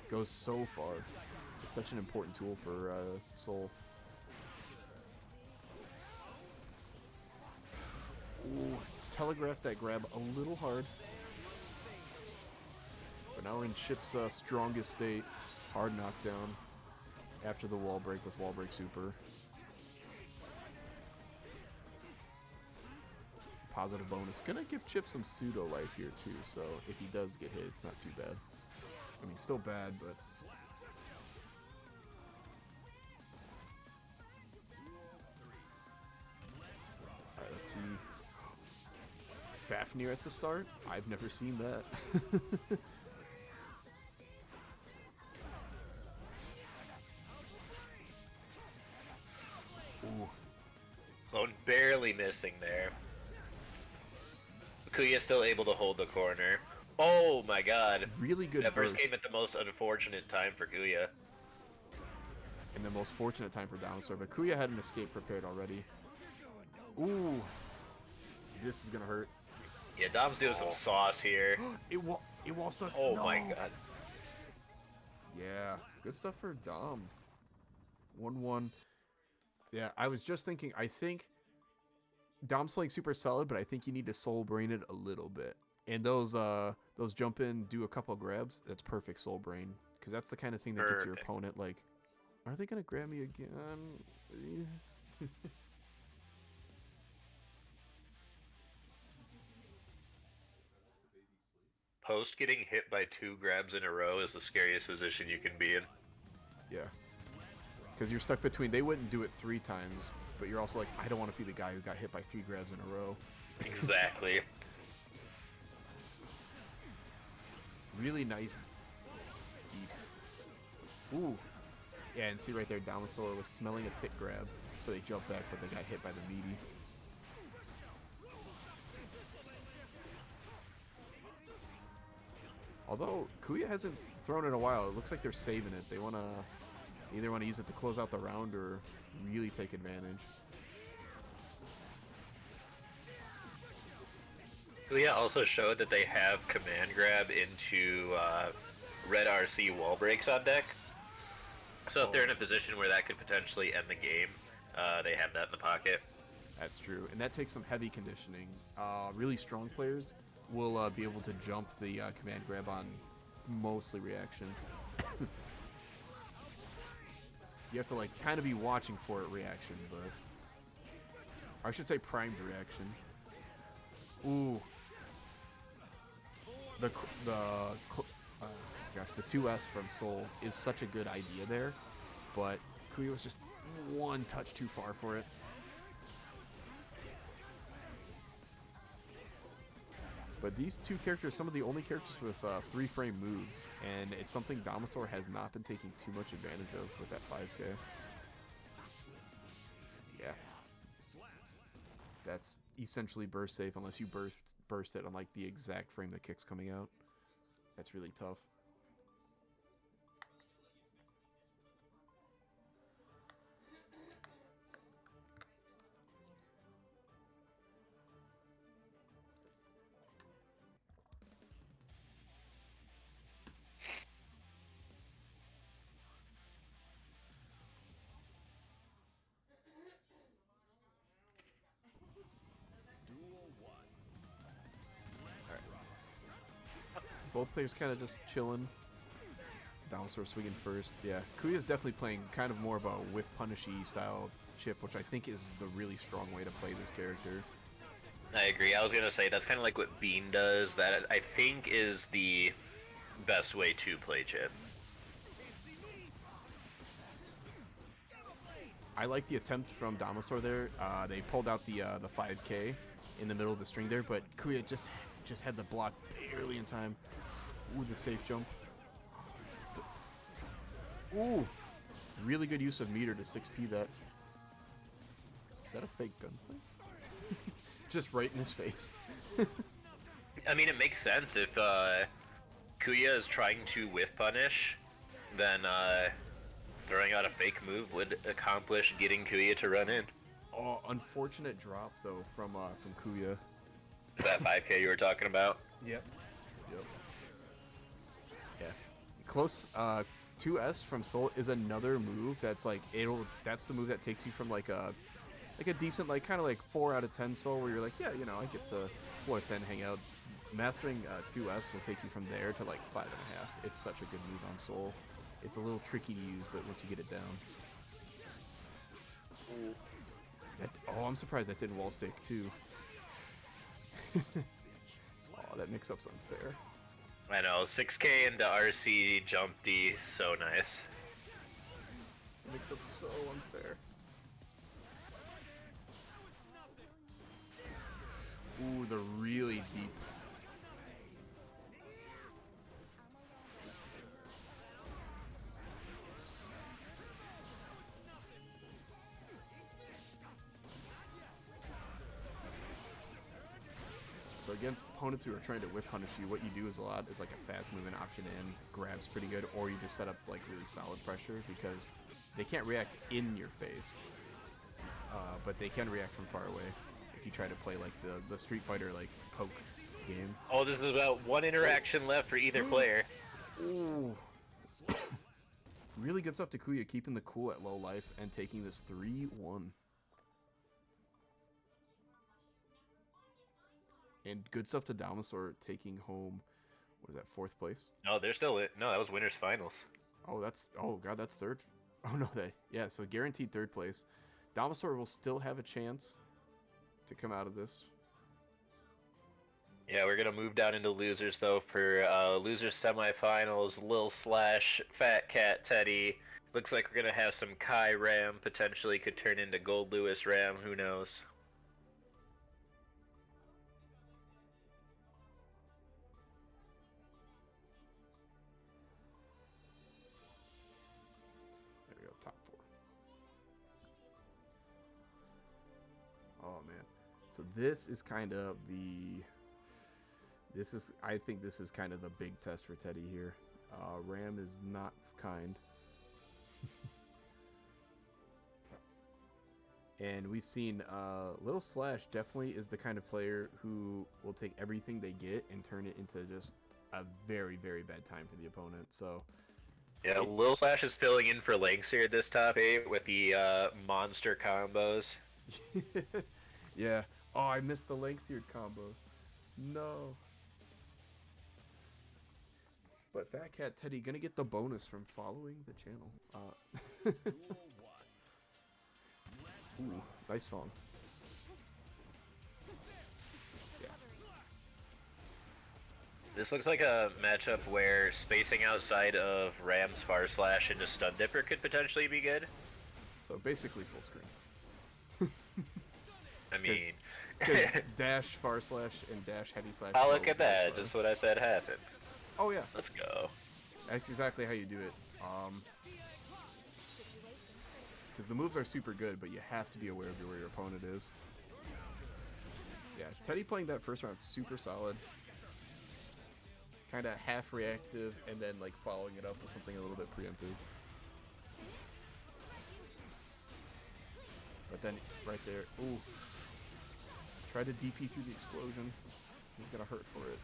Goes so far. It's such an important tool for Soul. Ooh, telegraphed that grab a little hard. But now we're in Chip's strongest state. Hard knockdown after the wall break with wall break super. Positive bonus. Gonna give Chip some pseudo life here too, so if he does get hit, it's not too bad. I mean, still bad, but... Alright, let's see. Fafnir at the start? I've never seen that. Ooh. Clone barely missing there. Kuya still able to hold the corner. Oh my god. Really good that burst. First came at the most unfortunate time for Kuya. And the most fortunate time for Dinosaur, but Kuya had an escape prepared already. Ooh. This is gonna hurt. Yeah, Dom's doing some sauce here. It wall stuck. Oh no. my god. Yeah, good stuff for Dom. 1-1. Yeah, I was just thinking, I think Dom's playing super solid, but I think you need to soul brain it a little bit. And those jump in, do a couple grabs, that's perfect soul brain. Because that's the kind of thing that gets your opponent like, are they going to grab me again? Post getting hit by 2 grabs in a row is the scariest position you can be in. Yeah. Because you're stuck between, they wouldn't do it 3 times, but you're also like, I don't want to be the guy who got hit by 3 grabs in a row. Exactly. Really nice. Deep. Ooh. Yeah, and see right there, Dinosaur was smelling a tick grab, so they jumped back, but they got hit by the meaty. Although, Kuya hasn't thrown it in a while. It looks like they're saving it. They either want to use it to close out the round or really take advantage. Kuya also showed that they have command grab into red RC wall breaks on deck. So if they're in a position where that could potentially end the game, they have that in the pocket. That's true. And that takes some heavy conditioning. Really strong players will be able to jump the command grab on mostly reaction. You have to like kind of be watching for it reaction, but or I should say primed reaction. Ooh, the gosh, the 2S from Soul is such a good idea there, but Kuya was just one touch too far for it. But these two characters, some of the only characters with 3-frame moves, and it's something Damasaur has not been taking too much advantage of with that 5K. Yeah. That's essentially burst safe unless you burst it on like the exact frame the kick's coming out. That's really tough. Both players kind of just chilling. Dinosaur swinging first. Yeah, Kuya's definitely playing kind of more of a whiff punishy style chip, which I think is the really strong way to play this character. I agree. I was gonna say that's kind of like what Bean does. That I think is the best way to play chip. I like the attempt from Dinosaur there. They pulled out the 5K in the middle of the string there, but Kuya just had the block barely in time. Ooh, the safe jump. Ooh, really good use of meter to 6P that. Is that a fake gunplay? Just right in his face. I mean, it makes sense if Kuya is trying to whiff punish, then throwing out a fake move would accomplish getting Kuya to run in. Oh, unfortunate drop though from Kuya. Is that 5K you were talking about? Yep. Yeah. Close. 2S from Soul is another move that's like that's the move that takes you from like a decent like kind of like 4 out of 10 Soul where you're like, yeah, you know, I get to 4 out of 10 hang out. Mastering 2S will take you from there to like 5.5. It's such a good move on Soul. It's a little tricky to use, but once you get it down. I'm surprised that didn't wall stick too. Oh, that mix-up's unfair. I know, 6K into RC jump D, so nice. Mix-up's so unfair. Ooh, the really deep. So against opponents who are trying to whip punish you, what you do is like a fast movement option in, grabs pretty good, or you just set up like really solid pressure because they can't react in your face, but they can react from far away if you try to play like the Street Fighter like poke game. Oh, this is about one interaction left for either player. Ooh. Really good stuff to Kuya, keeping the cool at low life and taking this 3-1. And good stuff to Dalmasaur taking home, what is that, 4th place? No, they're still it. No, that was winners finals. Oh, that's third. Oh no, so guaranteed 3rd place. Dalmasaur will still have a chance to come out of this. Yeah, we're gonna move down into losers though for losers semifinals. Lil Slash, Fat Cat Teddy. Looks like we're gonna have some Kai Ram, potentially could turn into Gold Lewis Ram, who knows. Top 4. Oh man. So I think this is kind of the big test for Teddy here. Ram is not kind. And we've seen Little Slash definitely is the kind of player who will take everything they get and turn it into just a very, very bad time for the opponent. So yeah, Lil Slash is filling in for Lanxeared this top 8 with the monster combos. Yeah. Oh, I missed the Lanxeared combos. No. But Fat Cat Teddy gonna get the bonus from following the channel. Ooh, nice song. Yeah. This looks like a matchup where spacing outside of Ram's Far Slash into Stun Dipper could potentially be good. So basically full screen. I mean, Because dash far slash and dash heavy slash. oh, look at that. Just what I said happened. Oh yeah. Let's go. That's exactly how you do it. Because the moves are super good, but you have to be aware of where your opponent is. Yeah, Teddy playing that first round super solid. Kind of half reactive, and then like following it up with something a little bit preemptive. But then right there, ooh. Try to DP through the explosion. He's gonna hurt for it.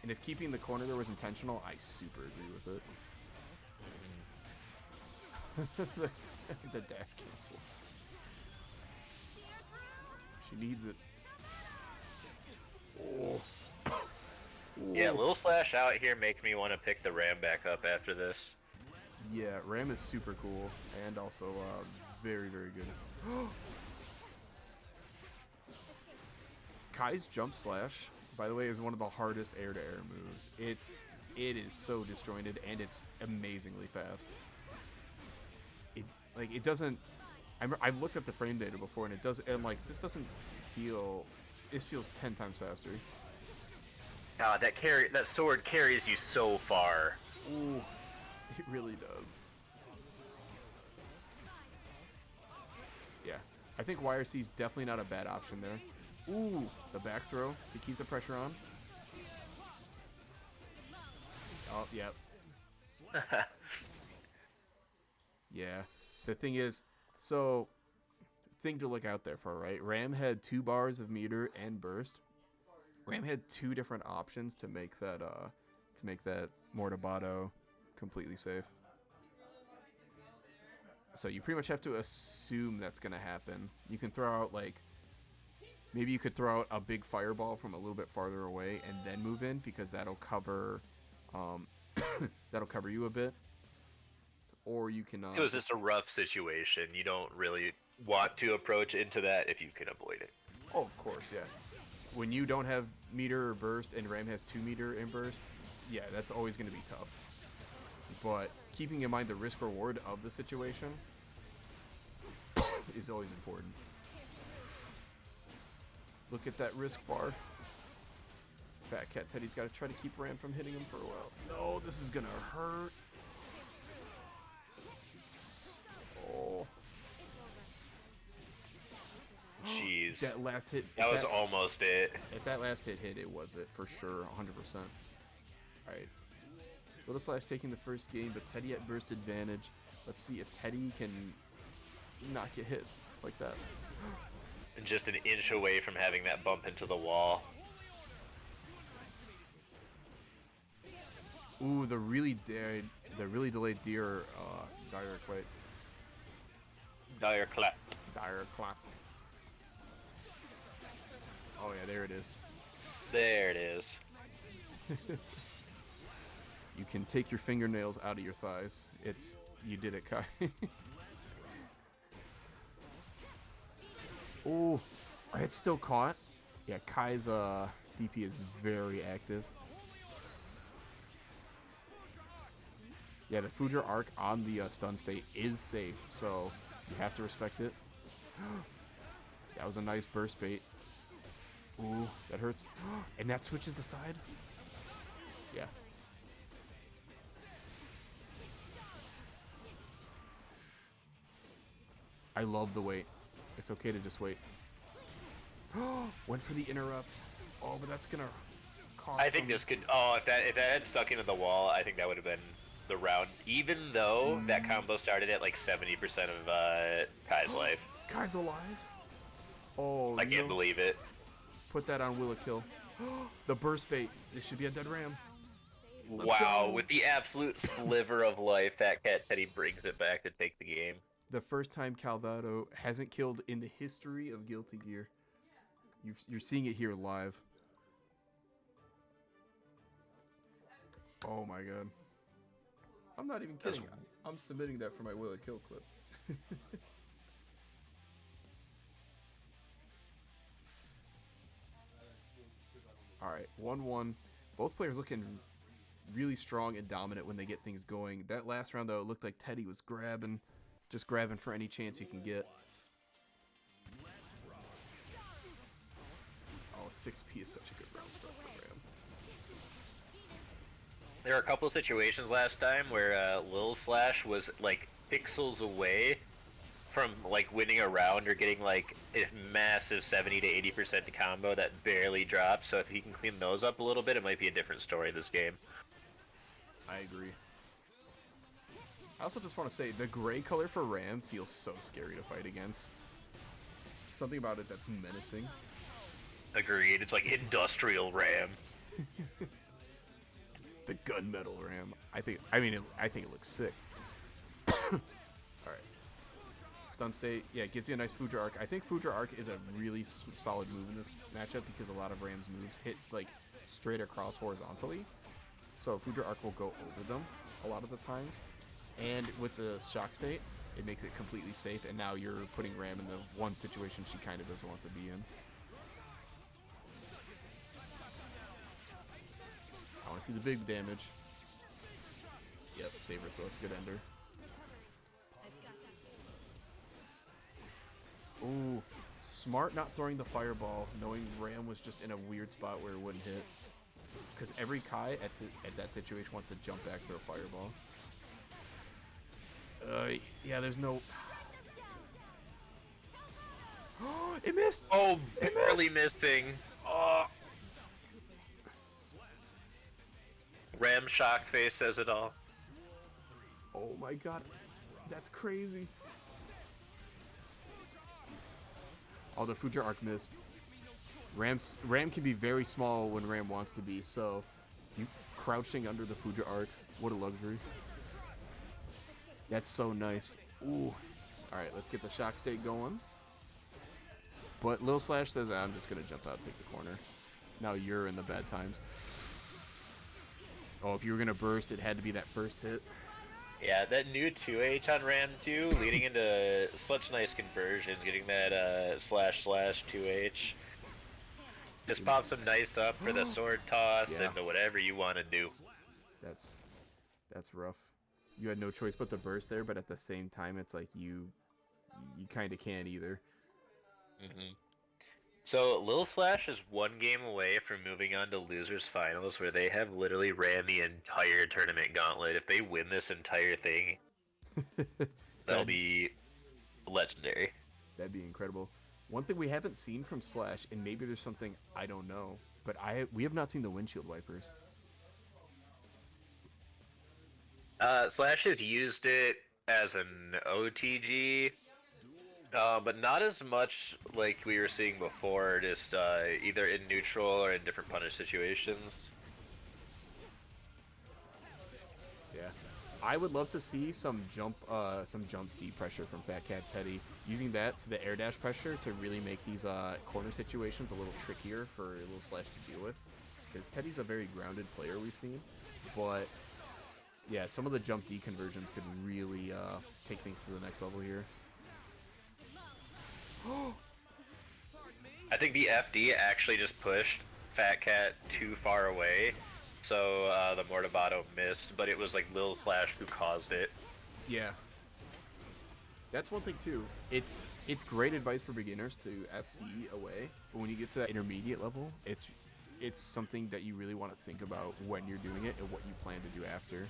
And if keeping the corner there was intentional, I super agree with it. the dash cancel. She needs it. Oh. Yeah, little slash out here make me want to pick the Ram back up after this. Yeah, Ram is super cool and also very, very good. Kai's jump slash, by the way, is one of the hardest air-to-air moves. It is so disjointed and it's amazingly fast. It doesn't. I've looked at the frame data before and it does. And like this doesn't feel. This feels 10 times faster. God, that sword carries you so far. Ooh, it really does. Yeah, I think YRC is definitely not a bad option there. Ooh, the back throw to keep the pressure on. Oh, yep. Yeah. The thing is, so, thing to look out there for, right? Ram had 2 bars of meter and burst. Ram had 2 different options to make that Mortabato completely safe. So you pretty much have to assume that's gonna happen. You can throw out like. Maybe you could throw out a big fireball from a little bit farther away and then move in because that'll cover you a bit. Or you can. It was just a rough situation. You don't really want to approach into that if you can avoid it. Oh, of course, yeah. When you don't have meter or burst and Ram has 2 meter and burst, yeah, that's always going to be tough. But keeping in mind the risk reward of the situation is always important. Look at that risk bar. Fat Cat Teddy's got to try to keep Ram from hitting him for a while. No, this is gonna hurt. Oh. Jeez. That last hit. That was almost it. If that last hit, it was it for sure, 100%. Alright. Little Slash taking the first game, but Teddy at burst advantage. Let's see if Teddy can not get hit like that. And just an inch away from having that bump into the wall. Ooh, the really delayed deer dire quite. Dire clap. Dire clap. Oh yeah, there it is. There it is. You can take your fingernails out of your thighs. You did it, Kai. Oh, it's still caught. Yeah, Kai's DP is very active. Yeah, the Fujer arc on the stun state is safe, so you have to respect it. That was a nice burst bait. Ooh, that hurts. And that switches the side? Yeah. I love the wait. It's okay to just wait. Went for the interrupt. Oh, but that's gonna cost. I think this could. Oh, if that had stuck into the wall, I think that would have been the round. Even though that combo started at like 70% of Kai's life. Kai's alive. Oh, I can't believe it. Put that on Will a Kill. The burst bait. This should be a dead ram. Wow, with the absolute sliver of life, Fat Cat Teddy brings it back to take the game. The first time Calvado hasn't killed in the history of Guilty Gear. You're seeing it here live. Oh my god. I'm not even kidding. I'm submitting that for my Will It Kill clip. Alright, 1-1. Both players looking really strong and dominant when they get things going. That last round, though, it looked like Teddy was just grabbing for any chance he can get. Oh, 6P is such a good round start for Ram. There were a couple situations last time where Lil Slash was like pixels away from like winning a round or getting like a massive 70 to 80% combo that barely drops. So if he can clean those up a little bit, it might be a different story this game. I agree. I also just want to say the gray color for Ram feels so scary to fight against. Something about it that's menacing. Agreed. It's like industrial Ram. The gunmetal Ram. I think it looks sick. All right. Stun state. Yeah, it gives you a nice Fuja Arc. I think Fuja Arc is a really solid move in this matchup because a lot of Ram's moves hits like straight across horizontally. So Fuja Arc will go over them a lot of the times. And with the shock state, it makes it completely safe. And now you're putting Ram in the one situation she kind of doesn't want to be in. I want to see the big damage. Yep, Saber Thrust, good ender. Ooh, smart not throwing the fireball, knowing Ram was just in a weird spot where it wouldn't hit. Because every Kai at that situation wants to jump back for a fireball. Yeah, there's no... It missed! Oh, barely missing. Ram shock face says it all. Oh my god, that's crazy. Oh, the Fuja Arc missed. Ram can be very small when Ram wants to be, so you crouching under the Fuja Arc, what a luxury. That's so nice. Ooh. Alright, let's get the shock state going. But Lil Slash says, I'm just going to jump out and take the corner. Now you're in the bad times. Oh, if you were going to burst, it had to be that first hit. Yeah, that new 2H on Ram 2, leading into such nice conversions, getting that slash 2H. Just pops them nice up for the sword toss and whatever you want to do. That's rough. You had no choice but to burst there, but at the same time, it's like you kind of can't either. Mm-hmm. So Lil Slash is one game away from moving on to losers finals, where they have literally ran the entire tournament gauntlet. If they win this entire thing, that'll be legendary. That'd be incredible. One thing we haven't seen from Slash, and maybe there's something I don't know, but we have not seen the windshield wipers. Slash has used it as an OTG, but not as much like we were seeing before, just either in neutral or in different punish situations. Yeah. I would love to see some jump D pressure from Fat Cat Teddy, using that to the air dash pressure to really make these corner situations a little trickier for Lil Slash to deal with. Because Teddy's a very grounded player we've seen, but yeah, some of the jump D conversions could really take things to the next level here. I think the FD actually just pushed Fat Cat too far away, so the Mortabato missed, but it was like Lil Slash who caused it. Yeah. That's one thing too. It's great advice for beginners to FD away, but when you get to that intermediate level, it's something that you really want to think about when you're doing it and what you plan to do after.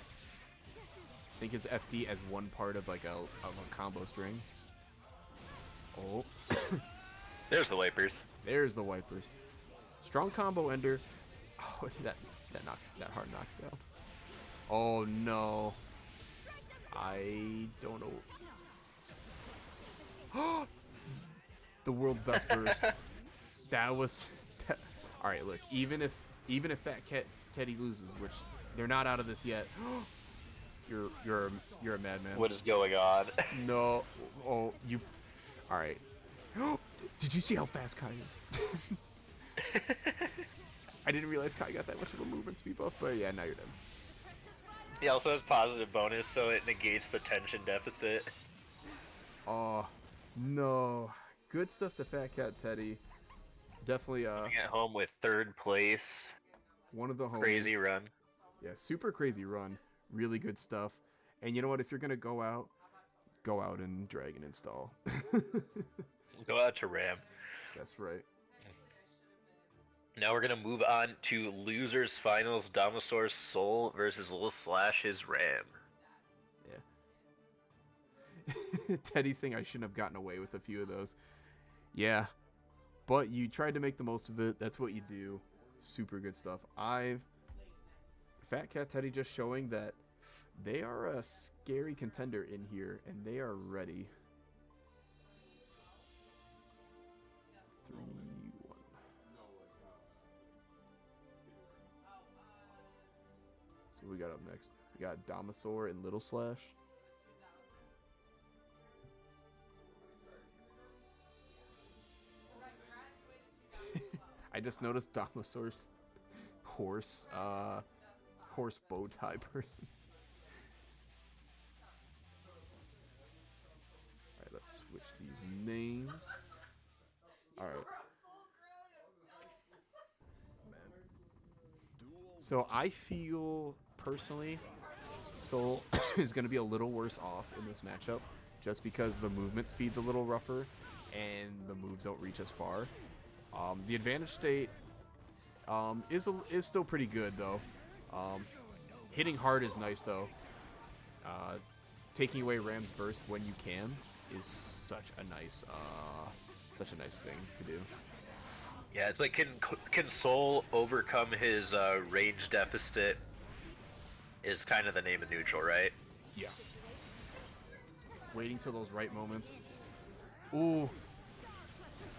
Think as FD as one part of like a combo string. Oh. There's the wipers. There's the wipers. Strong combo ender. Oh, that hard knocks down. Oh no. I don't know. The world's best burst. That was. All right, look. Even if Fat Cat Teddy loses, which they're not out of this yet. You're a madman. What is going on? No. Oh, you. All right. Did you see how fast Kai is? I didn't realize Kai got that much of a movement speed buff, but yeah, now you're done. He also has positive bonus, so it negates the tension deficit. Oh, no. Good stuff to Fat Cat Teddy. Definitely Coming at home with 3rd place. one of the homies. Crazy run. Yeah, super crazy run. Really good stuff. And you know what? If you're going to go out and Dragon install. Go out to Ram. That's right. Now we're going to move on to Losers Finals, Damasaur's Soul versus Lil Slash's Ram. Yeah. Teddy thing, I shouldn't have gotten away with a few of those. Yeah. But you tried to make the most of it. That's what you do. Super good stuff. Fat Cat Teddy just showing that they are a scary contender in here, and they are ready. 3, 1. So we got up next. We got Damasaur and Little Slash. I just noticed Damasaur's horse bow tie person. Alright, let's switch these names. Alright. So I feel, personally, Soul is going to be a little worse off in this matchup, just because the movement speed's a little rougher, and the moves don't reach as far. The advantage state is still pretty good, though. Hitting hard is nice, though. Taking away Ram's burst when you can is such a nice thing to do. Yeah, it's like, can Soul overcome his range deficit is kind of the name of neutral, right? Yeah. Waiting till those right moments. Ooh.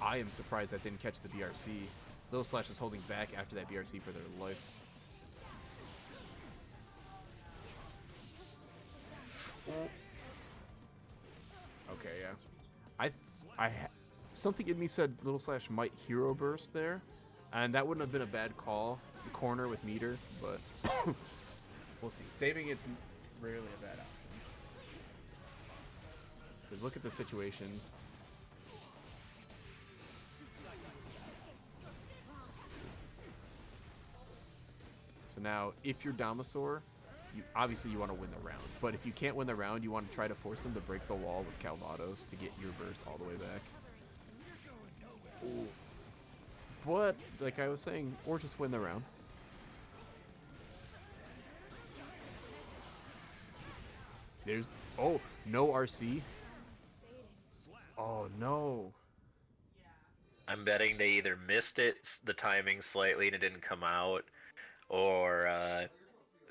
I am surprised that didn't catch the BRC. Little Slash was holding back after that BRC for their life. Okay, yeah. Something in me said Little Slash might hero burst there, and that wouldn't have been a bad call. The corner with meter, but we'll see. Saving it's rarely a bad option. Because look at the situation. So now, if you're Damasaur, obviously you want to win the round. But if you can't win the round, you want to try to force them to break the wall with Calvados to get your burst all the way back. Ooh. But, like I was saying, or just win the round. There's... Oh, no RC. Oh, no. I'm betting they either missed the timing slightly and it didn't come out, or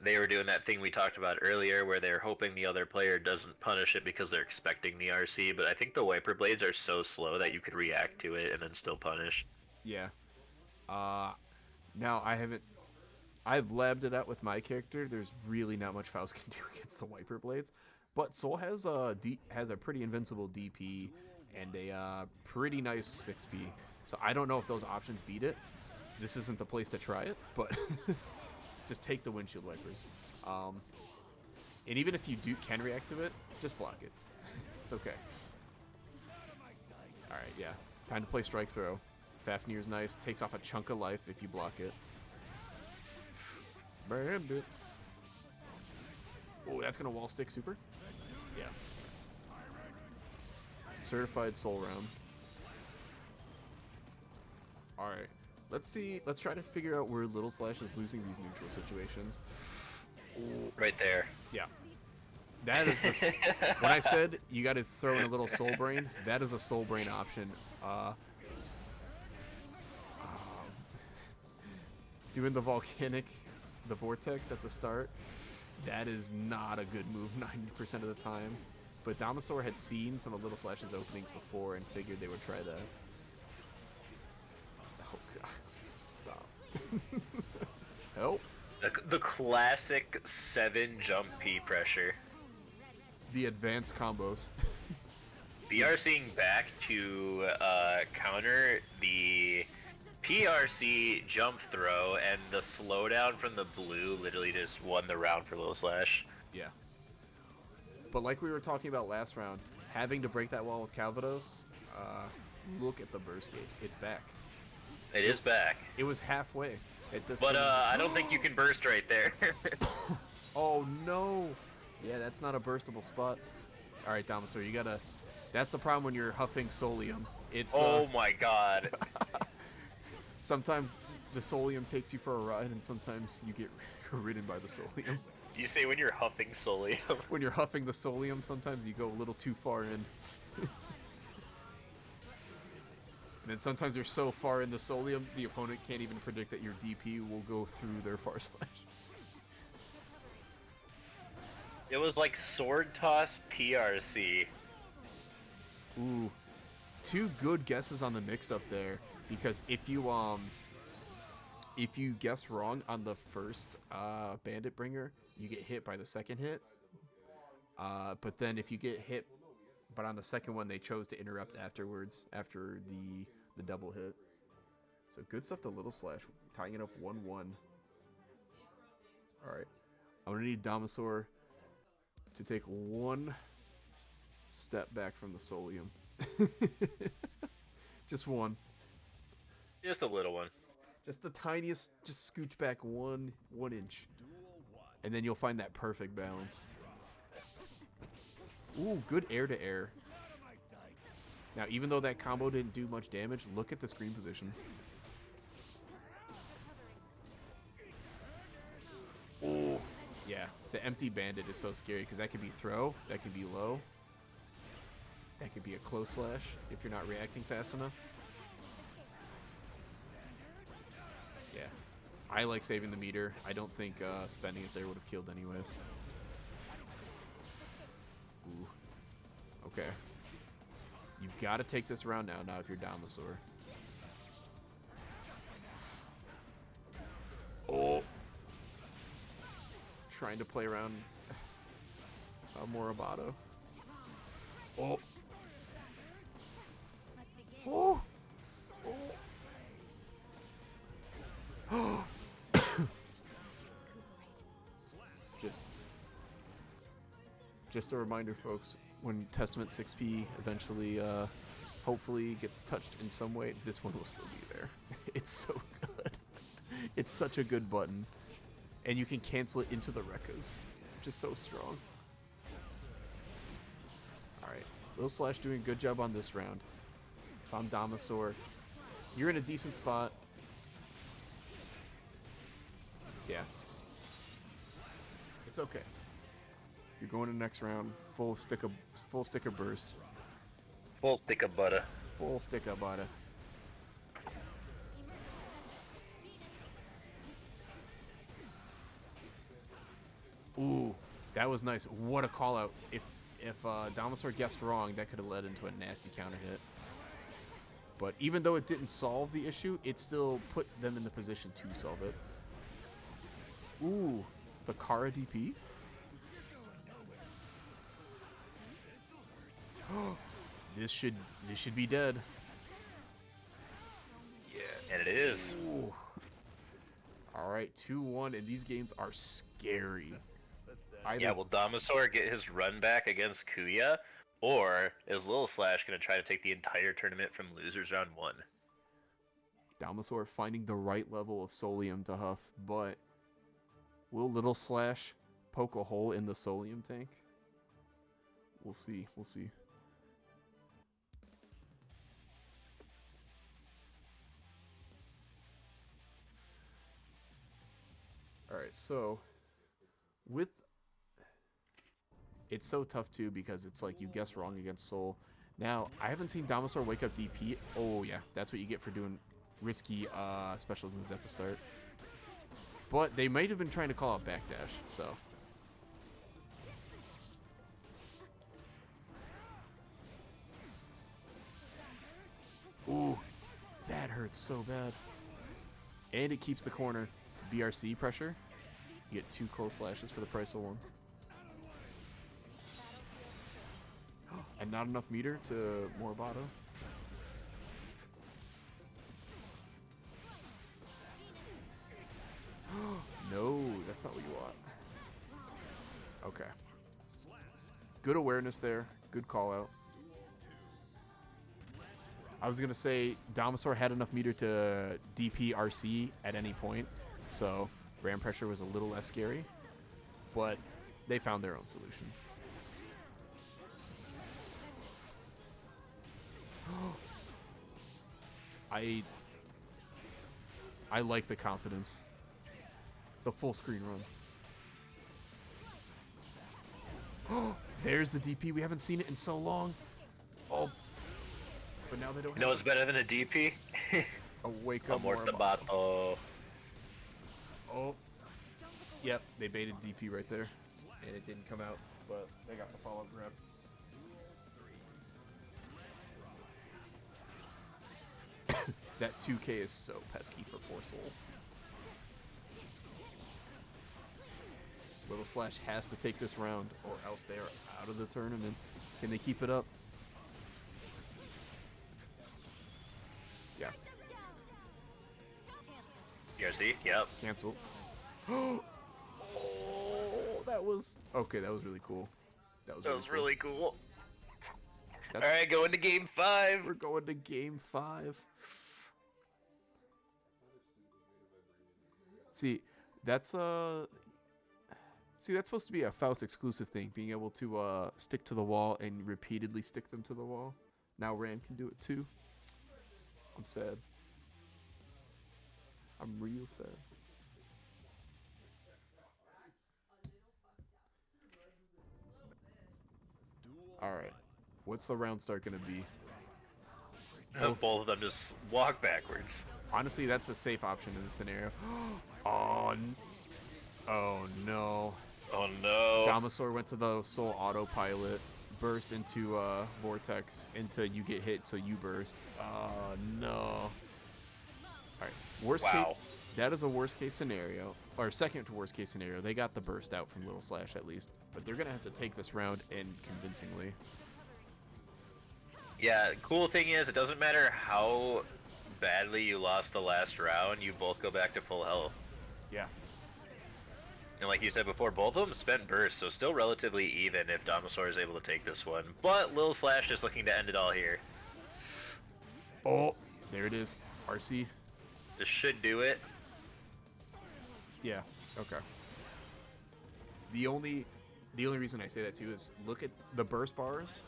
they were doing that thing we talked about earlier where they're hoping the other player doesn't punish it because they're expecting the RC, but I think the Wiper Blades are so slow that you could react to it and then still punish. Yeah. Now I've labbed it out with my character. There's really not much Faust can do against the Wiper Blades, but Soul has a pretty invincible DP and a pretty nice 6P. So I don't know if those options beat it. This isn't the place to try it, but just take the windshield wipers. And even if you can react to it, just block it. It's okay. All right, yeah. Time to play Strike Throw. Fafnir's nice. Takes off a chunk of life if you block it. Bam, dude. Oh, that's going to wall stick super? Yeah. Certified Soul Round. Alright. Let's see. Let's try to figure out where Little Slash is losing these neutral situations. Ooh. Right there. Yeah. That is the... When I said you got to throw in a little Soul Brain, that is a Soul Brain option. Doing the Vortex at the start, that is not a good move 90% of the time. But Damasaur had seen some of Little Slash's openings before and figured they would try that. Oh god. Stop. Help. The classic 7 jump P pressure. The advanced combos. BRCing back to counter the PRC jump throw and the slowdown from the blue literally just won the round for Little Slash. Yeah. But like we were talking about last round, having to break that wall with Calvados, look at the burst gate. It's back. It is back. It was halfway. At this But I don't think you can burst right there. Oh no! Yeah, that's not a burstable spot. All right, Damasaur, you gotta. That's the problem when you're huffing Solium. It's oh my god. sometimes the Solium takes you for a ride, and sometimes you get ridden by the Solium. You say when you're huffing Solium. When you're huffing the Solium, sometimes you go a little too far in. And then sometimes you're so far in the Solium, the opponent can't even predict that your DP will go through their far slash. It was like Sword Toss PRC. Ooh, two good guesses on the mix-up there. Because if you guess wrong on the first Bandit Bringer, you get hit by the second hit. But then if you get hit, but on the second one they chose to interrupt afterwards after the double hit. So good stuff to Little Slash, tying it up 1-1. All right, I'm gonna need Damasaur to take one step back from the Solium. Just one. Just a little one. Just the tiniest, just scooch back one inch. And then you'll find that perfect balance. Ooh, good air to air. Now, even though that combo didn't do much damage, look at the screen position. Oh, yeah. The empty bandit is so scary because that could be throw, that could be low, that could be a close slash if you're not reacting fast enough. Yeah. I like saving the meter. I don't think spending it there would have killed anyways. Ooh. Okay. You've got to take this round now if you're Damasaur. Oh. Trying to play around Moribado. Oh. Oh. Oh. Just a reminder, folks, when Testament 6P eventually, hopefully gets touched in some way, this one will still be there. It's so good. It's such a good button. And you can cancel it into the Rekkas, which is so strong. Alright, Little Slash doing a good job on this round. If I'm Damasaur, you're in a decent spot. Yeah. It's okay. You're going to the next round, full stick of burst. Full stick of butter. Full stick of butter. Ooh, that was nice. What a call out. If Damasaur guessed wrong, that could have led into a nasty counter hit. But even though it didn't solve the issue, it still put them in the position to solve it. Ooh, the Kara DP? This should be dead. Yeah, and it is. Ooh. All right, 2-1, and these games are scary. Yeah, will Damasaur get his run back against Kuya, or is Little Slash going to try to take the entire tournament from losers round 1? Damasaur finding the right level of Solium to huff, but will Little Slash poke a hole in the Solium tank? We'll see. We'll see. Alright, so with it's so tough too because it's like you guess wrong against Soul. Now, I haven't seen Damasaur wake up DP. Oh yeah, that's what you get for doing risky special moves at the start. But they might have been trying to call out backdash, so. Ooh, that hurts so bad. And it keeps the corner. BRC pressure. You get 2 close slashes for the price of 1. And not enough meter to Moribado. Okay. Good awareness there. Good call out. I was going to say Damasaur had enough meter to DP RC at any point, so ram pressure was a little less scary, but they found their own solution. I like the confidence. The full screen run. There's the DP. We haven't seen it in so long. Oh, but now they don't. You know what's better than a DP? A wake up. Amortabato. Oh, yep. They baited DP right there, and it didn't come out, but they got the follow-up grab. That 2K is so pesky for poor Soul. Little Slash has to take this round, or else they are out of the tournament. Can they keep it up? Yeah. ERC? Yep. Cancel. Oh, that was... Okay, that was really cool. That was really cool. That's... Alright, going to game 5. We're going to game 5. See, that's supposed to be a Faust exclusive thing, being able to stick to the wall and repeatedly stick them to the wall. Now Ram can do it too. I'm sad. I'm real sad. Alright. What's the round start going to be? Both of them just walk backwards. Honestly, that's a safe option in this scenario. Oh, oh no. Oh no. Damasaur went to the Soul Autopilot, burst into Vortex until you get hit, so you burst. Oh no. Alright, worst case. That is a worst case scenario, or second to worst case scenario. They got the burst out from Little Slash at least, but they're gonna have to take this round and convincingly. Yeah, cool thing is, it doesn't matter how badly you lost the last round, you both go back to full health. Yeah. And like you said before, both of them spent burst, so still relatively even if Damasaur is able to take this one. But Lil Slash is looking to end it all here. Oh, there it is. RC. This should do it. Yeah, okay. The only reason I say that too is look at the burst bars.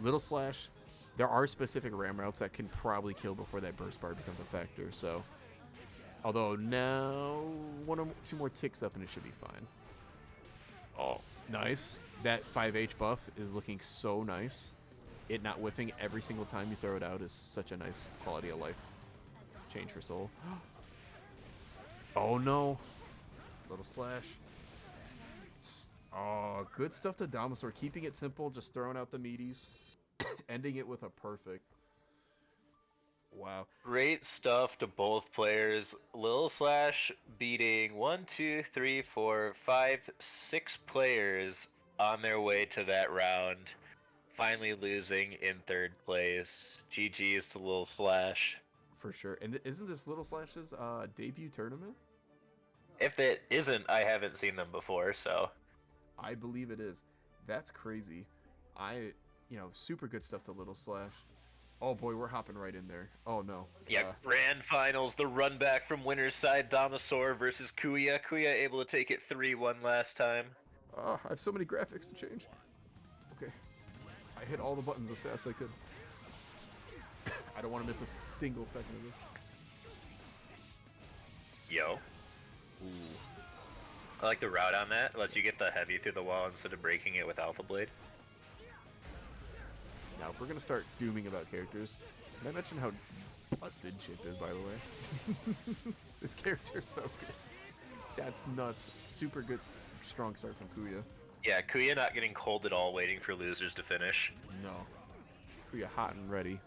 Little Slash, there are specific ram routes that can probably kill before that burst bar becomes a factor, so... Although now, one or two more ticks up and it should be fine. Oh, nice. That 5H buff is looking so nice. It not whiffing every single time you throw it out is such a nice quality of life change for Soul. Oh no. Little Slash. Oh, good stuff to Damasaur. Keeping it simple, just throwing out the meaties. Ending it with a perfect. Wow. Great stuff to both players. Lil Slash beating 6 players on their way to that round. Finally losing in 3rd place. GG's to Lil Slash. For sure. And isn't this Little Slash's debut tournament? If it isn't, I haven't seen them before, so. I believe it is. That's crazy. Super good stuff to Little Slash. Oh boy, we're hopping right in there. Oh no. Yeah, grand finals, the run back from winner's side, Damasaur versus Kuya. Kuya able to take it 3-1 last time. I have so many graphics to change. Okay. I hit all the buttons as fast as I could. I don't want to miss a single second of this. Yo. Ooh. I like the route on that. It lets you get the heavy through the wall instead of breaking it with Alpha Blade. Now, if we're going to start dooming about characters, can I mention how busted Chip is, by the way? This character is so good. That's nuts. Super good, strong start from Kuya. Yeah, Kuya not getting cold at all, waiting for losers to finish. No. Kuya hot and ready.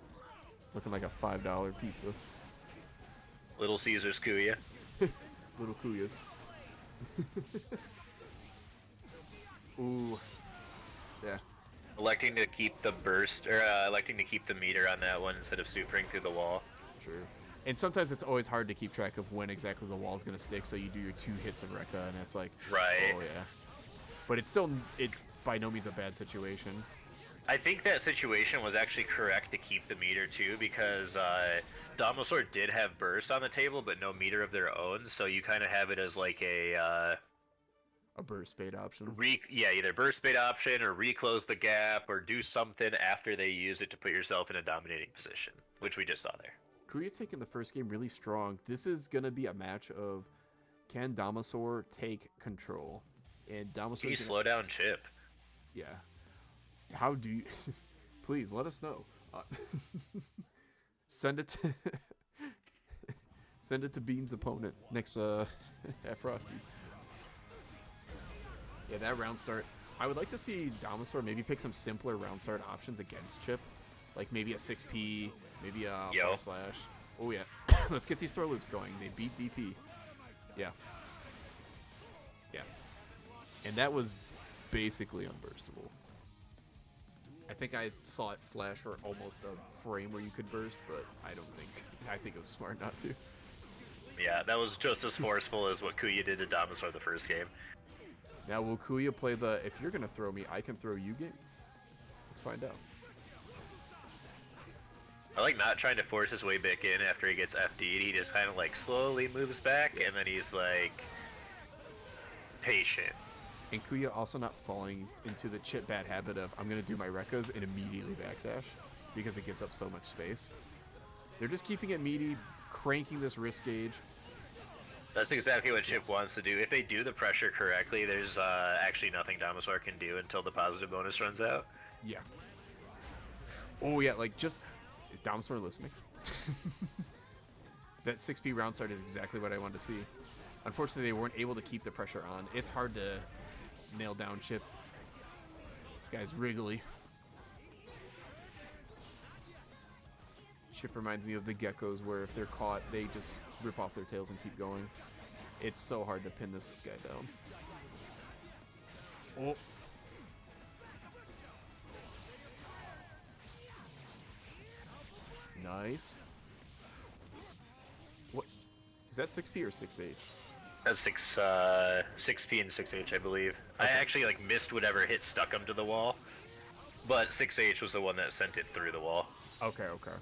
Looking like a $5 pizza. Little Caesars Kuya. Little Kuyas. Ooh. Yeah. Electing to keep the burst, or electing to keep the meter on that one instead of supering through the wall. True. And sometimes it's always hard to keep track of when exactly the wall's going to stick, so you do your 2 hits of Rekka, and it's like, right. Oh, yeah. but it's by no means a bad situation. I think that situation was actually correct to keep the meter too, because Domosaur did have burst on the table, but no meter of their own. So you kind of have it as like a burst bait option. Either burst bait option or reclose the gap or do something after they use it to put yourself in a dominating position, which we just saw there. Kuya taking the first game really strong. This is gonna be a match of can Domosaur take control, and Domosaur. Can you slow down Chip? Yeah. How do you? Please let us know. Send it to send it to Bean's opponent next at Frosty. Yeah, that round start. I would like to see Domosaur maybe pick some simpler round start options against Chip, like maybe a 6P, maybe a Fire Slash. Oh yeah, let's get these throw loops going. They beat DP. Yeah. Yeah. And that was basically unburstable. I think I saw it flash for almost a frame where you could burst, but I think it was smart not to. Yeah, that was just as forceful as what Kuya did to Domosaur the first game. Now will Kuya play the if you're gonna throw me, I can throw you game? Let's find out. I like not trying to force his way back in after he gets FD'd. He just kind of like slowly moves back, and then he's like patient. And Kuya also not falling into the Chip bad habit of I'm going to do my Rekkas and immediately backdash because it gives up so much space. They're just keeping it meaty, cranking this risk gauge. That's exactly what Chip wants to do. If they do the pressure correctly, there's actually nothing Domosaur can do until the positive bonus runs out. Yeah. Oh yeah, like just... Is Domosaur listening? That 6P round start is exactly what I wanted to see. Unfortunately, they weren't able to keep the pressure on. It's hard to nail down Chip. This guy's wriggly. Chip reminds me of the geckos where if they're caught, they just rip off their tails and keep going. It's so hard to pin this guy down. Oh. Nice. What? Is that 6P or 6H? That's 6P and 6H, I believe. Okay. I actually like missed whatever hit stuck him to the wall, but 6H was the one that sent it through the wall. Okay, okay.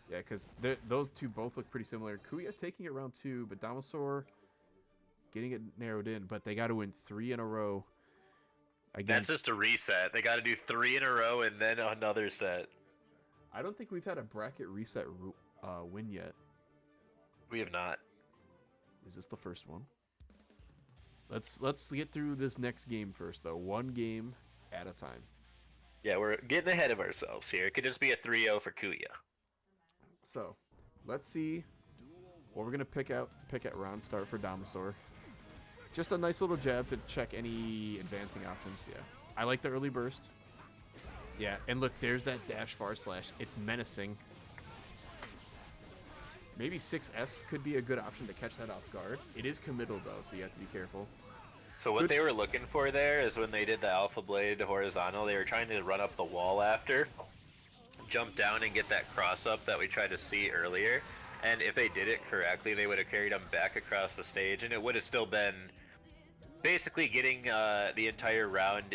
Yeah, because those two both look pretty similar. Kuya taking it round 2, but Domosaur getting it narrowed in, but they got to win 3 in a row. That's just a reset. They got to do 3 in a row and then another set. I don't think we've had a bracket reset win yet. We have not. Is this the first one? Let's get through this next game first, though. One game at a time. Yeah, we're getting ahead of ourselves here. It could just be a 3-0 for Kuya. So, let's see what we're gonna pick at round start for Domosaur. Just a nice little jab to check any advancing options. Yeah, I like the early burst. Yeah, and look, there's that dash far slash. It's menacing. Maybe 6S could be a good option to catch that off guard. It is committal though, so you have to be careful. So what they were looking for there is when they did the Alpha Blade horizontal, they were trying to run up the wall after, jump down and get that cross up that we tried to see earlier. And if they did it correctly, they would have carried them back across the stage, and it would have still been basically getting the entire round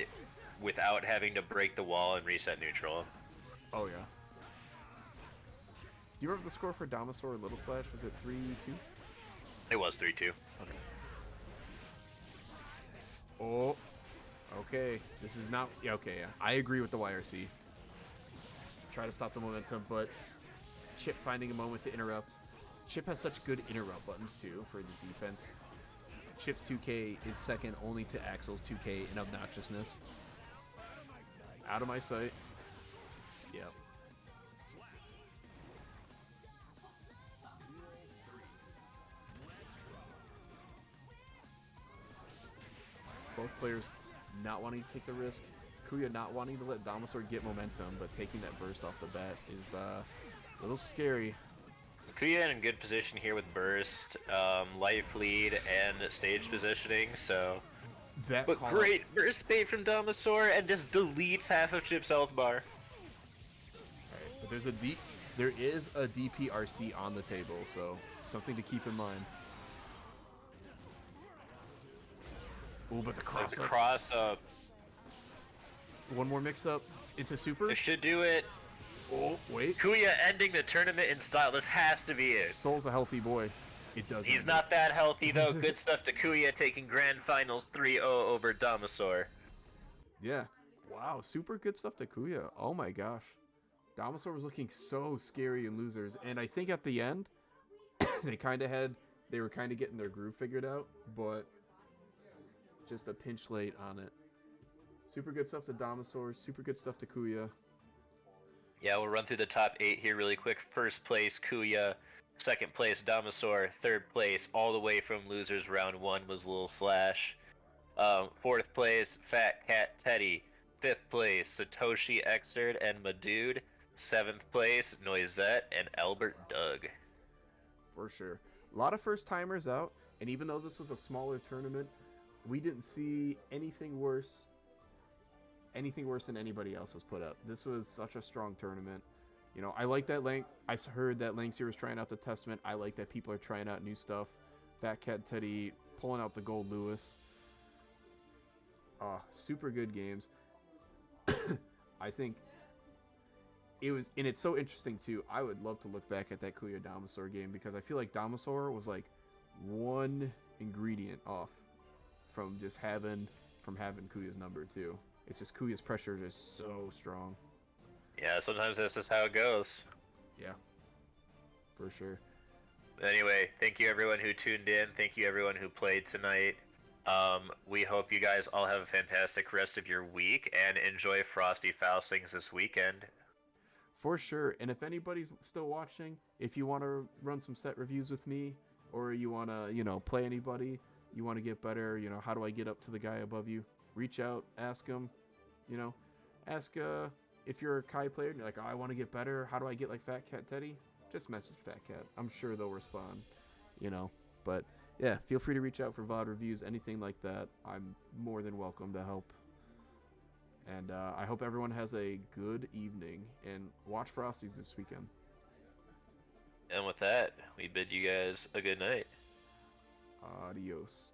without having to break the wall and reset neutral. Oh yeah. Do you remember the score for Domosaur Little Slash? Was it 3-2? It was 3-2. Okay. Oh. Okay. This is not... Yeah, okay, yeah. I agree with the YRC. Try to stop the momentum, but Chip finding a moment to interrupt. Chip has such good interrupt buttons, too, for the defense. Chip's 2K is second only to Axel's 2K in obnoxiousness. Out of my sight. Yep. Both players not wanting to take the risk. Kuya not wanting to let Domosaur get momentum, but taking that burst off the bat is a little scary. Kuya in a good position here with burst, life lead, and stage positioning, so... But great burst bait from Domosaur, and just deletes half of Chip's health bar. Alright, but there is a DPRC on the table, so something to keep in mind. Oh, but the The cross up. cross up. One more mix up into super. It should do it. Oh, wait. Kuya ending the tournament in style. This has to be it. Soul's a healthy boy. It does. He's not that healthy though. Good stuff to Kuya taking grand finals 3-0 over Damasaur. Yeah. Wow, super good stuff to Kuya. Oh my gosh. Damasaur was looking so scary in losers, and I think at the end they were kind of getting their groove figured out, but just a pinch late on it. Super good stuff to Damasaur, super good stuff to Kuya. Yeah, we'll run through the top 8 here really quick. First place, Kuya. Second place, Damasaur. Third place, all the way from losers round 1, was Lil Slash. Fourth place, Fat Cat Teddy. Fifth place, Satoshi Exerd and Madoood. Seventh place, Noisette and Albert Doug. For sure. A lot of first timers out, and even though this was a smaller tournament, we didn't see anything worse than anybody else has put up. This was such a strong tournament. You know, I like that I heard that Lanxeared was trying out the Testament. I like that people are trying out new stuff. Fat Cat Teddy pulling out the Gold Lewis. Super good games. I think it was, and it's so interesting too. I would love to look back at that Kuya Damasaur game because I feel like Damasaur was like one ingredient off from having Kuya's number too. It's just Kuya's pressure is so strong. Yeah, sometimes this is how it goes. Yeah, for sure. Anyway, thank you everyone who tuned in. Thank you everyone who played tonight. We hope you guys all have a fantastic rest of your week and enjoy Frosty Faustings this weekend. For sure. And if anybody's still watching, if you want to run some set reviews with me, or you want to, play anybody, you want to get better, how do I get up to the guy above you? Reach out, ask him, ask if you're a Kai player and you're like, oh, I want to get better. How do I get like Fat Cat Teddy? Just message Fat Cat. I'm sure they'll respond, But yeah, feel free to reach out for VOD reviews, anything like that. I'm more than welcome to help. And I hope everyone has a good evening and watch Frosties this weekend. And with that, we bid you guys a good night. Adios.